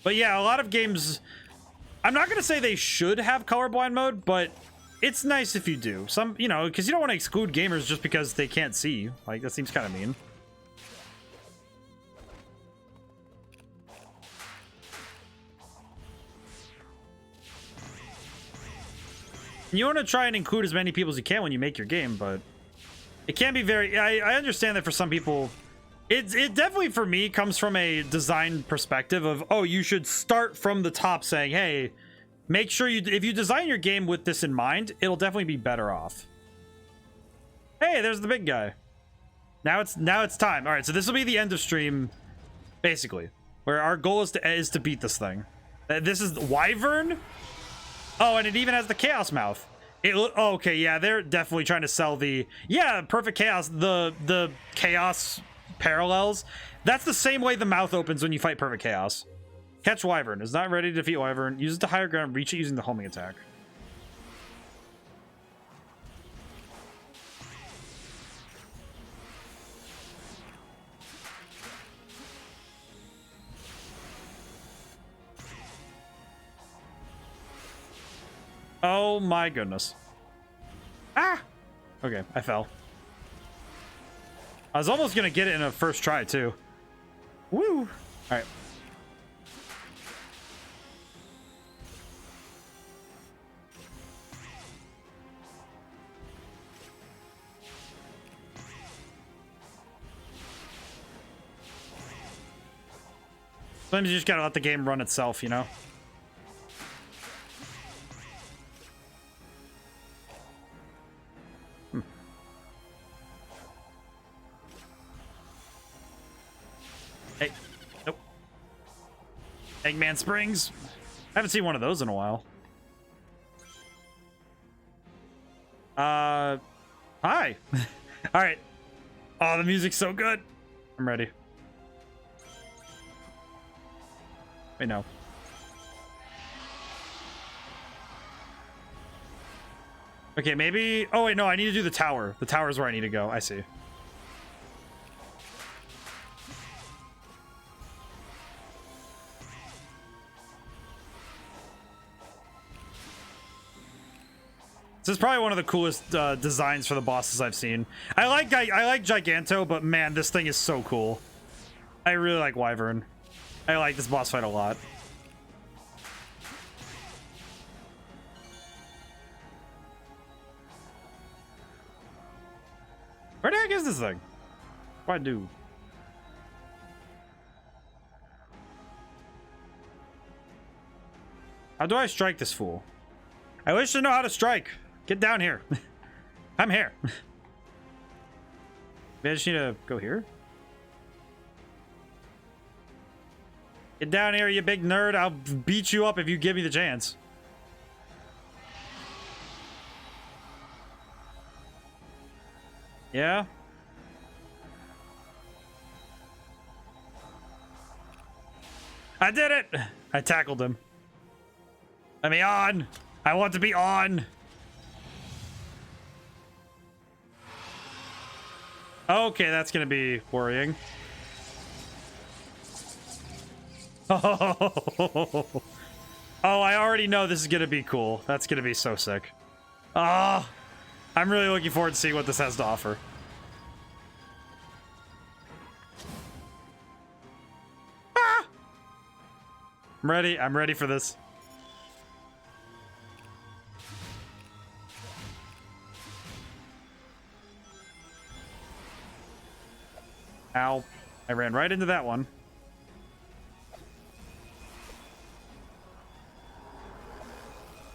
But yeah, a lot of games, I'm not gonna say they should have colorblind mode, but it's nice if you do. Some, because you don't want to exclude gamers just because they can't see. Like, that seems kind of mean. You want to try and include as many people as you can when you make your game, but it can be very... I understand that for some people... It definitely, for me, comes from a design perspective of, oh, you should start from the top saying, hey, make sure if you design your game with this in mind, it'll definitely be better off. Hey, there's the big guy. Now it's time. All right, so this will be the end of stream, basically, where our goal is to beat this thing. This is the Wyvern. Oh, and it even has the Chaos Mouth. Oh, okay, yeah, they're definitely trying to sell the perfect chaos. The chaos parallels. That's the same way the mouth opens when you fight perfect chaos. Catch Wyvern. Is not ready to defeat Wyvern. Use it to higher ground. Reach it using the homing attack. Oh my goodness. Ah! Okay, I fell. I was almost gonna get it in a first try too. Woo! Alright. Sometimes you just gotta let the game run itself, you know? Hey, nope. Eggman Springs. I haven't seen one of those in a while. Hi. All right. Oh, the music's so good. I'm ready. Wait, no. Okay, maybe. Oh wait, no. I need to do the tower. The tower is where I need to go. I see. This is probably one of the coolest designs for the bosses I've seen. I like Giganto, but man, this thing is so cool. I really like Wyvern. I like this boss fight a lot. Where the heck is this thing? What do I do? How do I strike this fool? I wish to know how to strike. Get down here. I'm here. Maybe I just need to go here. Get down here, you big nerd. I'll beat you up if you give me the chance. Yeah? I did it! I tackled him. Let me on! I want to be on! Okay, that's gonna be worrying. Oh, I already know this is gonna be cool. That's gonna be so sick. Ah, I'm really looking forward to seeing what this has to offer. Ah! I'm ready for this. Ow. I ran right into that one.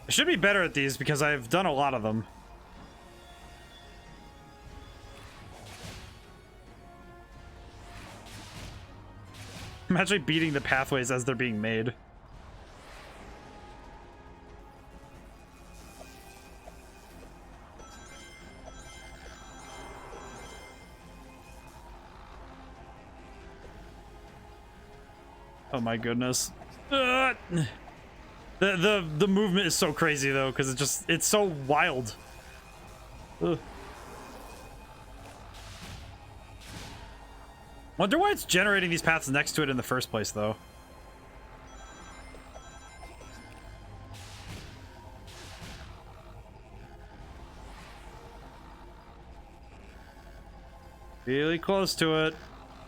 I should be better at these because I've done a lot of them. I'm actually beating the pathways as they're being made. Oh my goodness. The movement is so crazy though, because it's so wild. Ugh. Wonder why it's generating these paths next to it in the first place though. Really close to it.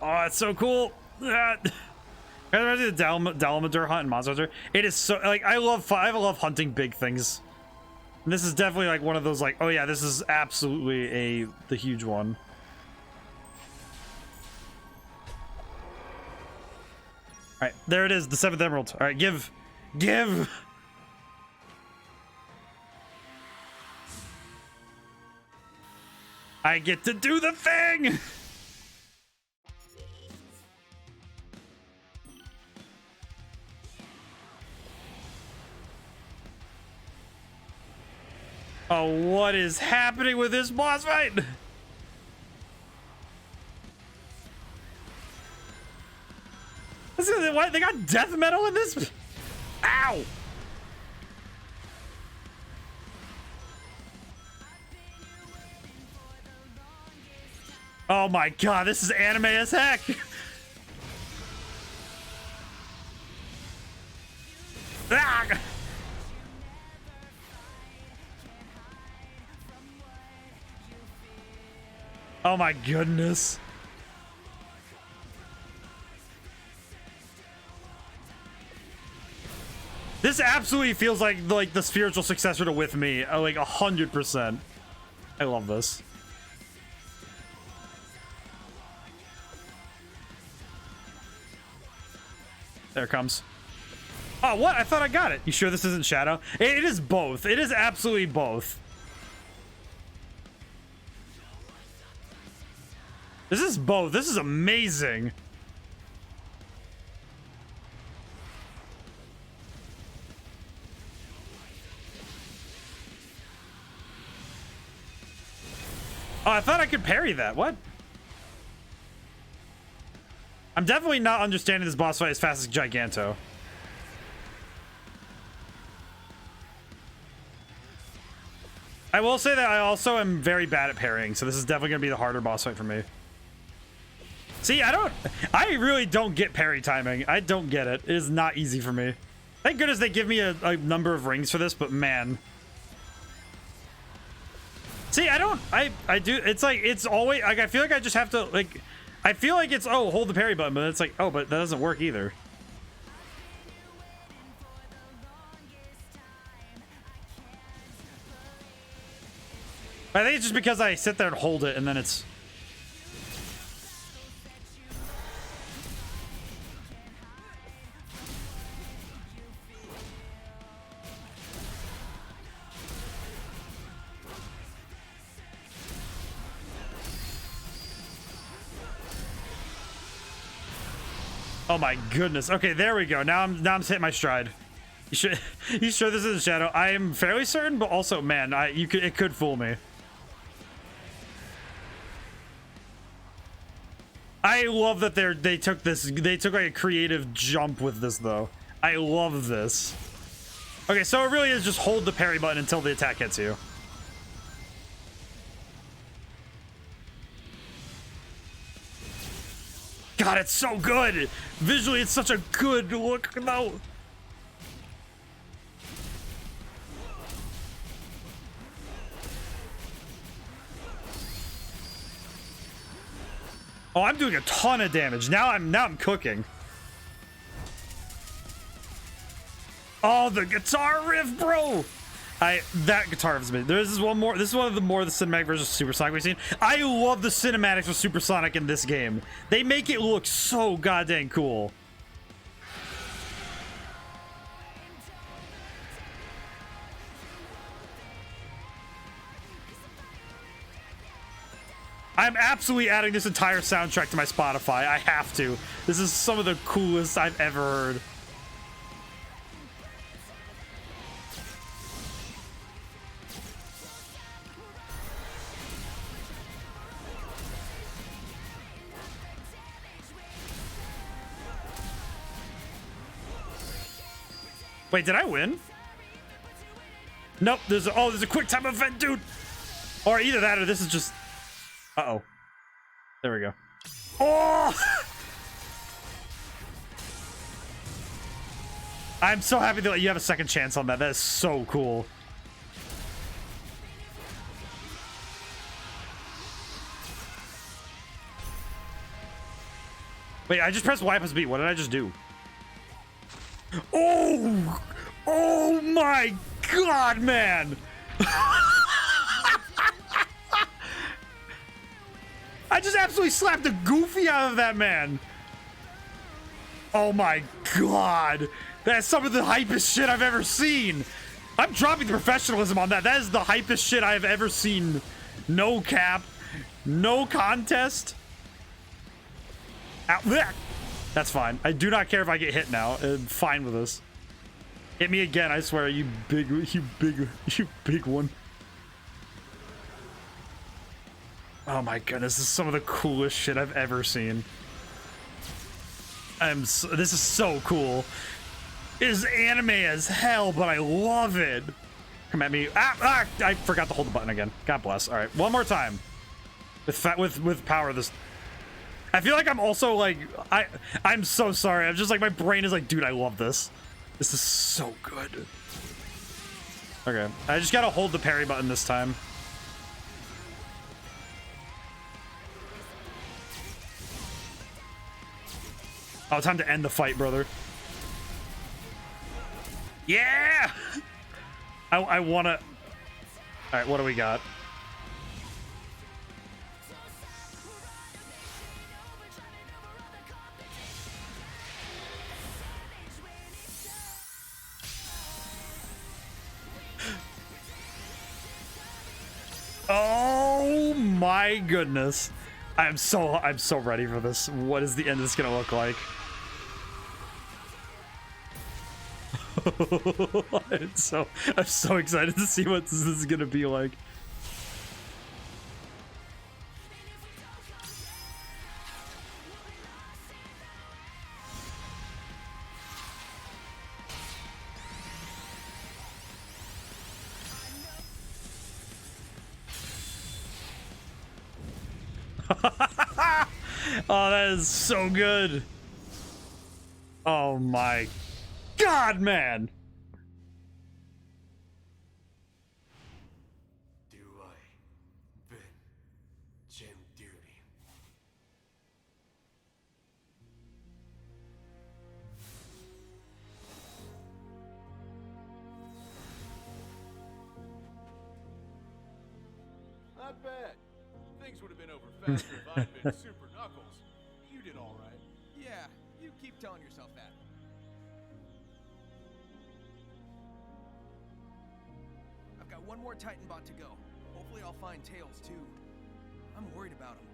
Oh, it's so cool. Kind of reminds me of the Dalamadur hunt and Monster Hunter. It is so like I love hunting big things. And this is definitely like one of those like, oh yeah, this is absolutely the huge one. All right, there it is, the 7th emerald. All right, give. I get to do the thing. Oh, what is happening with this boss fight? What? They got death metal in this? Ow! Oh my god, this is anime as heck! Ah! Oh my goodness. This absolutely feels like the spiritual successor to With Me, like 100%. I love this. There it comes. Oh, what? I thought I got it. You sure this isn't Shadow? It is both. It is absolutely both. This is both. This is amazing. Oh, I thought I could parry that. What? I'm definitely not understanding this boss fight as fast as Giganto. I will say that I also am very bad at parrying, so this is definitely going to be the harder boss fight for me. See, I really don't get parry timing. I don't get it. It is not easy for me. Thank goodness they give me a number of rings for this, but man. See, I do, it's like, it's always, like, I feel like I just have to, like, I feel like it's, oh, hold the parry button, but it's like, oh, but that doesn't work either. I think it's just because I sit there and hold it, and then it's... Oh my goodness. Okay, there we go. Now I'm hitting my stride. You sure this isn't Shadow? I am fairly certain, but also, man, it could fool me. I love that they took like a creative jump with this though. I love this. Okay, so it really is just hold the parry button until the attack hits you. God, it's so good. Visually, it's such a good look though. Oh, I'm doing a ton of damage. Now I'm cooking. Oh, the guitar riff, bro. That guitar riff is amazing. This is one of the cinematic versions of Supersonic we've seen. I love the cinematics of Supersonic in this game. They make it look so goddamn cool. I'm absolutely adding this entire soundtrack to my Spotify. I have to. This is some of the coolest I've ever heard. Wait, did I win? Nope, there's a quick time event, dude. Or either that or this is just... Uh-oh. There we go. Oh! I'm so happy that you have a second chance on that. That is so cool. Wait, I just pressed Y plus B. What did I just do? Oh! Oh my god, man! I just absolutely slapped the goofy out of that man. Oh my god. That's some of the hypest shit I've ever seen. I'm dropping the professionalism on that. That is the hypest shit I've ever seen. No cap. No contest. Ow, bleh. That's fine. I do not care if I get hit now. I'm fine with this. Hit me again, I swear, you big one. Oh my goodness, this is some of the coolest shit I've ever seen. This is so cool. It is anime as hell, but I love it. Come at me. I forgot to hold the button again. God bless. All right, one more time. With power this. I feel like I'm also like, I'm so sorry. I'm just like, my brain is like, dude, I love this. This is so good. Okay, I just gotta hold the parry button this time. Oh, time to end the fight, brother. Yeah! I wanna... Alright, what do we got? Oh my goodness. I'm so ready for this. What is the end of this gonna look like? I'm so excited to see what this is gonna be like. Oh, that is so good. Oh my God, man. Do I bid Jim duty? Not bad. Things would have been over faster if I'd been Super Knuckles. You did all right. Yeah, you keep telling yourself that. I've got one more Titan bot to go. Hopefully I'll find Tails too. I'm worried about him.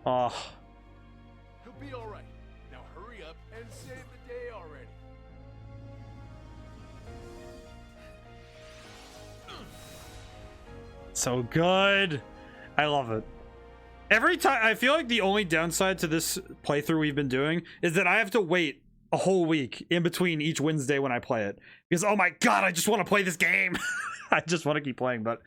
Oh. He'll be all right. Now hurry up and save the day already. So good. I love it. Every time, I feel like the only downside to this playthrough we've been doing is that I have to wait a whole week in between each Wednesday when I play it. Because, oh my God, I just want to play this game. I just want to keep playing, but...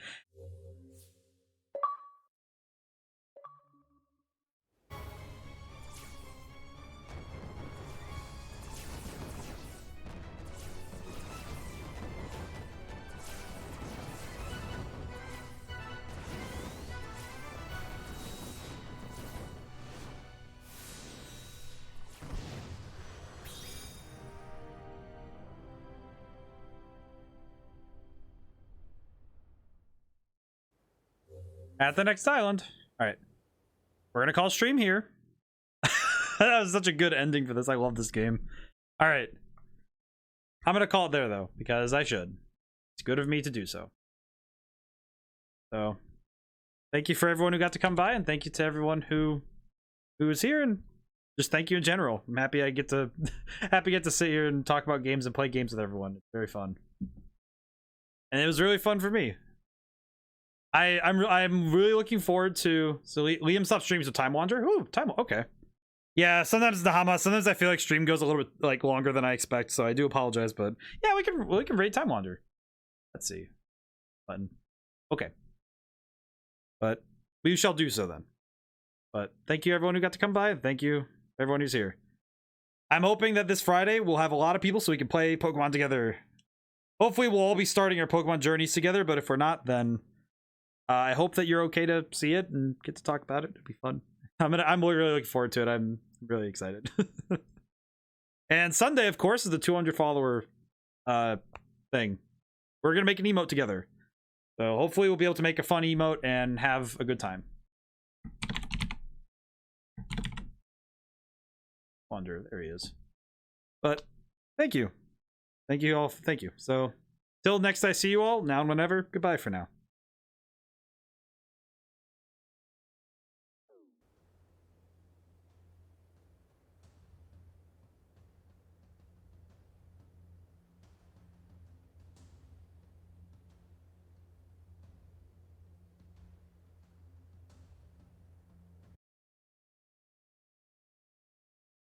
At the next island. All right. We're going to call stream here. That was such a good ending for this. I love this game. All right. I'm going to call it there, though, because I should. It's good of me to do so. So, thank you for everyone who got to come by, and thank you to everyone who was here, and just thank you in general. I'm happy I get to sit here and talk about games and play games with everyone. It's very fun. And it was really fun for me. I'm really looking forward to... So Liam stopped streams with Time Wander. Ooh, okay. Yeah, sometimes sometimes I feel like stream goes a little bit like longer than I expect, so I do apologize, but yeah, we can rate Time Wander. Let's see. Button. Okay. But we shall do so then. But thank you everyone who got to come by, and thank you everyone who's here. I'm hoping that this Friday we'll have a lot of people so we can play Pokemon together. Hopefully we'll all be starting our Pokemon journeys together, but if we're not, then I hope that you're okay to see it and get to talk about it. It'll be fun. I'm really looking forward to it. I'm really excited. And Sunday, of course, is the 200 follower thing. We're gonna make an emote together. So hopefully we'll be able to make a fun emote and have a good time. Wander, there he is. But thank you. Thank you all. Thank you. So till next I see you all, now and whenever, goodbye for now.